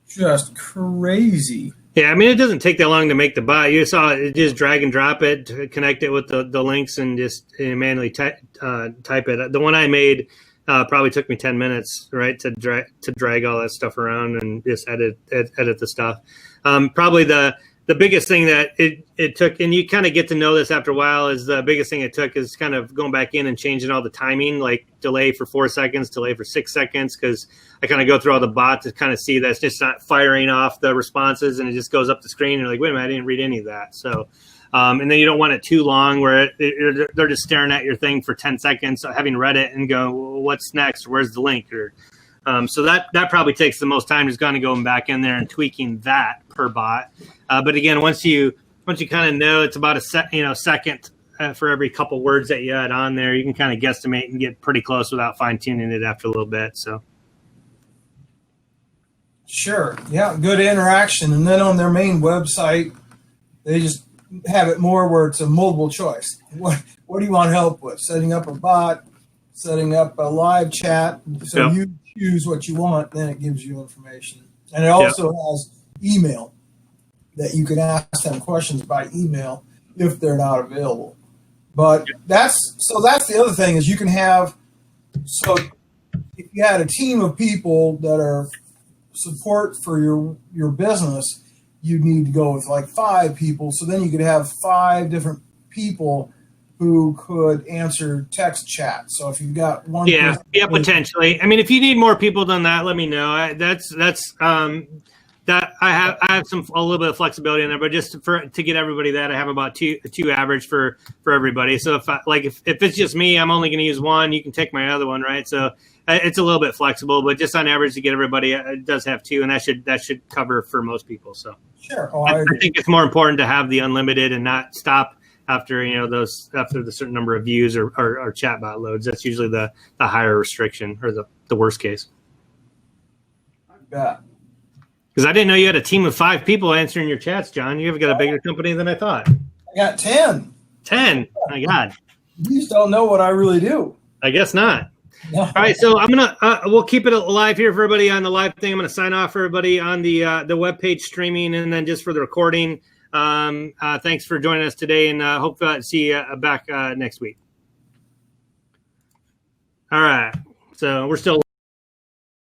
just crazy. Yeah, I mean, it doesn't take that long to make the bot. You saw it, just drag and drop it, to connect it with the links, and just manually type it. The one I made probably took me 10 minutes, right, to drag all that stuff around and just edit the stuff. Probably the biggest thing that it took, and you kind of get to know this after a while, is the biggest thing it took is kind of going back in and changing all the timing, like delay for 4 seconds, delay for 6 seconds, because I kind of go through all the bots to kind of see that it's just not firing off the responses, and it just goes up the screen, and you're like, wait a minute, I didn't read any of that. So, and then you don't want it too long where they're just staring at your thing for 10 seconds, having read it and go, well, what's next? Where's the link? Or so that probably takes the most time, is going to going back in there and tweaking that per bot. But again, once you kind of know it's about a second for every couple words that you add on there, you can kind of guesstimate and get pretty close without fine tuning it after a little bit. So. Sure. Yeah, good interaction. And then on their main website, they just have it more where it's a multiple choice. What do you want help with? Setting up a bot, setting up a live chat. So you choose what you want, then it gives you information. And it also has email that you can ask them questions by email if they're not available. But that's the other thing, is you can have, so if you had a team of people that are support for your business, you'd need to go with like 5 people. So then you could have 5 different people who could answer text chat. So if you've got one, potentially. I mean, if you need more people than that, let me know. That I have a little bit of flexibility in there, but just to get everybody that, I have about two average for everybody. So if it's just me, I'm only going to use one. You can take my other one, right? So it's a little bit flexible, but just on average to get everybody, it does have 2, and that should cover for most people. So sure, I think it's more important to have the unlimited and not stop after the certain number of views or chatbot loads. That's usually the higher restriction, or the worst case. I bet. Because I didn't know you had a team of 5 people answering your chats, John. You've got a bigger company than I thought. I got 10. 10? My God. You just don't know what I really do. I guess not. No. All right, so I'm gonna we'll keep it alive here for everybody on the live thing. I'm gonna sign off for everybody on the webpage streaming, and then just for the recording. Thanks for joining us today, and hope to see you back next week. All right, so we're still